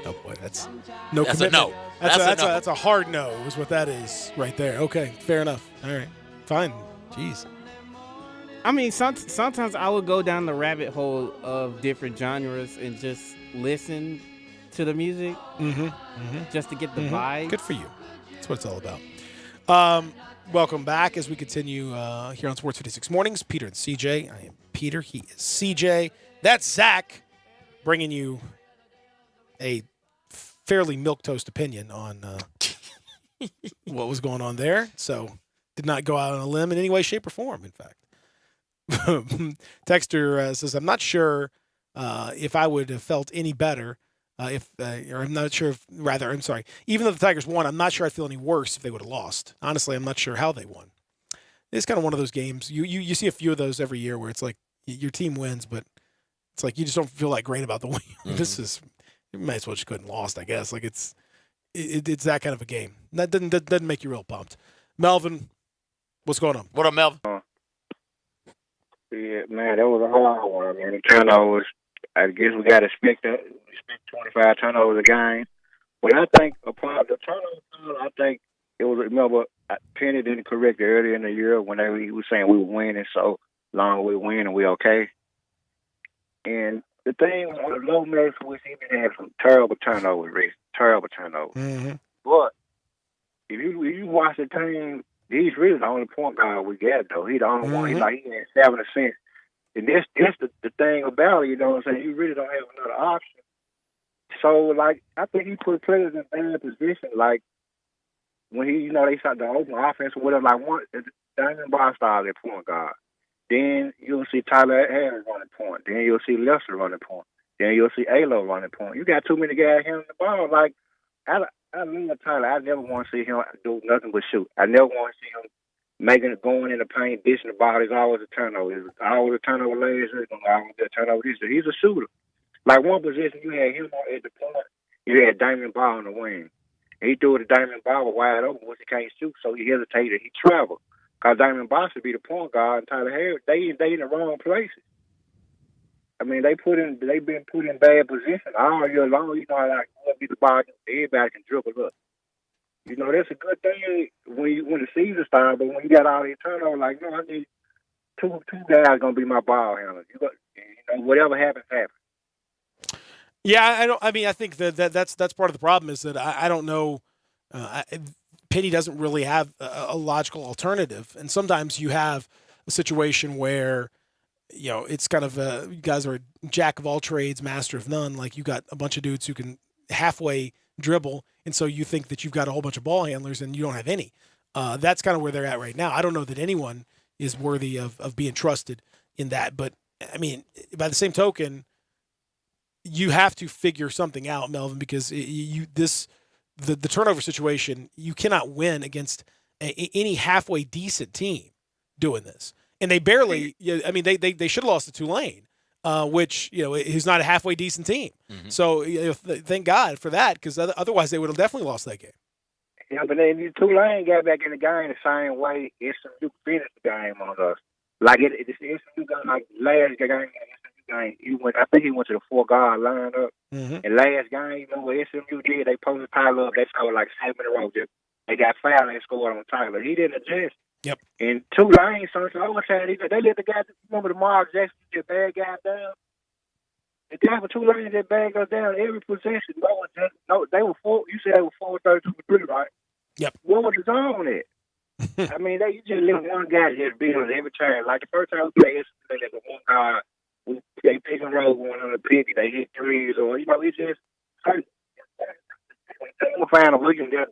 Oh boy, that's no That's commitment. a no. That's a hard no, is what that is right there. Okay, fair enough. All right, fine. Jeez. I mean, sometimes I would go down the rabbit hole of different genres and just listen to the music, just to get the vibe. Good for you. That's what it's all about. Welcome back as we continue here on Sports 56 Mornings. Peter and CJ. I am Peter. He is CJ. That's Zach, bringing you a fairly milquetoast opinion on what was going on there. So did not go out on a limb in any way, shape, or form, in fact. Texter says, I'm not sure if I would have felt any better or I'm not sure I'm sorry. Even though the Tigers won, I'm not sure I'd feel any worse if they would have lost. Honestly, I'm not sure how they won. It's kind of one of those games. You see a few of those every year where it's like your team wins, but it's like you just don't feel that great about the win. You might as well just go ahead and lost, I guess. Like it's that kind of a game. That doesn't make you real pumped. Melvin, what's going on? What up, Melvin? Yeah, man, that was a hard one. I mean, the turnovers, I guess we got to expect 25 turnovers a game. But I think upon the turnovers, I think it was, remember, Penny didn't correct it earlier in the year when he was saying we were winning, so long we win and we okay. And the thing with Low Max, we seem to have some terrible turnovers, Rick. Terrible turnovers. Mm-hmm. But if you watch the team, he's really the only point guard we got, though. He's the only one. He had 7 assists. And that's the thing about it, you know what I'm saying? You really don't have another option. So, like, I think he put players in bad position. Like, when they start the open offense or whatever, like, Diamond Bar started at point guard. Then you'll see Tyler Harris running point. Then you'll see Lester running point. Then you'll see Alo running point. You got too many guys handling the ball. Like, I love Tyler. I never want to see him do nothing but shoot. I never want to see him going in the paint, dishing the ball. It's always a turnover. It's always a turnover last year. It's always a turnover this year. He's a shooter. Like, one position, you had him at the point. You had Diamond Ball on the wing. He threw it to Diamond Ball wide open, which he can't shoot, so he hesitated. He traveled. Because Damon Boss would be the point guard, and Tyler Harris, they in the wrong places. I mean, they've been put in bad position all year long. You know, like be the ball, everybody can dribble up. You know, that's a good thing when the season starts. But when you got all these turnovers, like, no, I need two guys gonna be my ball handlers. You know, whatever happens, happens. Yeah, I think that's part of the problem is that I don't know. Penny doesn't really have a logical alternative, and sometimes you have a situation where, you know, it's kind of you guys are a jack of all trades, master of none. Like, you got a bunch of dudes who can halfway dribble, and so you think that you've got a whole bunch of ball handlers, and you don't have any. That's kind of where they're at right now. I don't know that anyone is worthy of being trusted in that, but I mean, by the same token, you have to figure something out, Melvin, because the turnover situation, you cannot win against any halfway decent team doing this. And they barely, I mean, they should have lost to Tulane, which, you know, is not a halfway decent team. Mm-hmm. So, you know, thank God for that, because otherwise they would have definitely lost that game. Yeah, but then Tulane got back in the game the same way SMU finished the game on us. Like, it's SMU got, like, last game, I think he went to the 4-guard lineup. Mm-hmm. And last game, you know what SMU did? They posted Tyler up. They scored like 7 in a row. They got fouled and scored on Tyler. He didn't adjust. Yep. And Tulane, so overtime, they let the guy, remember the Mark Jackson, the bad guy down? The guy for Tulane, that bad goes down every possession. They were you said they were 4-32 for 3, right? Yep. What was the zone at? I mean, you just let one guy just beat us every time. Like the first time we played, they let the one guy. They pick and roll going on the pick. They hit threes, or, you know, we just find a weekend there.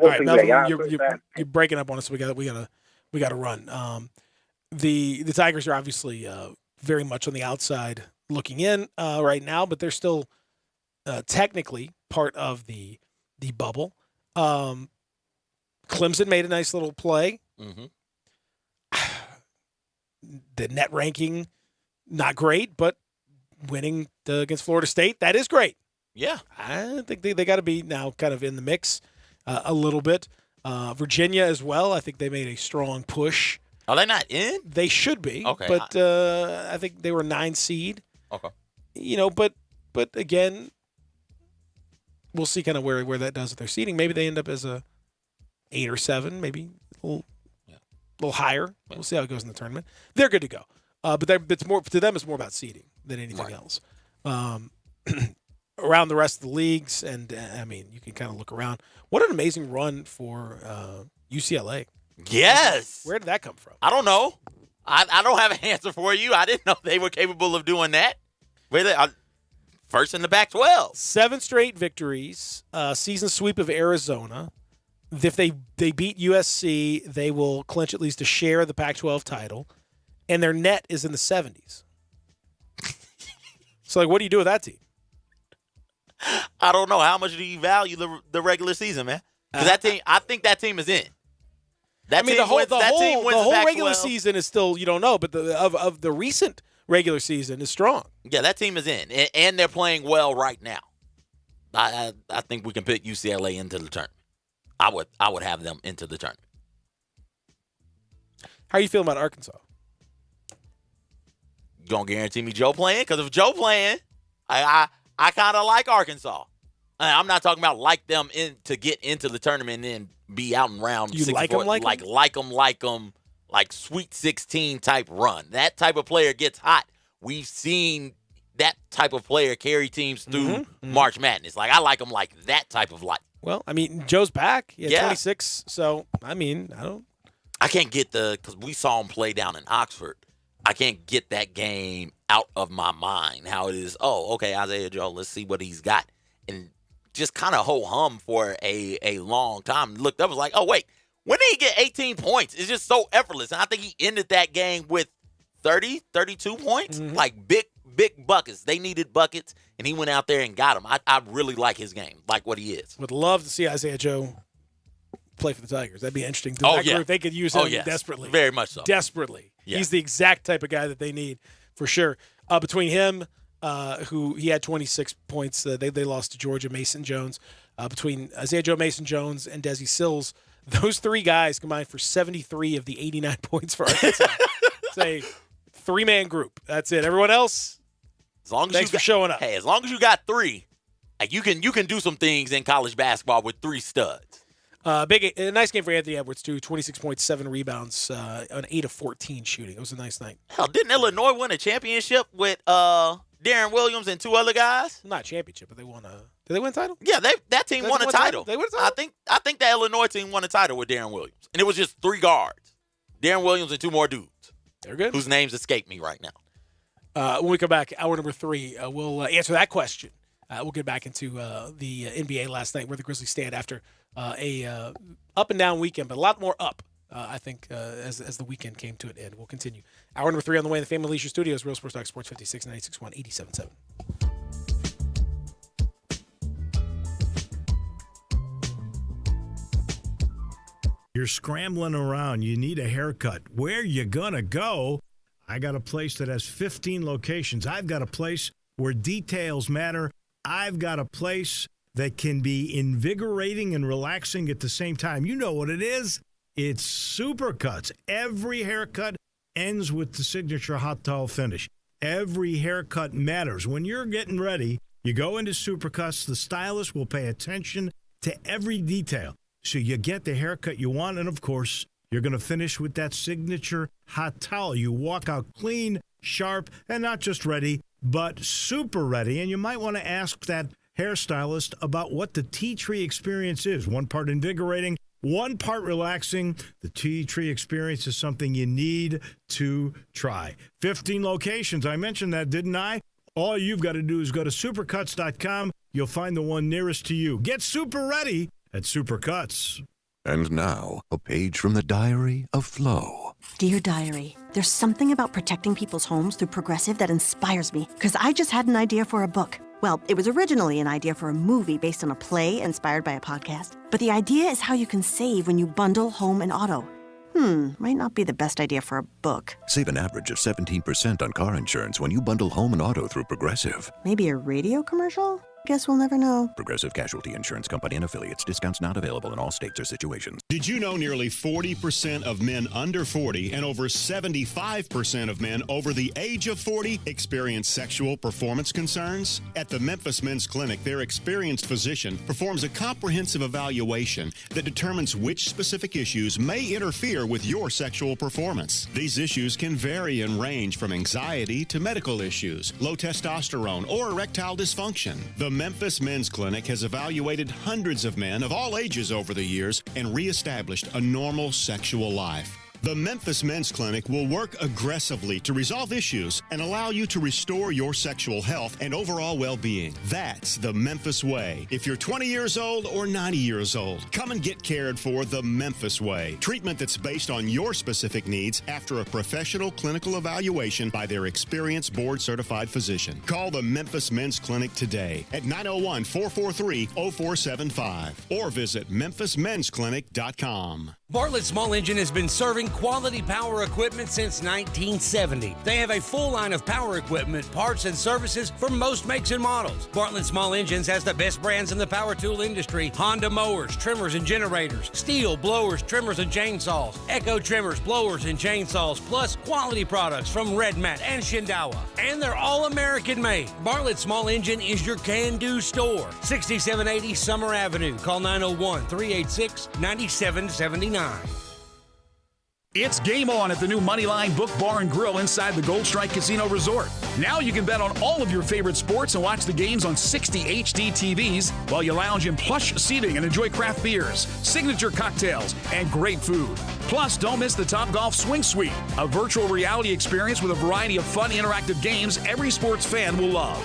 All right, Melvin, you're breaking up on us. We got to run. The Tigers are obviously very much on the outside looking in right now, but they're still technically part of the bubble. Clemson made a nice little play. Mm-hmm. The net ranking, not great, but winning against Florida State, that is great. Yeah. I think they got to be now kind of in the mix a little bit. Virginia as well, I think they made a strong push. Are they not in? They should be. Okay. But I think they were 9 seed. Okay. You know, but again, we'll see kind of where that does with their seeding. Maybe they end up as a 8 or 7, maybe a little higher. We'll see how it goes in the tournament. They're good to go. But it's more to them. It's more about seeding than anything else. Around the rest of the leagues, and I mean, you can kind of look around. What an amazing run for UCLA. Yes. Where did that come from? I don't know. I don't have an answer for you. I didn't know they were capable of doing that. Where they first in the Pac-12. 7 straight victories. Season sweep of Arizona. If they beat USC, they will clinch at least a share of the Pac-12 title, and their net is in the 70s. So, like, what do you do with that team? I don't know. How much do you value the regular season, man? Because that team, I think that team is in. The whole regular season is still, you don't know, but of the recent regular season is strong. Yeah, that team is in, and they're playing well right now. I think we can put UCLA into the tournament. I would have them into the tournament. How are you feeling about Arkansas? You gonna guarantee me Joe playing? Because if Joe playing, I kind of like Arkansas. I'm not talking about like them to get into the tournament and then be out in round. You like them, like Sweet 16 type run. That type of player gets hot. We've seen that type of player carry teams through March Madness. Like, I like them like that type of life. Well, I mean, Joe's back. He had 26. So, I mean, I can't get because we saw him play down in Oxford. I can't get that game out of my mind. How it is, okay, Isaiah Joe, let's see what he's got. And just kind of ho-hum for a long time. Looked up, was like, oh, wait, when did he get 18 points? It's just so effortless. And I think he ended that game with 30, 32 points. Like big buckets. They needed buckets, and he went out there and got them. I really like his game, like what he is. Would love to see Isaiah Joe play for the Tigers. That'd be interesting. Group, they could use him desperately. Very much so. Desperately. Yeah. He's the exact type of guy that they need for sure. Between him, who he had 26 points, they lost to Georgia, Mason Jones. between Isaiah Joe Mason-Jones and Desi Sills. Those three guys combined for 73 of the 89 points for Arkansas. It's a three-man group. That's it. Everyone else, thanks for showing up. Hey, as long as you got three, like you can do some things in college basketball with three studs. A nice game for Anthony Edwards, too. 26.7 rebounds, on 8 of 14 shooting. It was a nice night. Hell, didn't Illinois win a championship with Darren Williams and two other guys? Not a championship, but they won Did they win a title? Yeah, that team won a title. They won a title? I think that Illinois team won a title with Darren Williams. And it was just three guards. Darren Williams and two more dudes. They're good. Whose names escape me right now. When we come back, hour number 3, we'll answer that question. We'll get back into the NBA last night, where the Grizzlies stand after a up and down weekend, but a lot more up, I think, as the weekend came to an end. We'll continue. Hour number 3 on the way in the Family Leisure Studios, Real Sports Talk Sports 56, 96.1, 87.7. You're scrambling around. You need a haircut. Where you gonna go? I got a place that has 15 locations. I've got a place where details matter. I've got a place that can be invigorating and relaxing at the same time. You know what it is. It's Supercuts. Every haircut ends with the signature hot towel finish. Every haircut matters. When you're getting ready, you go into Supercuts. The stylist will pay attention to every detail, so you get the haircut you want. And, of course, you're going to finish with that signature hot towel. You walk out clean, sharp, and not just ready, but super ready. And you might want to ask that hairstylist about what the tea tree experience is. One part invigorating, one part relaxing. The tea tree experience is something you need to try. 15 locations. I mentioned that, didn't I? All you've got to do is go to supercuts.com. You'll find the one nearest to you. Get super ready at Supercuts. And now, a page from the Diary of Flo. Dear Diary, there's something about protecting people's homes through Progressive that inspires me, because I just had an idea for a book. Well, it was originally an idea for a movie based on a play inspired by a podcast. But the idea is how you can save when you bundle home and auto. Might not be the best idea for a book. Save an average of 17% on car insurance when you bundle home and auto through Progressive. Maybe a radio commercial? Guess we'll never know. Progressive Casualty Insurance Company and affiliates. Discounts not available in all states or situations. Did you know nearly 40% of men under 40 and over 75% of men over the age of 40 experience sexual performance concerns? At the Memphis Men's Clinic, their experienced physician performs a comprehensive evaluation that determines which specific issues may interfere with your sexual performance. These issues can vary and range from anxiety to medical issues, low testosterone, or erectile dysfunction. The Memphis Men's Clinic has evaluated hundreds of men of all ages over the years and reestablished a normal sexual life. The Memphis Men's Clinic will work aggressively to resolve issues and allow you to restore your sexual health and overall well-being. That's the Memphis way. If you're 20 years old or 90 years old, come and get cared for the Memphis way. Treatment that's based on your specific needs after a professional clinical evaluation by their experienced board-certified physician. Call the Memphis Men's Clinic today at 901-443-0475 or visit memphismensclinic.com. Bartlett Small Engine has been serving quality power equipment since 1970. They have a full line of power equipment, parts, and services for most makes and models. Bartlett Small Engines has the best brands in the power tool industry: Honda mowers, trimmers, and generators, Steel blowers, trimmers, and chainsaws, Echo trimmers, blowers, and chainsaws, plus quality products from Red Mat and Shindawa. And they're all American made. Bartlett Small Engine is your can-do store. 6780 Summer Avenue. Call 901-386-9779. It's game on at the new Moneyline Book Bar and Grill inside the Gold Strike Casino Resort. Now you can bet on all of your favorite sports and watch the games on 60 HD TVs while you lounge in plush seating and enjoy craft beers, signature cocktails, and great food. Plus, don't miss the Topgolf Swing Suite, a virtual reality experience with a variety of fun interactive games every sports fan will love.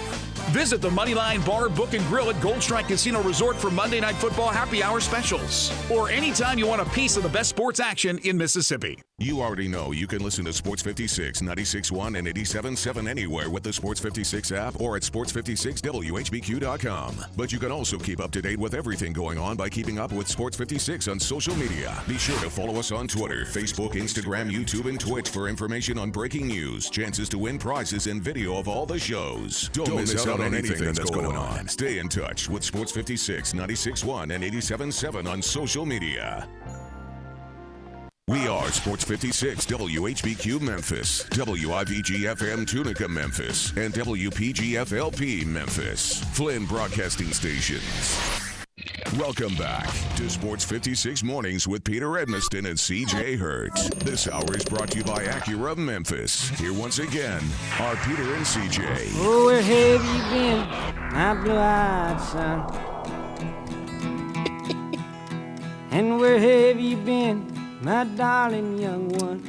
Visit the Moneyline Bar, Book, and Grill at Gold Strike Casino Resort for Monday Night Football happy hour specials. Or anytime you want a piece of the best sports action in Mississippi. You already know you can listen to Sports 56, 96.1, and 87.7 anywhere with the Sports 56 app or at sports56whbq.com. But you can also keep up to date with everything going on by keeping up with Sports 56 on social media. Be sure to follow us on Twitter, Facebook, Instagram, YouTube, and Twitch for information on breaking news, chances to win prizes, and video of all the shows. Don't miss out on anything that's going on. Stay in touch with Sports 56, 96.1, and 87.7 on social media. We are Sports 56, WHBQ Memphis, WIVG-FM Tunica Memphis, and WPG-FLP Memphis, Flynn Broadcasting Stations. Welcome back to Sports 56 Mornings with Peter Edmiston and CJ Hurt. This hour is brought to you by Acura Memphis. Here once again are Peter and CJ. Oh, where have you been, my blue-eyed son? And where have you been, my darling young one?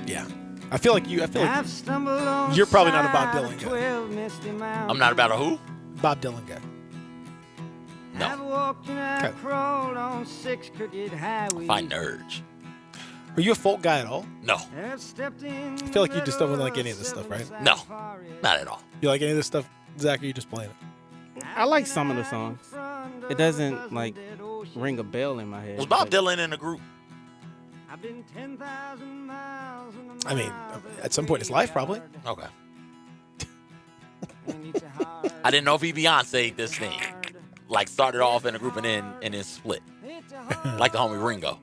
Yeah. I feel like you're probably not a Bob Dylan guy. I'm not about a who? Bob Dylan guy. No. I've walked and I've crawled on 6 crooked highways. Find the urge. Are you a folk guy at all? No. I feel like you just don't like any of this stuff, right? No. Not at all. You like any of this stuff, Zach, or you just playing it? I like some of the songs. It doesn't, like, ring a bell in my head. Was Bob Dylan in the group? I mean, at some point in his life, probably. Okay. I didn't know if he Beyonce this thing. Like, started off in a group and then split. Like the homie Ringo.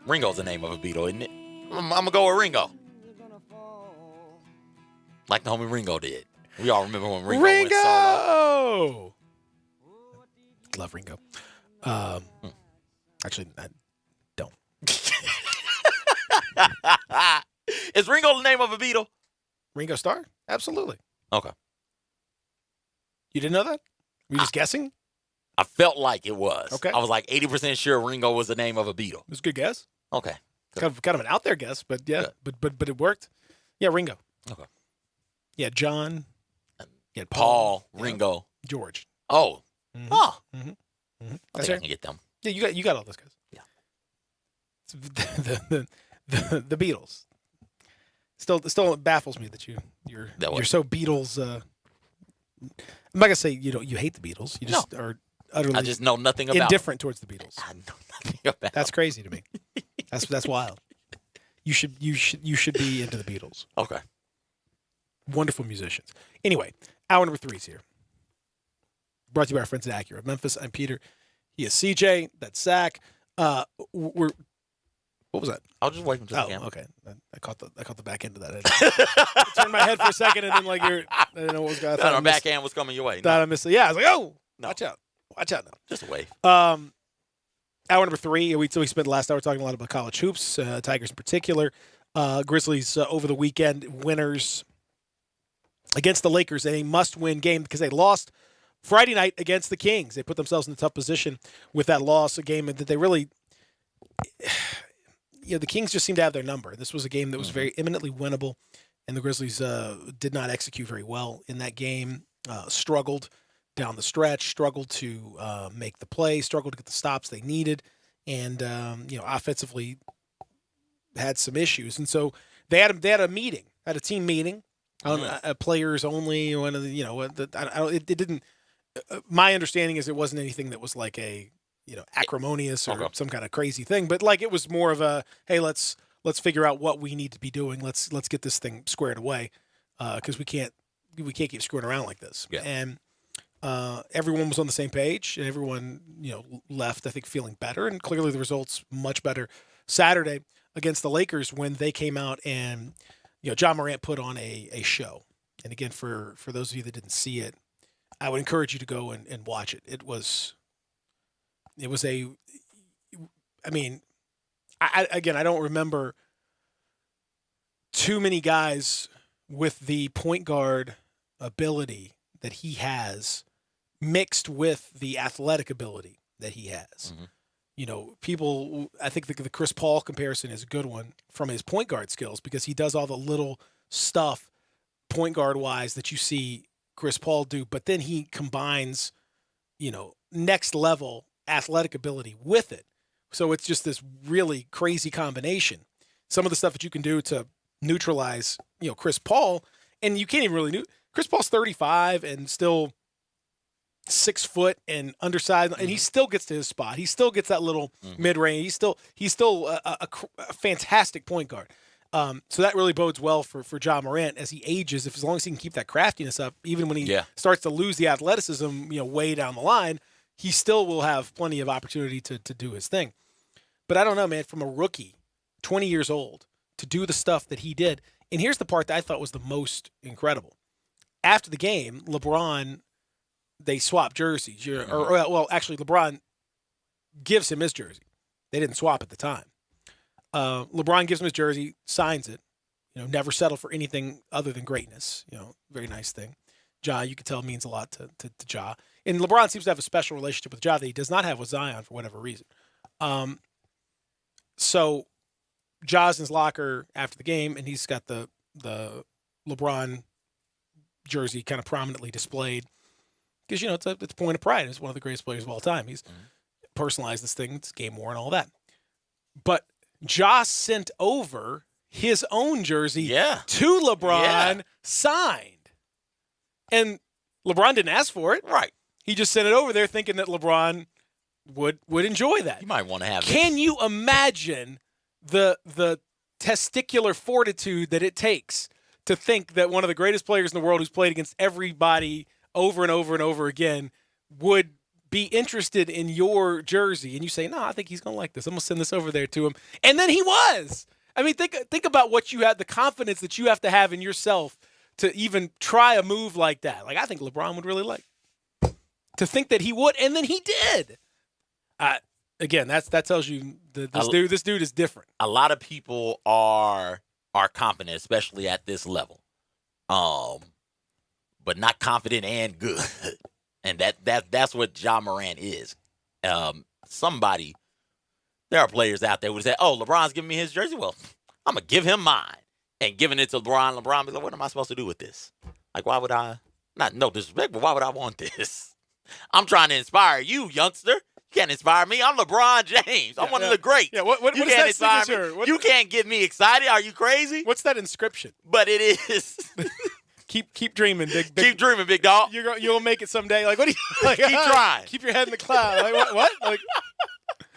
Ringo's the name of a Beatle, isn't it? I'm going to go with Ringo. Like the homie Ringo did. We all remember when Ringo went solo. Love Ringo. Actually, I don't. Is Ringo the name of a Beatle? Ringo Starr? Absolutely. Okay. You didn't know that? Were you just guessing? I felt like it was. Okay. I was like 80% sure Ringo was the name of a Beatle. It was a good guess. Okay. Kind of an out there guess, but yeah, but it worked. Yeah, Ringo. Okay. Yeah, John. Yeah, Paul, Ringo, George. Oh. Mm-hmm. Oh. Mm-hmm. Mm-hmm. I think I can get them. Yeah, you got all those guys. Yeah. The Beatles. Still baffles me that you're so Beatles. I'm not gonna say you hate the Beatles. You just are utterly. I just know nothing about indifferent towards the Beatles. I know nothing about. That's crazy to me. That's wild. You should be into the Beatles. Okay. Wonderful musicians. Anyway, hour number 3 is here. Brought to you by our friends at Acura Memphis. I'm Peter. He is CJ. That's Zach. What was that? I was just waiting until the camera. Okay. I caught the back end of that. I turned my head for a second and then I didn't know what was going on. Our backhand was coming your way. Thought I missed it. Yeah, I was like, oh, no. Watch out now. Just a wave. Hour number 3. We spent the last hour talking a lot about college hoops, Tigers in particular. Grizzlies over the weekend, winners against the Lakers in a must-win game because they lost Friday night against the Kings. They put themselves in a tough position with that loss, a game that they really, the Kings just seemed to have their number. This was a game that was very imminently winnable, and the Grizzlies did not execute very well in that game, struggled down the stretch, struggled to make the play, struggled to get the stops they needed, and, offensively had some issues. And so they had a meeting, had a team meeting, on players only. One of the, it didn't. My understanding is it wasn't anything that was like a, acrimonious or some kind of crazy thing, but like it was more of a, hey, let's figure out what we need to be doing. Let's get this thing squared away, because we can't keep screwing around like this. Yeah. And everyone was on the same page, and everyone left, I think, feeling better, and clearly the results much better Saturday against the Lakers when they came out and. John Morant put on a show. And again, for those of you that didn't see it, I would encourage you to go and watch it. It was I don't remember too many guys with the point guard ability that he has mixed with the athletic ability that he has. Mm-hmm. People, I think the Chris Paul comparison is a good one from his point guard skills because he does all the little stuff point guard wise that you see Chris Paul do, but then he combines, next level athletic ability with it, So it's just this really crazy combination. Some of the stuff that you can do to neutralize, Chris Paul, and you can't even really Chris Paul's 35 and still 6 foot and undersized, and he still gets to his spot. He still gets that little mid-range. He's still a fantastic point guard. So that really bodes well for Ja Morant as he ages. As long as he can keep that craftiness up, even when he starts to lose the athleticism, way down the line, he still will have plenty of opportunity to do his thing. But I don't know, man, from a rookie, 20 years old, to do the stuff that he did. And here's the part that I thought was the most incredible. After the game, LeBron, they swap jerseys. Actually, LeBron gives him his jersey. They didn't swap at the time. LeBron gives him his jersey, signs it, never settle for anything other than greatness. Very nice thing. Ja, you can tell, means a lot to Ja. And LeBron seems to have a special relationship with Ja that he does not have with Zion for whatever reason. So Ja's in his locker after the game, and he's got the LeBron jersey kind of prominently displayed because, it's a point of pride. He's one of the greatest players of all time. He's personalized this thing. It's game worn and all that. But Ja sent over his own jersey to LeBron signed. And LeBron didn't ask for it. Right. He just sent it over there thinking that LeBron would enjoy that. You might want to have Can you imagine the testicular fortitude that it takes to think that one of the greatest players in the world who's played against everybody over and over and over again would be interested in your jersey? And you say, no, I think he's going to like this. I'm going to send this over there to him. And then he was. I mean, think about what you had, the confidence that you have to have in yourself to even try a move like that. Like, I think LeBron would really like to think that he would, and then he did. Again, that tells you this dude is different. A lot of people are confident, especially at this level, but not confident and good, and that's what Ja Morant is. There are players out there who say, "Oh, LeBron's giving me his jersey. Well, I'm gonna give him mine," and giving it to LeBron. LeBron be like, "What am I supposed to do with this? Like, why would I? Not no disrespect, but why would I want this? I'm trying to inspire you, youngster. You can't inspire me. I'm LeBron James. I'm one of the greats. Yeah, what you is can't that inspire signature? me. You can't get me excited. Are you crazy? What's that inscription? But it is. keep dreaming, big. Keep dreaming, big dog. You'll make it someday. Like, what do you like? Keep trying. Keep your head in the cloud. Like what? Like,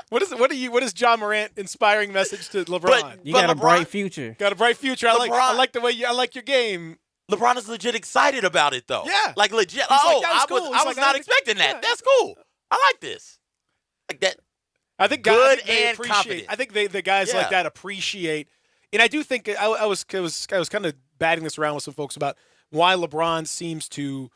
what is Ja Morant inspiring message to LeBron? You got a bright future. Got a bright future. I like the way I like your game. LeBron is legit excited about it, though. Yeah. Like, legit. That was cool. I was not expecting that. Yeah. That's cool. I like this. Like that. I think good they and appreciate. confident. I think the guys like that appreciate, and I do think I was kind of batting this around with some folks about why LeBron seems to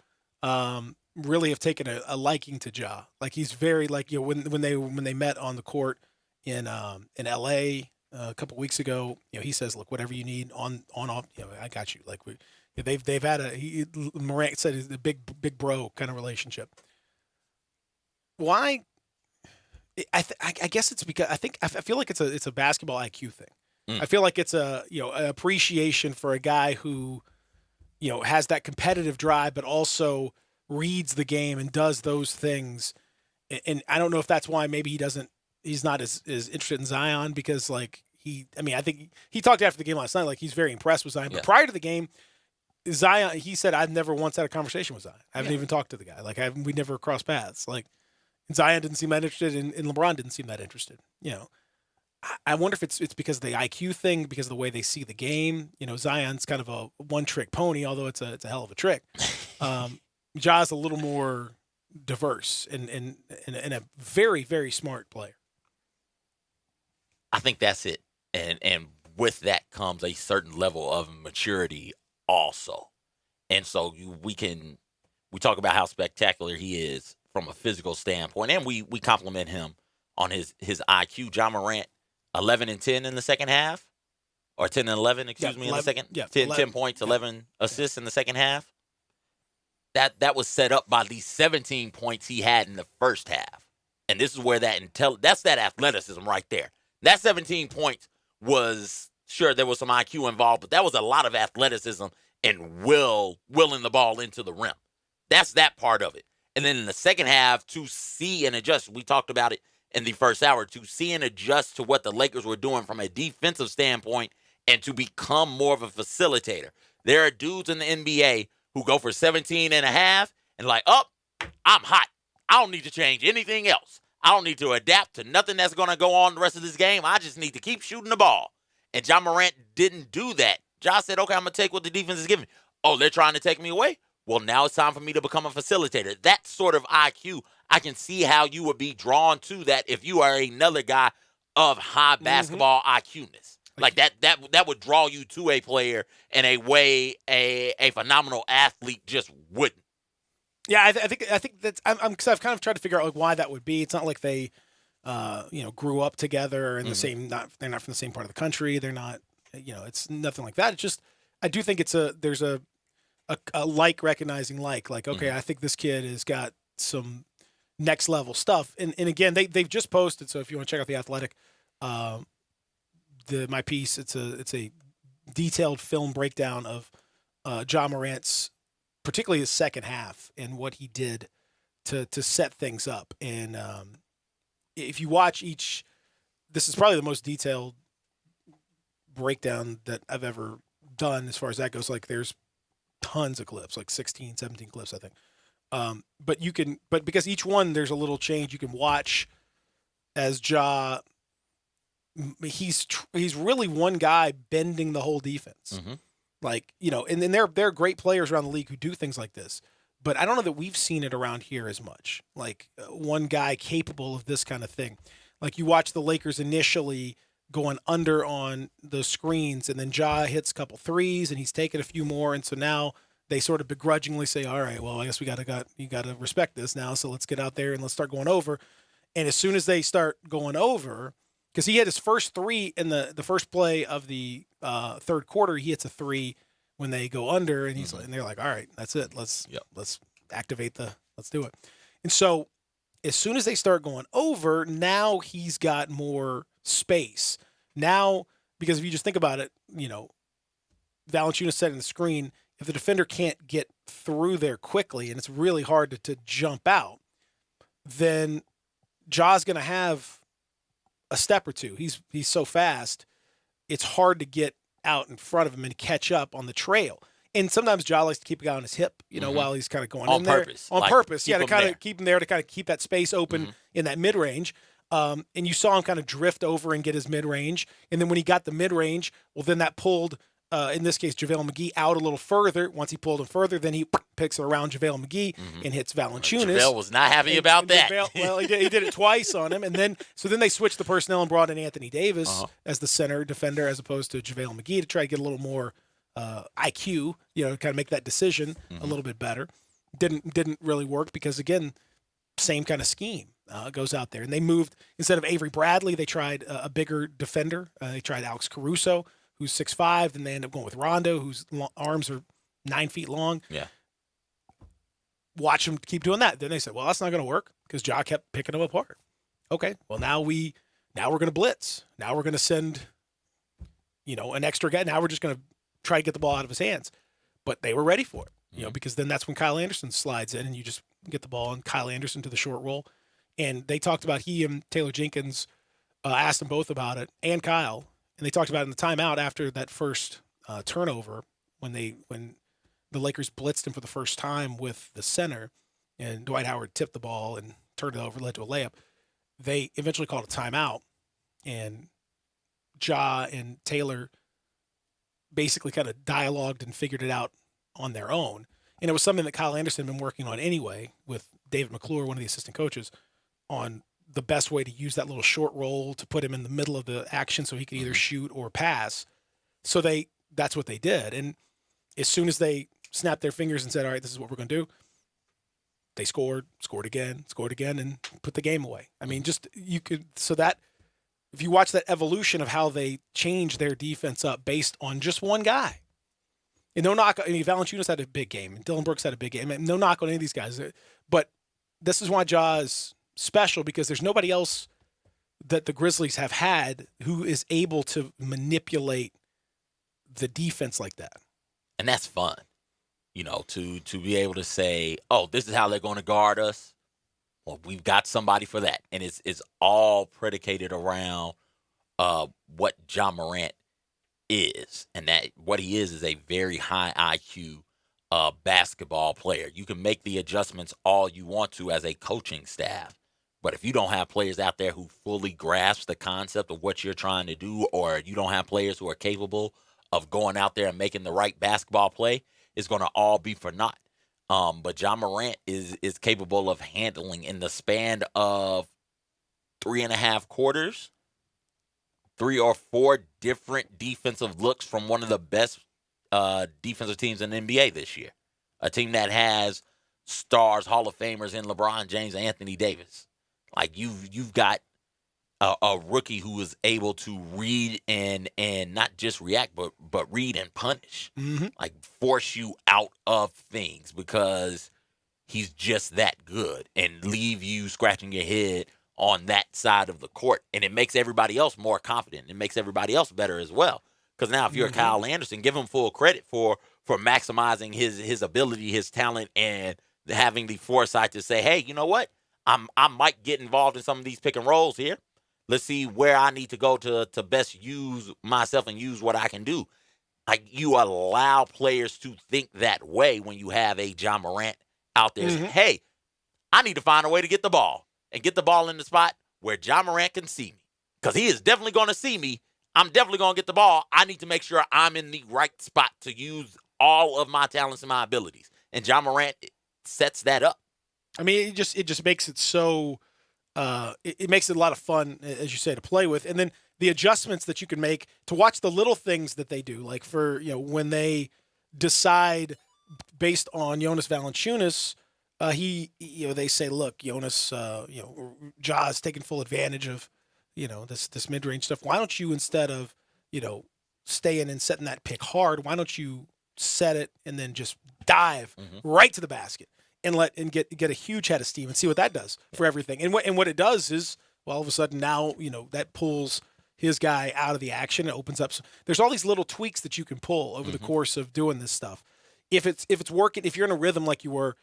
really have taken a liking to Ja. Like, he's very when they met on the court in L.A. A couple weeks ago, he says, "Look, whatever you need on off, I got you." Like they've had Morant said it's a big bro kind of relationship. Why? I guess it's because I feel like it's a basketball IQ thing. I feel like it's an appreciation for a guy who has that competitive drive, but also reads the game and does those things. And I don't know if that's why maybe he's not as interested in Zion, because I think he talked after the game last night, like he's very impressed with Zion. But prior to the game, Zion, he said, "I've never once had a conversation with Zion. I haven't even talked to the guy. Like we never crossed paths." Like, Zion didn't seem that interested, and LeBron didn't seem that interested. I wonder if it's because of the IQ thing, because of the way they see the game. Zion's kind of a one-trick pony, although it's a hell of a trick. Ja's a little more diverse and a very, very smart player. I think that's it, and with that comes a certain level of maturity also, and so we talk about how spectacular he is from a physical standpoint, and we compliment him on his IQ. Ja Morant, 11 and 10 in the second half, or 10 and 11, in the second. Yeah, 10 points, 11 assists in the second half. That was set up by the 17 points he had in the first half, and this is where that's that athleticism right there. That 17 points was, sure, there was some IQ involved, but that was a lot of athleticism and willing the ball into the rim. That's that part of it. And then in the second half, to see and adjust, we talked about it in the first hour, to see and adjust to what the Lakers were doing from a defensive standpoint and to become more of a facilitator. There are dudes in the NBA who go for 17 and a half and like, oh, I'm hot. I don't need to change anything else. I don't need to adapt to nothing that's going to go on the rest of this game. I just need to keep shooting the ball. And Ja Morant didn't do that. Ja said, okay, I'm going to take what the defense is giving me. Oh, they're trying to take me away? Well, now it's time for me to become a facilitator. That sort of IQ, I can see how you would be drawn to that if you are another guy of high basketball IQ-ness. Like that would draw you to a player in a way a phenomenal athlete just wouldn't. Yeah, I think that's because I've kind of tried to figure out like why that would be. It's not like they, grew up together in the same. They're not from the same part of the country. They're not, it's nothing like that. It's just I do think there's a like recognizing like okay, I think this kid has got some next level stuff. And again, they've just posted. So if you want to check out The Athletic, my piece, it's a detailed film breakdown of Ja Morant's, particularly his second half and what he did to set things up. And if you watch this is probably the most detailed breakdown that I've ever done as far as that goes. Like there's tons of clips, like 16, 17 clips, I think. But because each one, there's a little change you can watch as Ja, he's really one guy bending the whole defense. Like, and then there are great players around the league who do things like this, but I don't know that we've seen it around here as much. Like one guy capable of this kind of thing. Like you watch the Lakers initially going under on those screens, and then Ja hits a couple threes and he's taken a few more. And so now they sort of begrudgingly say, all right, well, I guess you got to respect this now. So let's get out there and let's start going over. And as soon as they start going over, because he had his first three in the first play of the third quarter, he hits a three when they go under, and and they're like, all right, that's it. Let's activate let's do it. And so as soon as they start going over, now he's got more space. Now, because if you just think about it, Valanciunas setting the screen, if the defender can't get through there quickly and it's really hard to jump out, then Ja's going to have a step or two. He's so fast, it's hard to get out in front of him and catch up on the trail. And sometimes Ja likes to keep a guy on his hip, while he's kind of going on in purpose. There. On like, purpose, yeah, to kind there. of keep him there, to kind of keep that space open in that mid-range. And you saw him kind of drift over and get his mid-range. And then when he got the mid-range, well, then that pulled, in this case, JaVale McGee out a little further. Once he pulled him further, then he picks it around JaVale McGee and hits Valanciunas. JaVale was not happy about that. Well, he did it twice on him. And then they switched the personnel and brought in Anthony Davis as the center defender as opposed to JaVale McGee to try to get a little more IQ, kind of make that decision a little bit better. Didn't really work because, again, same kind of scheme goes out there. And they moved, instead of Avery Bradley, they tried a bigger defender. They tried Alex Caruso, who's 6'5", then they end up going with Rondo, whose arms are 9 feet long. Yeah. Watch him keep doing that. Then they said, well, that's not going to work because Ja kept picking them apart. Okay, well, now we're going to blitz. Now we're going to send, an extra guy. Now we're just going to try to get the ball out of his hands. But they were ready for it, because then that's when Kyle Anderson slides in and you just get the ball and Kyle Anderson to the short roll. And they talked about, he and Taylor Jenkins asked them both about it, and Kyle. And they talked about it in the timeout after that first turnover when the Lakers blitzed him for the first time with the center and Dwight Howard tipped the ball and turned it over, led to a layup. They eventually called a timeout, and Ja and Taylor basically kind of dialogued and figured it out on their own. And it was something that Kyle Anderson had been working on anyway with David McClure, one of the assistant coaches, on the best way to use that little short roll to put him in the middle of the action so he could either shoot or pass. So that's what they did. And as soon as they snapped their fingers and said, all right, this is what we're going to do, they scored again, and put the game away. I mean, if you watch that evolution of how they changed their defense up based on just one guy, and no knock, Valanciunas had a big game, and Dylan Brooks had a big game, and no knock on any of these guys, but this is why Ja is special, because there's nobody else that the Grizzlies have had who is able to manipulate the defense like that. And that's fun, to be able to say, oh, this is how they're going to guard us. Well, we've got somebody for that, and it's all predicated around what Ja Morant is, and that what he is a very high IQ basketball player. You can make the adjustments all you want to as a coaching staff, but if you don't have players out there who fully grasp the concept of what you're trying to do, or you don't have players who are capable of going out there and making the right basketball play, it's going to all be for naught. But Ja Morant is capable of handling in the span of 3.5 quarters, 3 or 4 different defensive looks from one of the best defensive teams in the NBA this year. A team that has stars, Hall of Famers in LeBron James and Anthony Davis. Like you've got a rookie who is able to read and not just react, but read and punish. Mm-hmm. Like force you out of things because he's just that good and leave you scratching your head on that side of the court. And it makes everybody else more confident. It makes everybody else better as well. Because now if you're Kyle Anderson, give him full credit for maximizing his ability, his talent, and having the foresight to say, hey, you know what? I might get involved in some of these pick and rolls here. Let's see where I need to go to best use myself and use what I can do. Like, you allow players to think that way when you have a Ja Morant out there saying, hey, I need to find a way to get the ball and get the ball in the spot where Ja Morant can see me. Because he is definitely going to see me. I'm definitely going to get the ball. I need to make sure I'm in the right spot to use all of my talents and my abilities. And Ja Morant sets that up. I mean, it just makes it so it makes it a lot of fun, as you say, to play with. And then the adjustments that you can make to watch the little things that they do, like for, when they decide based on Jonas Valanciunas, they say, look, Jonas, Ja's taking full advantage of, this mid-range stuff. Why don't you, instead of, staying and setting that pick hard, why don't you set it and then just dive right to the basket and get a huge head of steam and see what that does for everything. And what it does is, well, all of a sudden now, that pulls his guy out of the action. It opens up. There's all these little tweaks that you can pull over the course of doing this stuff. If it's working, if you're in a rhythm like you were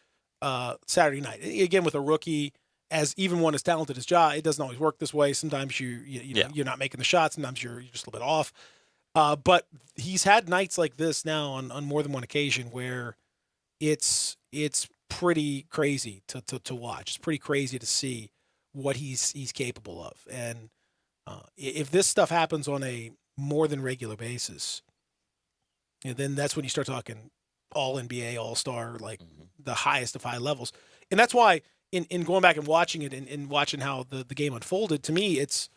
Saturday night, again with a rookie, as even one as talented as Ja, it doesn't always work this way. Sometimes you're not making the shots. Sometimes you're just a little bit off. But he's had nights like this now on more than one occasion where it's pretty crazy to watch. It's pretty crazy to see what he's capable of. And if this stuff happens on a more than regular basis, then that's when you start talking all NBA, all-star, like the highest of high levels. And that's why in going back and watching it and watching how the game unfolded, to me, it's,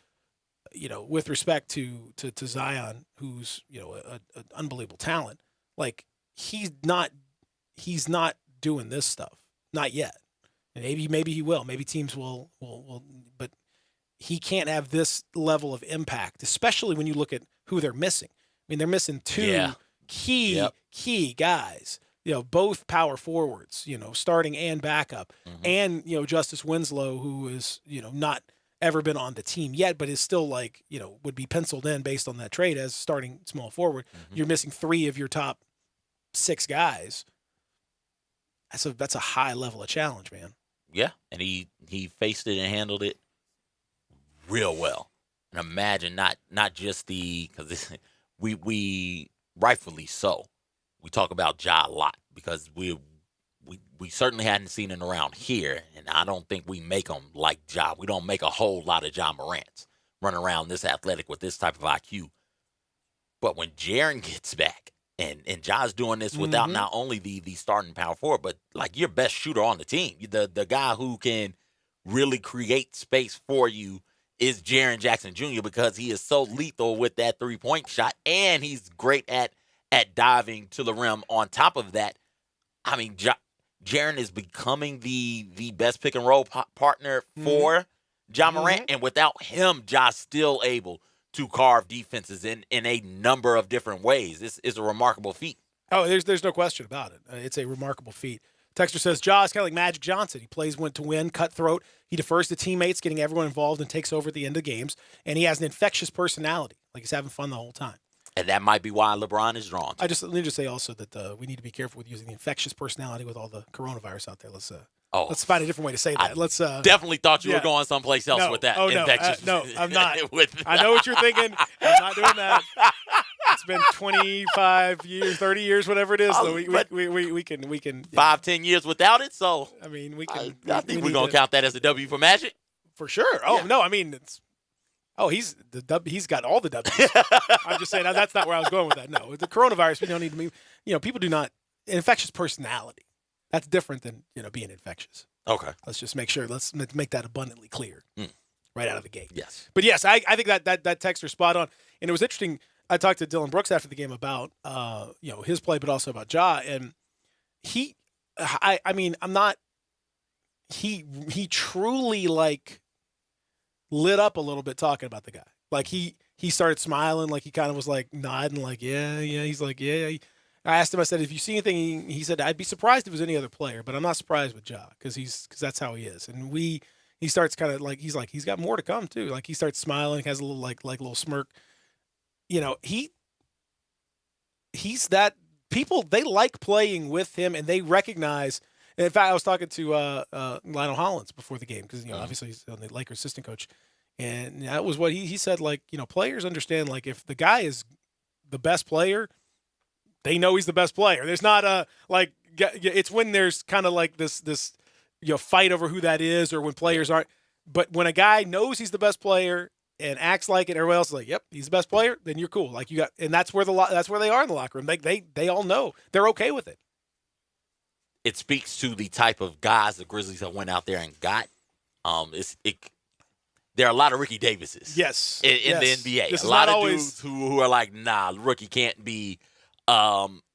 with respect to Zion, who's, an unbelievable talent, like he's not doing this stuff. Not yet. Maybe he will. Maybe teams will, but he can't have this level of impact, especially when you look at who they're missing. I mean, they're missing two key guys, both power forwards, starting and backup, and, Justice Winslow, who is, not ever been on the team yet, but is still would be penciled in based on that trade as starting small forward. You're missing 3 of your top 6 guys. That's a high level of challenge, man. Yeah, and he faced it and handled it real well. And imagine not just because we rightfully so, we talk about Ja a lot because we certainly hadn't seen him around here, and I don't think we make him like Ja. We don't make a whole lot of Ja Morants run around this athletic with this type of IQ. But when Jaren gets back, and Ja's doing this without not only the starting power forward, but like your best shooter on the team, the guy who can really create space for you is Jaren Jackson Jr. because he is so lethal with that 3-point shot, and he's great at diving to the rim. On top of that, I mean, Jaren is becoming the best pick and roll partner for Ja Morant, and without him, Ja's still able to carve defenses in a number of different ways. This is a remarkable feat. Oh, there's no question about it. It's a remarkable feat. Texter says, Ja is kind of like Magic Johnson. He plays to win, cutthroat. He defers to teammates, getting everyone involved, and takes over at the end of games. And he has an infectious personality. Like he's having fun the whole time. And that might be why LeBron is drawn to. Let me just say also that we need to be careful with using the infectious personality with all the coronavirus out there. Oh, let's find a different way to say that. Let's definitely thought you were going someplace else with that. Oh no, infectious. no, I'm not. I know what you're thinking. I'm not doing that. It's been 25 years, 30 years, whatever it is. So we can 5-10 years without it. So I mean, we can. I think we're gonna count that as a W for Magic for sure. Oh no, I mean it's. Oh, he's got all the W's. I'm just saying that's not where I was going with that. No, the coronavirus. We don't need to be. People do not infectious personality. That's different than being infectious. Okay. Let's just make sure. Let's make that abundantly clear right out of the gate. Yes. But yes, I think that texter's spot on. And it was interesting. I talked to Dylan Brooks after the game about his play, but also about Ja. And he truly lit up a little bit talking about the guy. Like he started smiling, like he kind of was like nodding, like yeah. He's like yeah. I asked him. I said, "If you see anything," he said, "I'd be surprised if it was any other player, but I'm not surprised with Ja because that's how he is." And he starts kind of he's got more to come too. Like he starts smiling, has a little like little smirk. He's that people they like playing with him, and they recognize. And in fact, I was talking to Lionel Hollins before the game because obviously he's on the Lakers assistant coach, and that was what he said. Players understand if the guy is the best player. They know he's the best player. There's not it's when there's kind of this fight over who that is or when players aren't. But when a guy knows he's the best player and acts like it, everybody else is like, yep, he's the best player, then you're cool. And that's where they are in the locker room. They all know. They're okay with it. It speaks to the type of guys the Grizzlies have went out there and got. There are a lot of Ricky Davises. Yes. In the NBA. This a lot of dudes who are like, nah, rookie can't be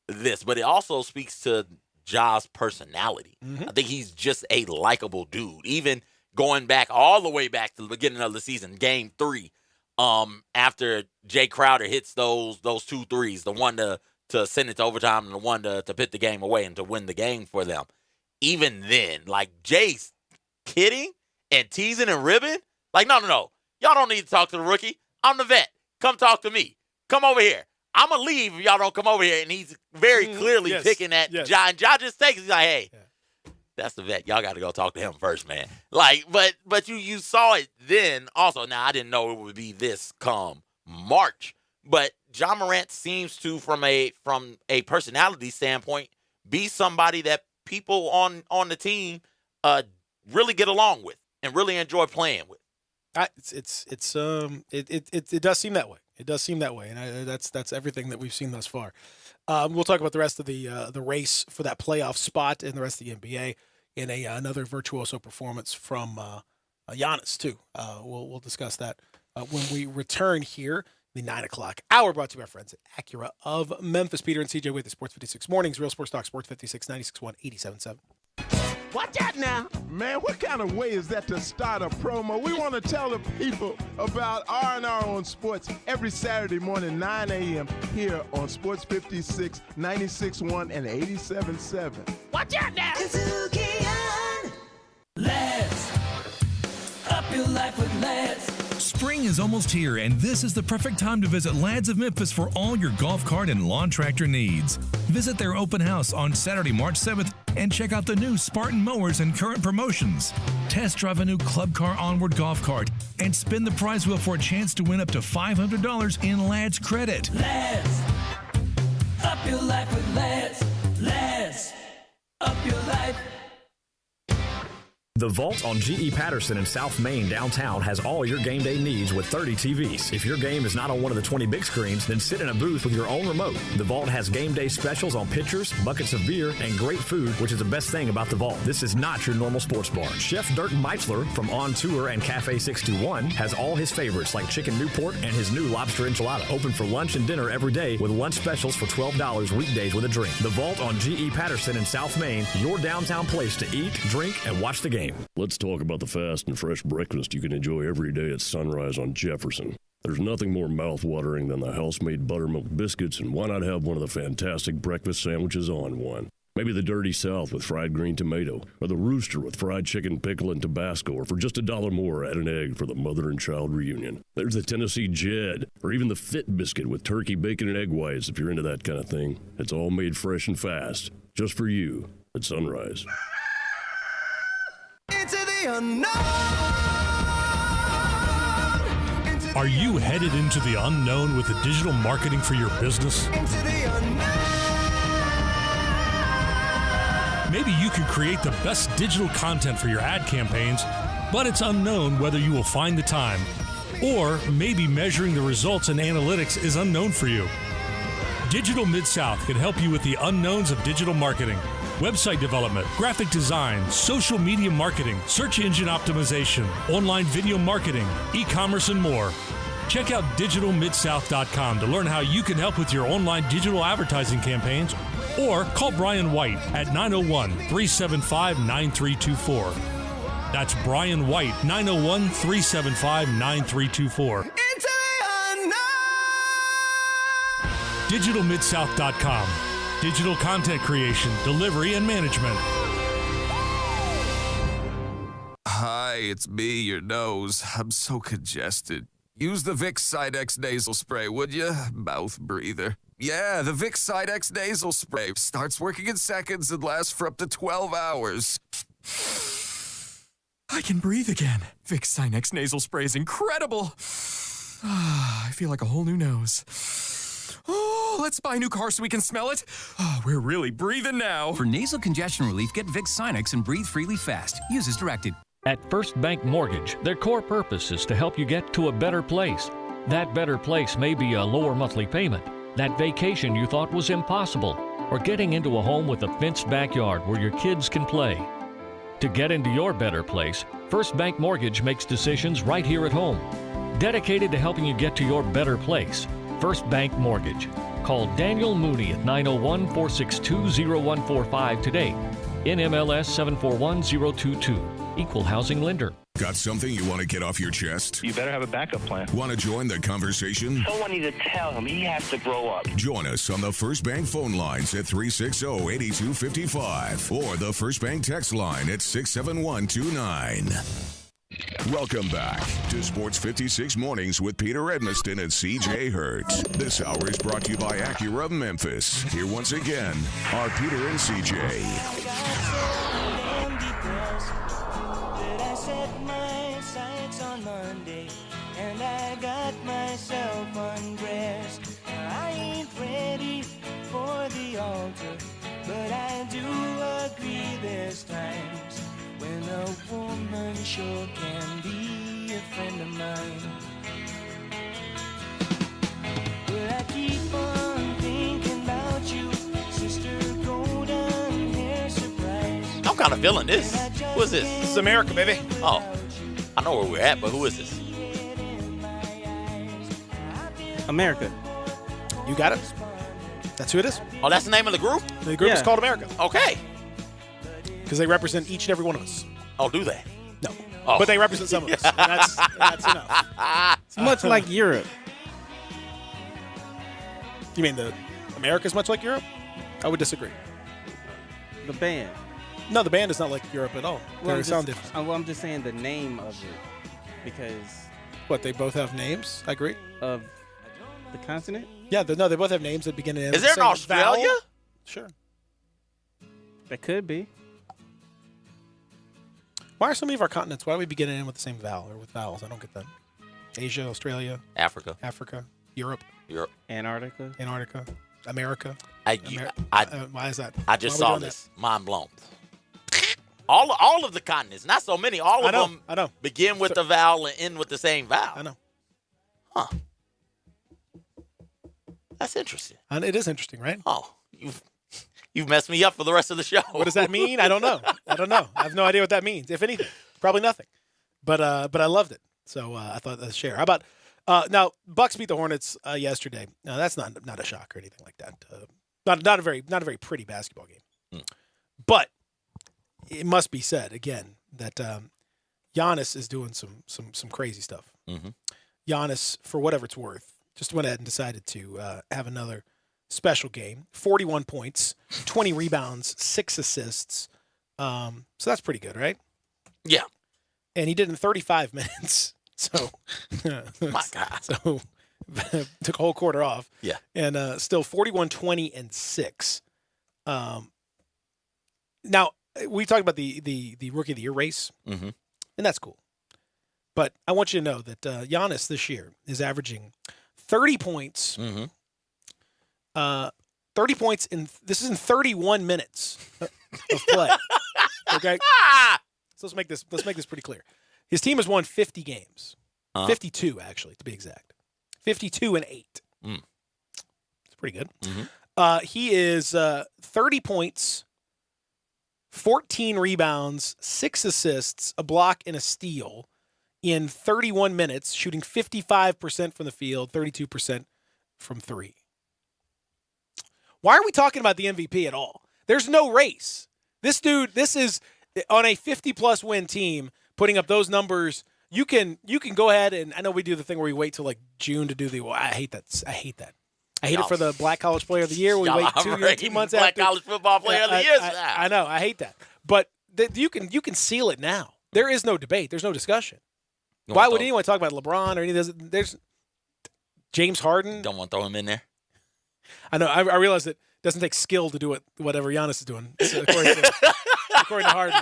this, but it also speaks to Ja's personality. I think he's just a likable dude. Even going back all the way back to the beginning of the season, Game 3, after Jay Crowder hits those 2 threes, the one to send it to overtime and the one to put the game away and to win the game for them. Even then, Jay's kidding and teasing and ribbing. No. Y'all don't need to talk to the rookie. I'm the vet. Come talk to me. Come over here. I'm going to leave if y'all don't come over here. And he's very clearly picking at Ja. And Ja just takes it. He's like, hey, that's the vet. Y'all got to go talk to him first, man. But you saw it then also. Now, I didn't know it would be this come March. But Ja Morant seems to, from a personality standpoint, be somebody that people on the team really get along with and really enjoy playing with. It does seem that way. It does seem that way, and that's everything that we've seen thus far. We'll talk about the rest of the race for that playoff spot and the rest of the NBA in another virtuoso performance from Giannis too. We'll discuss that when we return here. The 9 o'clock hour brought to you by our friends at Acura of Memphis. Peter and CJ with the Sports 56 Mornings. Real Sports Talk, Sports 56, 96.1, 87.7. Watch out now. Man, what kind of way is that to start a promo? We want to tell the people about R&R on Sports every Saturday morning, 9 a.m. here on Sports 56, 96.1, and 87.7. Watch out now. Let's up your life with Let's. Spring is almost here, and this is the perfect time to visit Lads of Memphis for all your golf cart and lawn tractor needs. Visit their open house on Saturday, March 7th, and check out the new Spartan mowers and current promotions. Test drive a new Club Car Onward golf cart and spin the prize wheel for a chance to win up to $500 in Lads credit. Let's up your life with Let's. Let's up your life. The Vault on G.E. Patterson in South Main downtown has all your game day needs with 30 TVs. If your game is not on one of the 20 big screens, then sit in a booth with your own remote. The Vault has game day specials on pitchers, buckets of beer, and great food, which is the best thing about the Vault. This is not your normal sports bar. Chef Dirk Meitzler from On Tour and Cafe 621 has all his favorites like Chicken Newport and his new lobster enchilada. Open for lunch and dinner every day with lunch specials for $12 weekdays with a drink. The Vault on G.E. Patterson in South Main, your downtown place to eat, drink, and watch the game. Let's talk about the fast and fresh breakfast you can enjoy every day at Sunrise on Jefferson. There's nothing more mouth-watering than the house-made buttermilk biscuits, and why not have one of the fantastic breakfast sandwiches on one? Maybe the Dirty South with fried green tomato, or the Rooster with fried chicken, pickle, and Tabasco, or for just $1 more, add an egg for the mother and child reunion. There's the Tennessee Jed, or even the Fit Biscuit with turkey, bacon, and egg whites if you're into that kind of thing. It's all made fresh and fast, just for you at Sunrise. Are you headed into the unknown with the digital marketing for your business? Maybe you could create the best digital content for your ad campaigns, but it's unknown whether you will find the time. Or maybe measuring the results and analytics is unknown for you. Digital Mid-South can help you with the unknowns of digital marketing, website development, graphic design, social media marketing, search engine optimization, online video marketing, e-commerce, and more. Check out digitalmidsouth.com to learn how you can help with your online digital advertising campaigns, or call Brian White at 901-375-9324. That's Brian White, 901-375-9324. digitalmidsouth.com. Digital content creation, delivery, and management. Hi, it's me, your nose. I'm so congested. Use the Vicks Sidex nasal spray, would you? Mouth breather. Yeah, the Vicks Sidex nasal spray starts working in seconds and lasts for up to 12 hours. I can breathe again. Vicks Sinex nasal spray is incredible. I feel like a whole new nose. Oh, let's buy a new car so we can smell it. Oh, we're really breathing now. For nasal congestion relief, get Vicks Sinex and breathe freely fast. Use as directed. At First Bank Mortgage, their core purpose is to help you get to a better place. That better place may be a lower monthly payment, that vacation you thought was impossible, or getting into a home with a fenced backyard where your kids can play. To get into your better place, First Bank Mortgage makes decisions right here at home. Dedicated to helping you get to your better place, First Bank Mortgage. Call Daniel Mooney at 901-462-0145 today. NMLS 741022. Equal housing lender. Got something you want to get off your chest? You better have a backup plan. Want to join the conversation? Someone needs to tell him he has to grow up. Join us on the First Bank phone lines at 360-8255 or the First Bank text line at 67129. Welcome back to Sports 56 Mornings with Peter Edmiston and CJ Hurt. This hour is brought to you by Acura of Memphis. Here once again are Peter and CJ. I set my sights on Monday and I got myself undressed. I ain't ready for the altar, but I do agree there's times when a woman sure can be a friend of mine. But I keep on thinking about you, sister golden hair surprise. I'm kind of feeling this. Who is this? This is America, baby. Oh, I know where we're at, but who is this? America. You got it? That's who it is. Oh, that's the name of the group? The group is called America. Okay. Because they represent each and every one of us. Oh, do they? No. Oh. But they represent some of us. That's enough. It's much like Europe. You mean America's much like Europe? I would disagree. The band. No, the band is not like Europe at all. They sound different. I'm just saying the name of it. Because... What, they both have names? I agree. Of the continent? Yeah, they both have names that begin and end Is with there the an same Australia? vowel. Sure. That could be. Why are so many of our continents, why do we begin and end with the same vowel or with vowels? I don't get that. Asia, Australia. Africa. Europe. Antarctica. America. Why is that? I just saw this. Mind blown. All of the continents, not so many. All of them begin with the vowel and end with the same vowel. I know. Huh. That's interesting. And it is interesting, right? Oh, you've messed me up for the rest of the show. What does that mean? I don't know. I have no idea what that means. If anything, probably nothing. But I loved it, so I thought I'd share. How about now? Bucks beat the Hornets yesterday. Now that's not a shock or anything like that. Not a very pretty basketball game. But it must be said again that Giannis is doing some crazy stuff. Mm-hmm. Giannis, for whatever it's worth, just went ahead and decided to have another special game. 41 points, 20 rebounds, 6 assists. So that's pretty good, right? Yeah. And he did it in 35 minutes. So, my God. So took a whole quarter off. Yeah. And still 41, 20, and 6. Now, we talked about the Rookie of the Year race. Mm-hmm. and that's cool. But I want you to know that Giannis this year is averaging 30 points. 30 points this is in 31 minutes of play. Okay, so let's make this pretty clear. His team has won 50 games, 52 actually to be exact, 52-8. It's pretty good. He is 30 points, 14 rebounds, 6 assists, a block, and a steal in 31 minutes, shooting 55% from the field, 32% from three. Why are we talking about the MVP at all? There's no race. This dude, this is on a 50-plus win team, putting up those numbers. You can go ahead, and I know we do the thing where we wait till like June to do the. Well, I hate that. I hate it for the Black College Player of the Year. We wait 2 months Black after. College Football Player of the Year. I know. I hate that. But you can seal it now. There is no debate. There's no discussion. Why would anyone talk about LeBron or any of this? There's James Harden. Don't want to throw him in there. I know. I realize it doesn't take skill to do whatever Giannis is doing, according to Harden.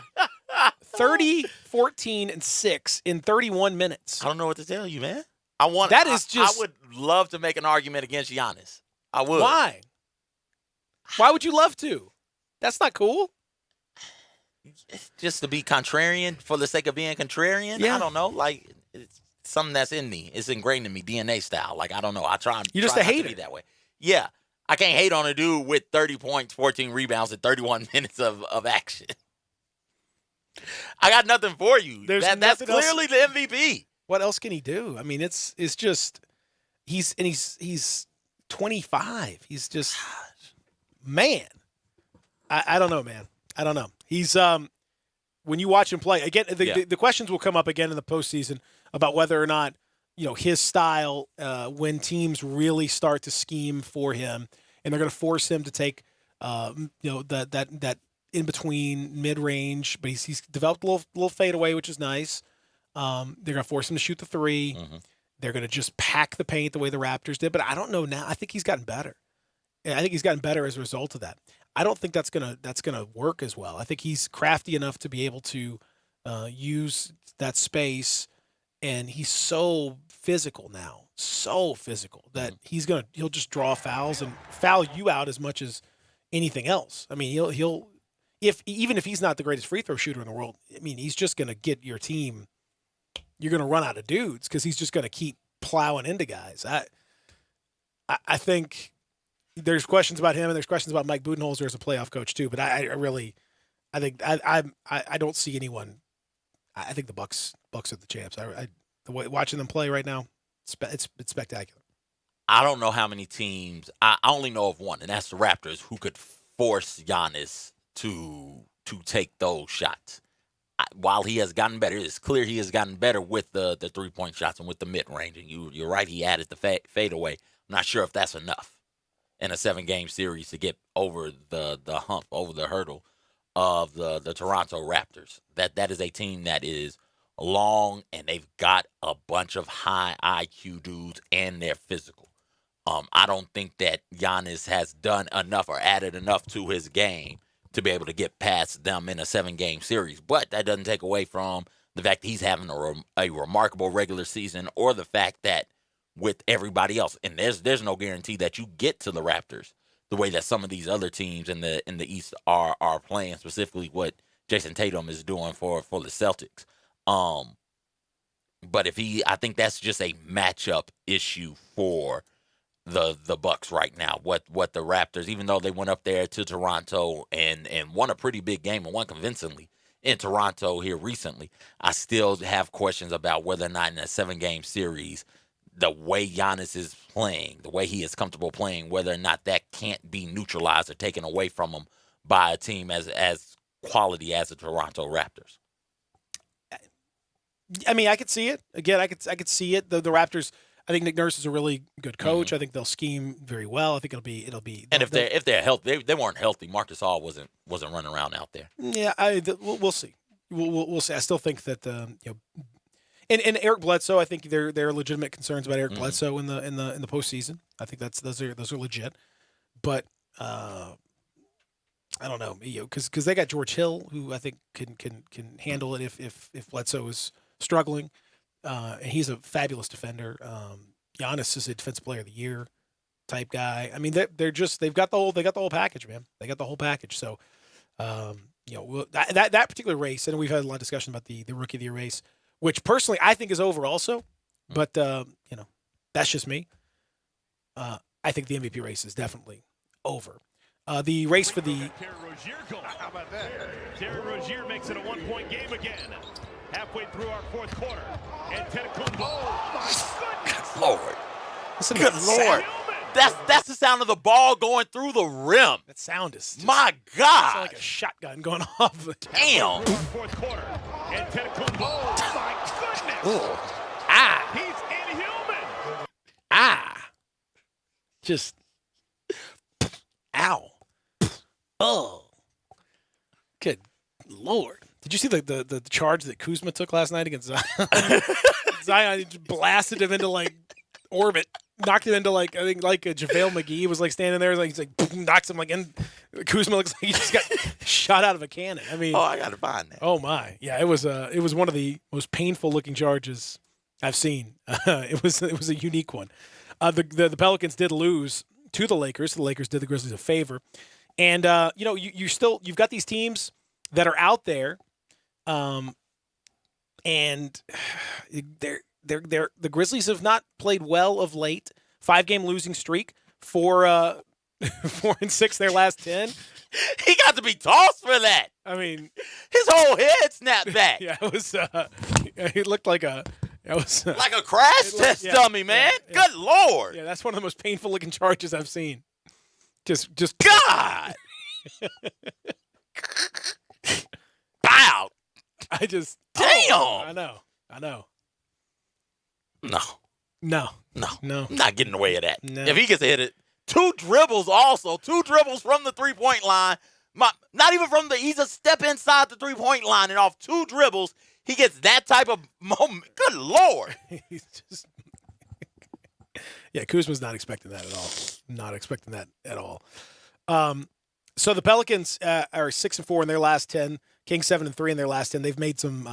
30, 14, and 6 in 31 minutes. I don't know what to tell you, man. I would love to make an argument against Giannis. I would. Why? Why would you love to? That's not cool. Just to be contrarian for the sake of being contrarian? Yeah. I don't know. Like, it's something that's in me. It's ingrained in me, DNA style. Like, I don't know. I try. You're just try a not to hater. be that way. Yeah. I can't hate on a dude with 30 points, 14 rebounds, and 31 minutes of action. I got nothing for you. That's clearly the MVP. What else can he do? I mean, it's just he's 25. He's just man. I don't know, man. I don't know. He's when you watch him play again, the questions will come up again in the postseason about whether or not his style when teams really start to scheme for him and they're going to force him to take that in between mid range, but he's developed a little fadeaway, which is nice. They're going to force him to shoot the three. They're going to just pack the paint the way the Raptors did, but I don't know now. I think he's gotten better. I think he's gotten better as a result of that. I don't think that's gonna work as well. I think he's crafty enough to be able to use that space, and he's so physical now, that he'll just draw fouls and foul you out as much as anything else. I mean, he'll even if he's not the greatest free throw shooter in the world, I mean, he's just gonna get your team. You're gonna run out of dudes because he's just gonna keep plowing into guys. I think. There's questions about him, and there's questions about Mike Budenholzer as a playoff coach too. But I don't see anyone. I think the Bucks are the champs. Watching them play right now, it's spectacular. I don't know how many teams. I only know of one, and that's the Raptors, who could force Giannis to take those shots. While he has gotten better, it's clear he has gotten better with the 3-point shots and with the mid range. And you're right, he added the fadeaway. I'm not sure if that's enough in a 7-game series to get over the hump, over the hurdle of the Toronto Raptors. That is a team that is long, and they've got a bunch of high IQ dudes, and they're physical. I don't think that Giannis has done enough or added enough to his game to be able to get past them in a 7-game series. But that doesn't take away from the fact that he's having a remarkable regular season, or the fact that with everybody else, and there's no guarantee that you get to the Raptors the way that some of these other teams in the East are playing, specifically what Jason Tatum is doing for the Celtics. But I think that's just a matchup issue for the Bucks right now. What the Raptors, even though they went up there to Toronto and won a pretty big game and won convincingly in Toronto here recently, I still have questions about whether or not in a 7-game series, the way Giannis is playing, the way he is comfortable playing, whether or not that can't be neutralized or taken away from him by a team as quality as the Toronto Raptors. I mean, I could see it. Again, I could see it. The Raptors, I think Nick Nurse is a really good coach. I think they'll scheme very well. I think it'll be. And if they're healthy, they weren't healthy. Marcus All wasn't running around out there. Yeah, we'll see. We'll see. I still think that And Eric Bledsoe, I think there are legitimate concerns about Eric Bledsoe in the postseason. I think those are legit. But I don't know, because they got George Hill, who I think can handle it if Bledsoe is struggling, and he's a fabulous defender. Giannis is a defensive player of the year type guy. I mean, they've got the whole package, man. They got the whole package. So, that particular race, and we've had a lot of discussion about the rookie of the year race, which personally I think is over also, but that's just me. I think the MVP race is definitely over. The race for the How about that? Terry Rozier makes it a 1-point game again. Halfway through our fourth quarter. And Antetokounmpo. Oh, my goodness. Lord. Listen, Good Lord. That's the sound of the ball going through the rim. That sound is just, my God. It's like a shotgun going off. Damn. Fourth quarter. And Antetokounmpo. Oh, my goodness. Ooh. Ah. He's inhuman. Ah. Just. Ow. Oh. Good Lord. Did you see the charge that Kuzma took last night against Zion? Zion just blasted him into like orbit, knocked him into like I think like a JaVale McGee was like standing there, like he's like boom, knocks him like in. Kuzma looks like he just got shot out of a cannon. I mean, I gotta find that. Oh my, yeah, it was one of the most painful looking charges I've seen. It was a unique one. The Pelicans did lose to the Lakers. The Lakers did the Grizzlies a favor, and you've got these teams that are out there, and the Grizzlies have not played well of late. 5-game losing streak, 4-6 their last 10. He got to be tossed for that. I mean, his whole head snapped back. Yeah, it was. It looked like a. It was like a crash test dummy, man. Yeah. Good Lord. Yeah, that's one of the most painful looking charges I've seen. Just God. Wow. I just. Damn. Oh, I know. No. I'm not getting away with that. No. If he gets hit it, 2 dribbles from the 3-point line. Not even from he's a step inside the 3-point line, and off 2 dribbles, he gets that type of moment. Good Lord. He's just. Yeah, Kuzma's not expecting that at all. Not expecting that at all. So the Pelicans are 6-4 in their last 10. Kings 7-3 in their last 10. They've made some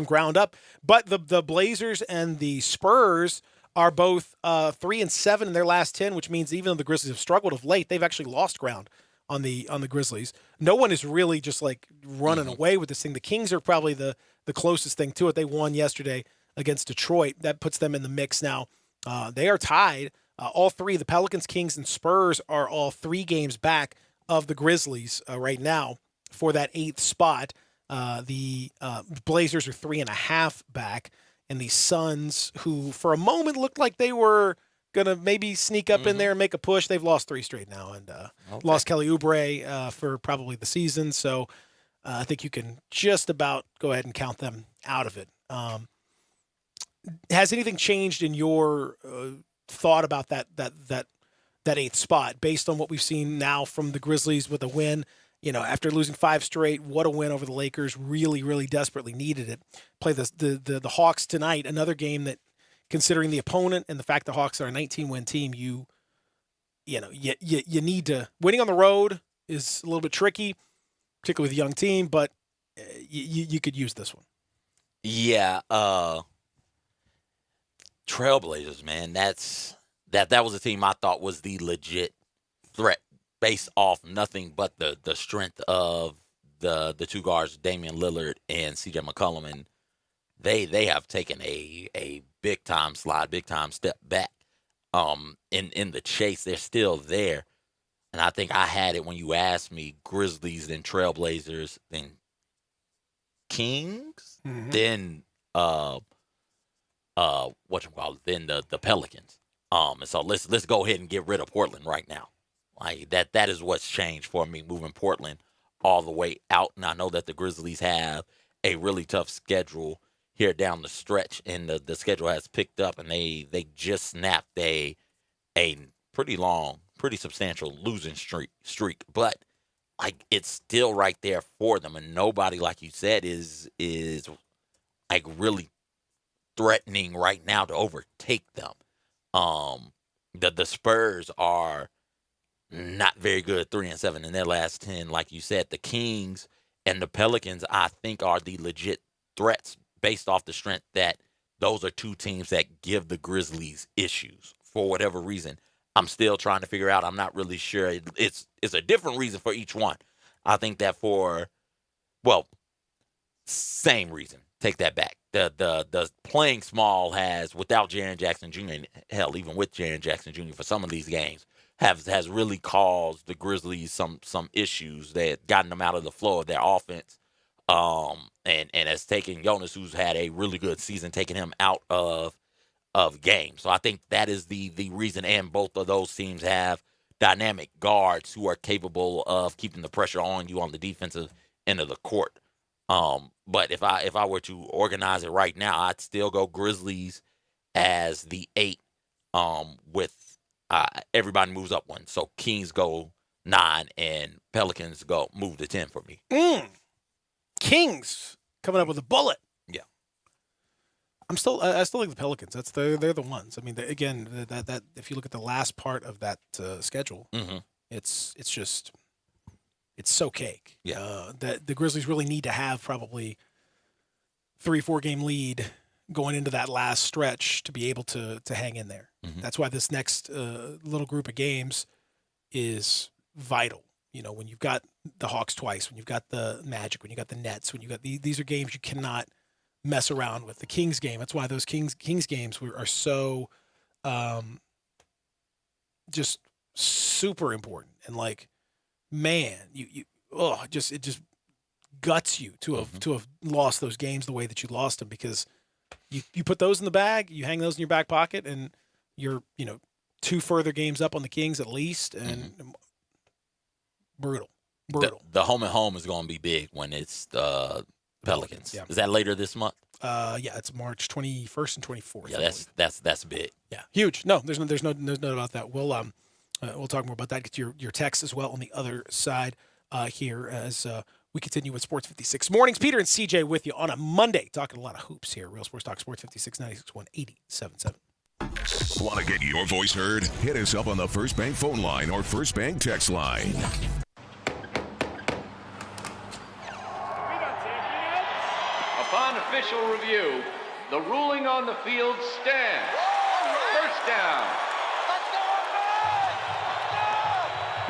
ground up, but the Blazers and the Spurs are both 3-7 in their last 10, which means even though the Grizzlies have struggled of late, they've actually lost ground on the Grizzlies. No one is really just like running away with this thing. The Kings are probably the closest thing to it. They won yesterday against Detroit. That puts them in the mix now. They are tied. All three, the Pelicans, Kings, and Spurs, are all 3 games back of the Grizzlies right now for that 8th spot. The Blazers are 3.5 back, and the Suns, who for a moment looked like they were gonna maybe sneak up in there and make a push, they've lost 3 straight now and lost Kelly Oubre for probably the season. So I think you can just about go ahead and count them out of it. Has anything changed in your thought about that 8th spot based on what we've seen now from the Grizzlies with a win? After losing 5 straight, what a win over the Lakers. Really, really desperately needed it. Play the Hawks tonight, another game that, considering the opponent and the fact the Hawks are a 19-win team, you need to. Winning on the road is a little bit tricky, particularly with a young team, but you could use this one. Yeah, Trailblazers, man. That was a team I thought was the legit threat based off nothing but the strength of the 2 guards, Damian Lillard and CJ McCollum, and they have taken a big time slide, big time step back in the chase. They're still there. And I think I had it when you asked me Grizzlies, then Trailblazers, then Kings, then then the Pelicans. And so let's go ahead and get rid of Portland right now. Like that is what's changed for me, moving Portland all the way out. And I know that the Grizzlies have a really tough schedule here down the stretch, and the schedule has picked up, and they just snapped a pretty long, pretty substantial losing streak. But like it's still right there for them, and nobody, like you said, is like really threatening right now to overtake them. The Spurs are not very good, 3-7 in their last 10. Like you said, the Kings and the Pelicans, I think, are the legit threats based off the strength that those are two teams that give the Grizzlies issues for whatever reason. I'm still trying to figure out. I'm not really sure. It's a different reason for each one. I think that same reason. Take that back. The playing small has, without Jaren Jackson Jr., and hell, even with Jaren Jackson Jr. for some of these games, has really caused the Grizzlies some issues that gotten them out of the flow of their offense. And has taken Jonas, who's had a really good season, taking him out of games. So I think that is the reason, and both of those teams have dynamic guards who are capable of keeping the pressure on you on the defensive end of the court. But if I were to organize it right now, I'd still go Grizzlies as the 8, with everybody moves up 1. So Kings go 9 and Pelicans move to 10 for me. Kings coming up with a bullet. Yeah. I still like the Pelicans. They're the ones. I mean, again, that if you look at the last part of that schedule, it's so cake. Yeah. That the Grizzlies really need to have probably 3-4 game lead going into that last stretch to be able to hang in there. That's why this next little group of games is vital. You know, when you've got the Hawks twice, when you've got the Magic, when you got the Nets, when you got these are games you cannot mess around with. The Kings game, that's why those Kings games are so just super important. And like, man, it just guts you to have lost those games the way that you lost them, because you put those in the bag, you hang those in your back pocket, and you're 2 further games up on the Kings at least, and brutal. The home and home is going to be big when it's the Pelicans. Yeah. Is that later this month? Yeah, it's March 21st and 24th. Yeah, that's big. Yeah, huge. No, there's no doubt about that. We'll talk more about that. Get your text as well on the other side here as we continue with Sports 56 Mornings. Peter and CJ with you on a Monday, talking a lot of hoops here. Real Sports Talk, Sports 56 96.1 87.7. Want to get your voice heard? Hit us up on the First Bank phone line or First Bank text line. Upon official review, the ruling on the field stands. First down.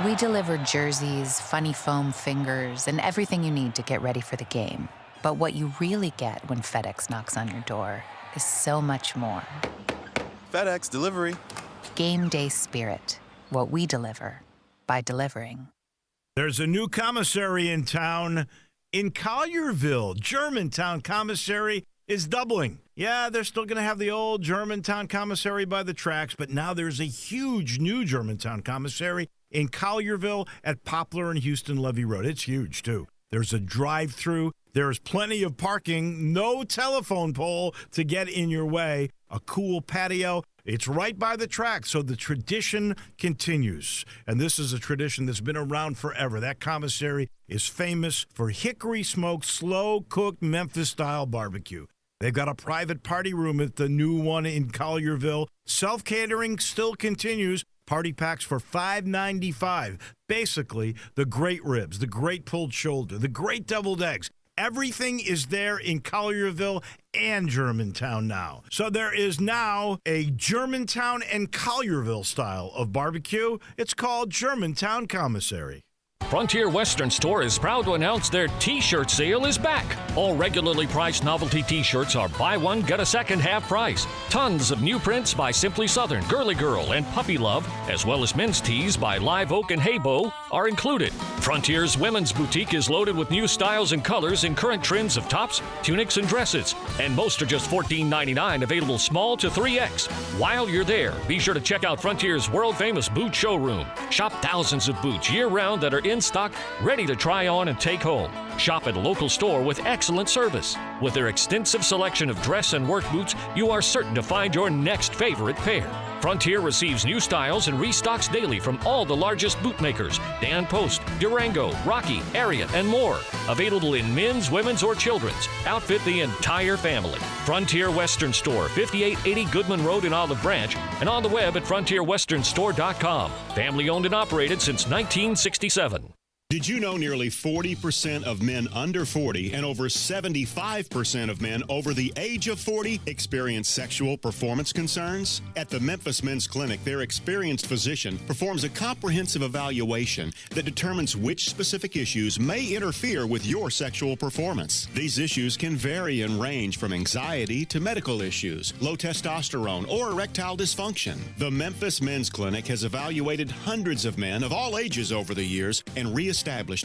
We deliver jerseys, funny foam fingers, and everything you need to get ready for the game. But what you really get when FedEx knocks on your door is so much more. FedEx Delivery. Game day spirit. What we deliver by delivering. There's a new commissary in town. In Collierville, Germantown Commissary is doubling. Yeah, they're still going to have the old Germantown Commissary by the tracks, but now there's a huge new Germantown Commissary in Collierville at Poplar and Houston Levee Road. It's huge, too. There's a drive-through. There's plenty of parking. No telephone pole to get in your way. A cool patio. It's right by the track, so the tradition continues. And this is a tradition that's been around forever. That commissary is famous for hickory-smoked, slow-cooked Memphis-style barbecue. They've got a private party room at the new one in Collierville. Self-catering still continues. Party packs for $5.95. Basically, the great ribs, the great pulled shoulder, the great deviled eggs. Everything is there in Collierville and Germantown now. So there is now a Germantown and Collierville style of barbecue. It's called Germantown Commissary. Frontier Western Store is proud to announce their T-shirt sale is back. All regularly priced novelty T-shirts are buy one, get a second half price. Tons of new prints by Simply Southern, Girly Girl, and Puppy Love, as well as men's tees by Live Oak and Haybo are included. Frontier's women's boutique is loaded with new styles and colors in current trends of tops, tunics, and dresses. And most are just $14.99, available small to 3X. While you're there, be sure to check out Frontier's world-famous boot showroom. Shop thousands of boots year-round that are in stock, ready to try on and take home. Shop at a local store with excellent service. With their extensive selection of dress and work boots, you are certain to find your next favorite pair. Frontier receives new styles and restocks daily from all the largest boot makers: Dan Post, Durango, Rocky, Ariat, and more. Available in men's, women's, or children's. Outfit the entire family. Frontier Western Store, 5880 Goodman Road in Olive Branch, and on the web at frontierwesternstore.com. Family owned and operated since 1967. Did you know nearly 40% of men under 40 and over 75% of men over the age of 40 experience sexual performance concerns? At the Memphis Men's Clinic, their experienced physician performs a comprehensive evaluation that determines which specific issues may interfere with your sexual performance. These issues can vary and range from anxiety to medical issues, low testosterone, or erectile dysfunction. The Memphis Men's Clinic has evaluated hundreds of men of all ages over the years and reestablished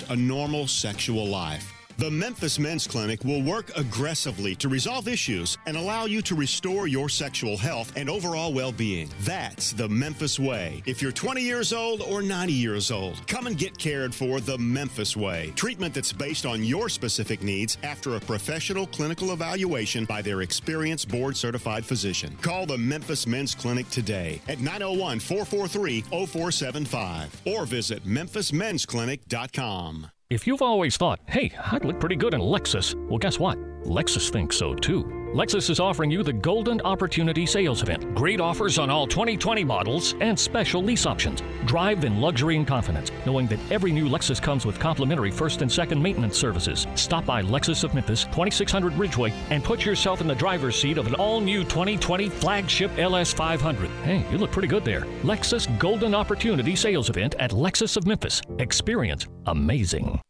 a normal sexual life. The Memphis Men's Clinic will work aggressively to resolve issues and allow you to restore your sexual health and overall well-being. That's the Memphis way. If you're 20 years old or 90 years old, come and get cared for the Memphis way. Treatment that's based on your specific needs after a professional clinical evaluation by their experienced board-certified physician. Call the Memphis Men's Clinic today at 901-443-0475 or visit memphismensclinic.com. If you've always thought, hey, I'd look pretty good in Lexus, well, guess what? Lexus thinks so too. Lexus is offering you the Golden Opportunity Sales Event. Great offers on all 2020 models and special lease options. Drive in luxury and confidence, knowing that every new Lexus comes with complimentary first and second maintenance services. Stop by Lexus of Memphis, 2600 Ridgeway, and put yourself in the driver's seat of an all-new 2020 flagship LS500. Hey, you look pretty good there. Lexus Golden Opportunity Sales Event at Lexus of Memphis. Experience amazing.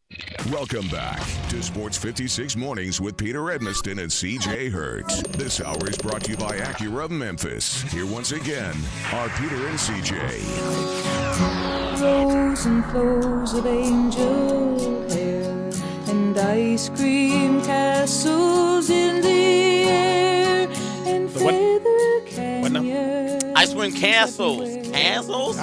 Welcome back to Sports 56 Mornings with Peter Edmiston and CJ Hertz. This hour is brought to you by Acura of Memphis. Here once again are Peter and CJ. Rows and flows of angel hair and ice cream castles in the air and feather canyons. Ice cream castles. Cancels?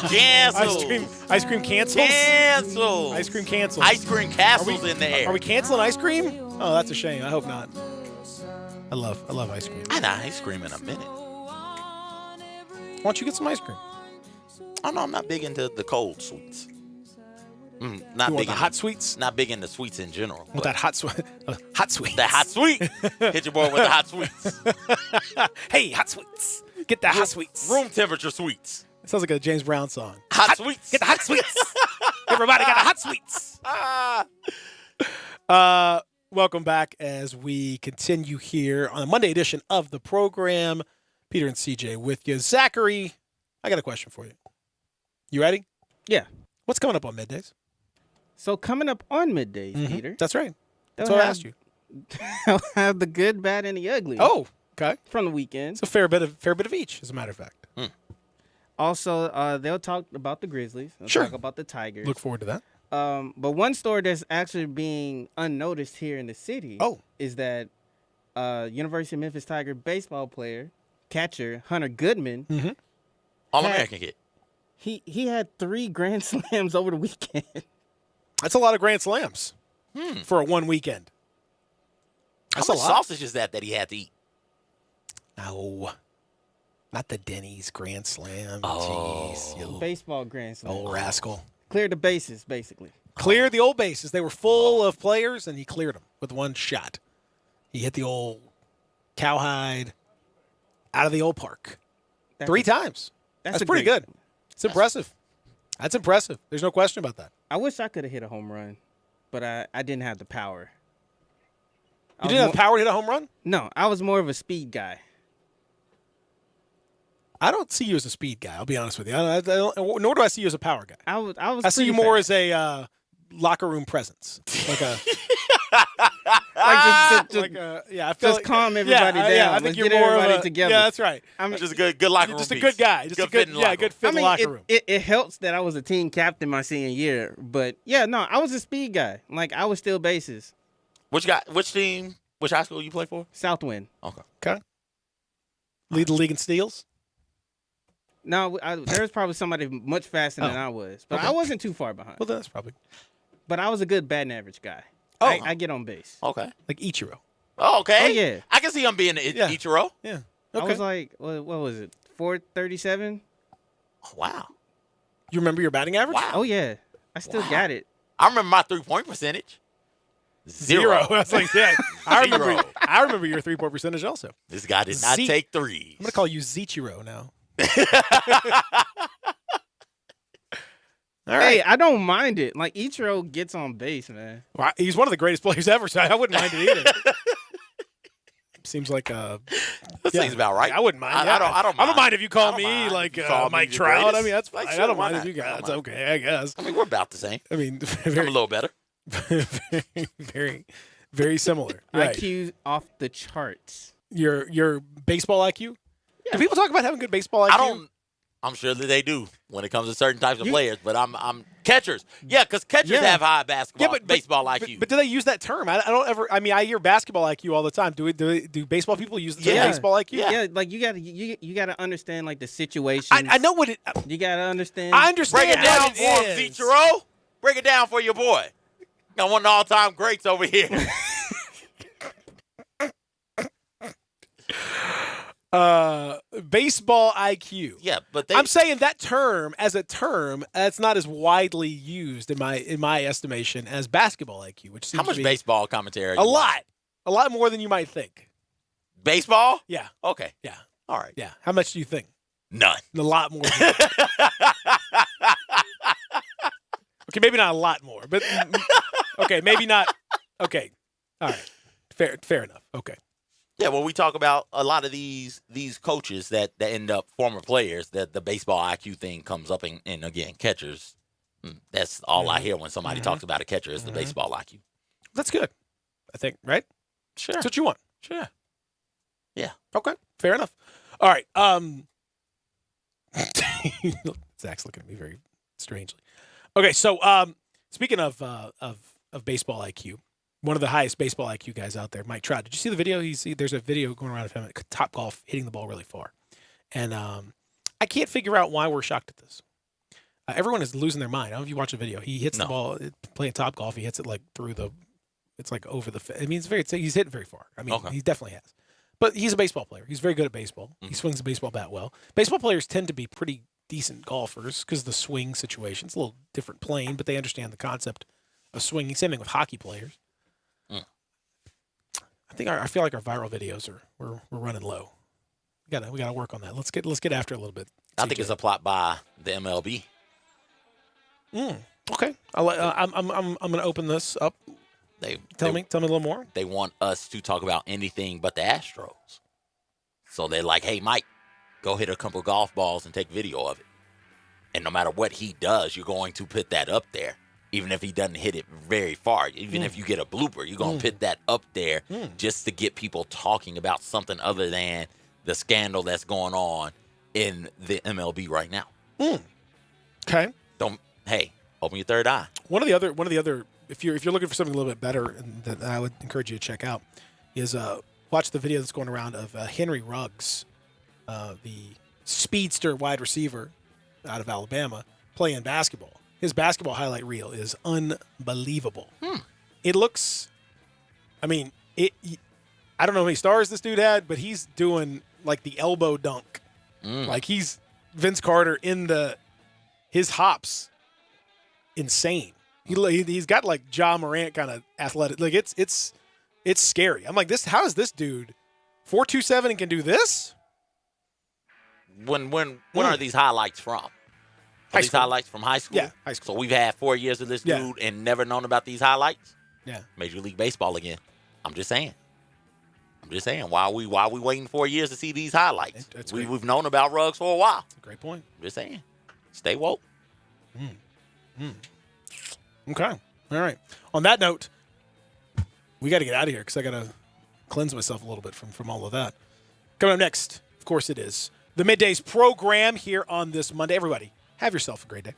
Cancels. Ice cream cancels? Cancels. Ice cream cancels. Ice cream castles in the air. Are we canceling ice cream? Oh, that's a shame. I hope not. I love ice cream. I had ice cream in a minute. Why don't you get some ice cream? Oh, no, I'm not big into the cold sweets. Not You big want the into hot sweets? Not big into sweets in general. With that hot sweet. Hot sweets. That hot sweet. Hit your boy with the hot sweets. Hey, hot sweets. Get the hot sweets. Room temperature sweets. It sounds like a James Brown song. Hot sweets. Get the hot sweets. Everybody got the hot sweets. Welcome back as we continue here on the Monday edition of the program. Peter and CJ with you. Zachary, I got a question for you. You ready? Yeah. What's coming up on middays? So coming up on middays, Peter. That's right. That's what I asked you. I'll have the good, bad, and the ugly. Oh, okay. From the weekend. It's a fair bit of each, as a matter of fact. Also, they'll talk about the Grizzlies. They'll talk about the Tigers. Look forward to that. But one story that's actually being unnoticed here in the city is that University of Memphis Tiger baseball player, catcher Hunter Goodman, All-American kid. He had 3 Grand Slams over the weekend. That's a lot of Grand Slams for a one weekend. How much sausage is that he had to eat? No. Not the Denny's Grand Slam. Oh. Jeez, you Baseball Grand Slam. old rascal. Clear the bases, basically. Cleared the old bases. They were full of players, and he cleared them with one shot. He hit the old cowhide out of the old park 3 times. That's pretty good. It's impressive. That's impressive. There's no question about that. I wish I could have hit a home run, but I didn't have the power. You didn't have the power to hit a home run? No, I was more of a speed guy. I don't see you as a speed guy. I'll be honest with you. Nor do I see you as a power guy. I see you more as a locker room presence, like a I feel just calm everybody down. Yeah, I think you're more everybody of a, together. Yeah, that's right. Just a good locker room. Just a good guy. Just a good fit in the locker room. It helps that I was a team captain my senior year, but yeah, no, I was a speed guy. Like I was steal bases. Which team? Which high school you play for? Southwind. Okay. Lead the league in steals. No, there was probably somebody much faster than I was, but I wasn't too far behind. Well, that's probably. But I was a good batting average guy. Oh. I get on base. Okay. Like Ichiro. Oh, okay. Oh, yeah. I can see him being Ichiro. Yeah. I was like, what was it, .437. Wow. You remember your batting average? Wow. Oh yeah, I still got it. I remember my 3-point percentage. Zero. I was like, yeah. I Zero. remember your 3-point percentage also. This guy did not take threes. I'm gonna call you Zichiro now. All right. Hey, I don't mind it. Like Ichiro gets on base, man. Well, he's one of the greatest players ever, so I wouldn't mind it either. Seems like that seems about right. I wouldn't mind. I don't mind if you call me like Mike Trout. I mean, that's fine. Like, I don't why mind not? if you guys. That's okay, I guess. I mean, we're about the same. I mean, I'm a little better. very, very similar. Right. IQ off the charts. Your baseball IQ? Do people talk about having good baseball IQ? I'm sure that they do when it comes to certain types of players, but I'm catchers. Yeah, because catchers have high basketball, baseball IQ. But do they use that term? I don't ever. I mean, I hear basketball IQ all the time. Do baseball people use the term baseball IQ? Yeah, like you gotta understand like the situation. I know what it. You gotta understand. I understand. Break it down what for it him, is. Zichiro. Break it down for your boy. Got one of the all-time greats over here. Baseball IQ. Yeah, but I'm saying that term as a term, that's not as widely used in my estimation as basketball IQ, which seems how much to be baseball commentary? a lot more than you might think. Baseball? Yeah. Okay. Yeah. All right. Yeah. How much do you think? None. A lot more. Okay, maybe not a lot more, but okay, maybe not. Okay. All right. Fair enough. Okay. Yeah, when we talk about a lot of these coaches that end up former players, that the baseball IQ thing comes up, and again, catchers, that's all I hear when somebody talks about a catcher is the baseball IQ. That's good, I think, right? Sure. That's what you want. Sure. Yeah. Okay. Fair enough. All right. Zach's looking at me very strangely. Okay, so speaking of baseball IQ, one of the highest baseball IQ guys out there, Mike Trout. Did you see the video? There's a video going around of him at Topgolf hitting the ball really far. And I can't figure out why we're shocked at this. Everyone is losing their mind. I don't know if you watch the video. He hits the ball playing Topgolf. He hits it like through it's like over the. I mean, he's hitting very far. I mean, he definitely has. But he's a baseball player. He's very good at baseball. He swings the baseball bat well. Baseball players tend to be pretty decent golfers because the swing situation. It's a little different plane, but they understand the concept of swinging. Same thing with hockey players. I feel like our viral videos we're running low. We gotta work on that. Let's get after it a little bit. I think it's a plot by the MLB. Okay. I'm gonna open this up. Tell me a little more. They want us to talk about anything but the Astros. So they're like, hey, Mike, go hit a couple golf balls and take video of it. And no matter what he does, you're going to put that up there. Even if he doesn't hit it very far, even if you get a blooper, you're going to put that up there just to get people talking about something other than the scandal that's going on in the MLB right now. Okay. Open your third eye. One of the other if you're looking for something a little bit better that I would encourage you to check out is watch the video that's going around of Henry Ruggs, the speedster wide receiver out of Alabama, playing basketball. His basketball highlight reel is unbelievable. It looks, I mean, I don't know how many stars this dude had, but he's doing like the elbow dunk. Like he's Vince Carter in his hops. Insane. He's got like Ja Morant kind of athletic. Like it's scary. I'm like, how is this dude 4.27 and can do this? When are these highlights from? These highlights from high school? Yeah, high school. So we've had 4 years of this dude and never known about these highlights? Yeah. Major League Baseball again. I'm just saying. Why are we waiting 4 years to see these highlights? We've known about Ruggs for a while. That's a great point. I'm just saying. Stay woke. Okay. All right. On that note, we got to get out of here because I got to cleanse myself a little bit from all of that. Coming up next, of course it is, the Middays program here on this Monday. Everybody, have yourself a great day.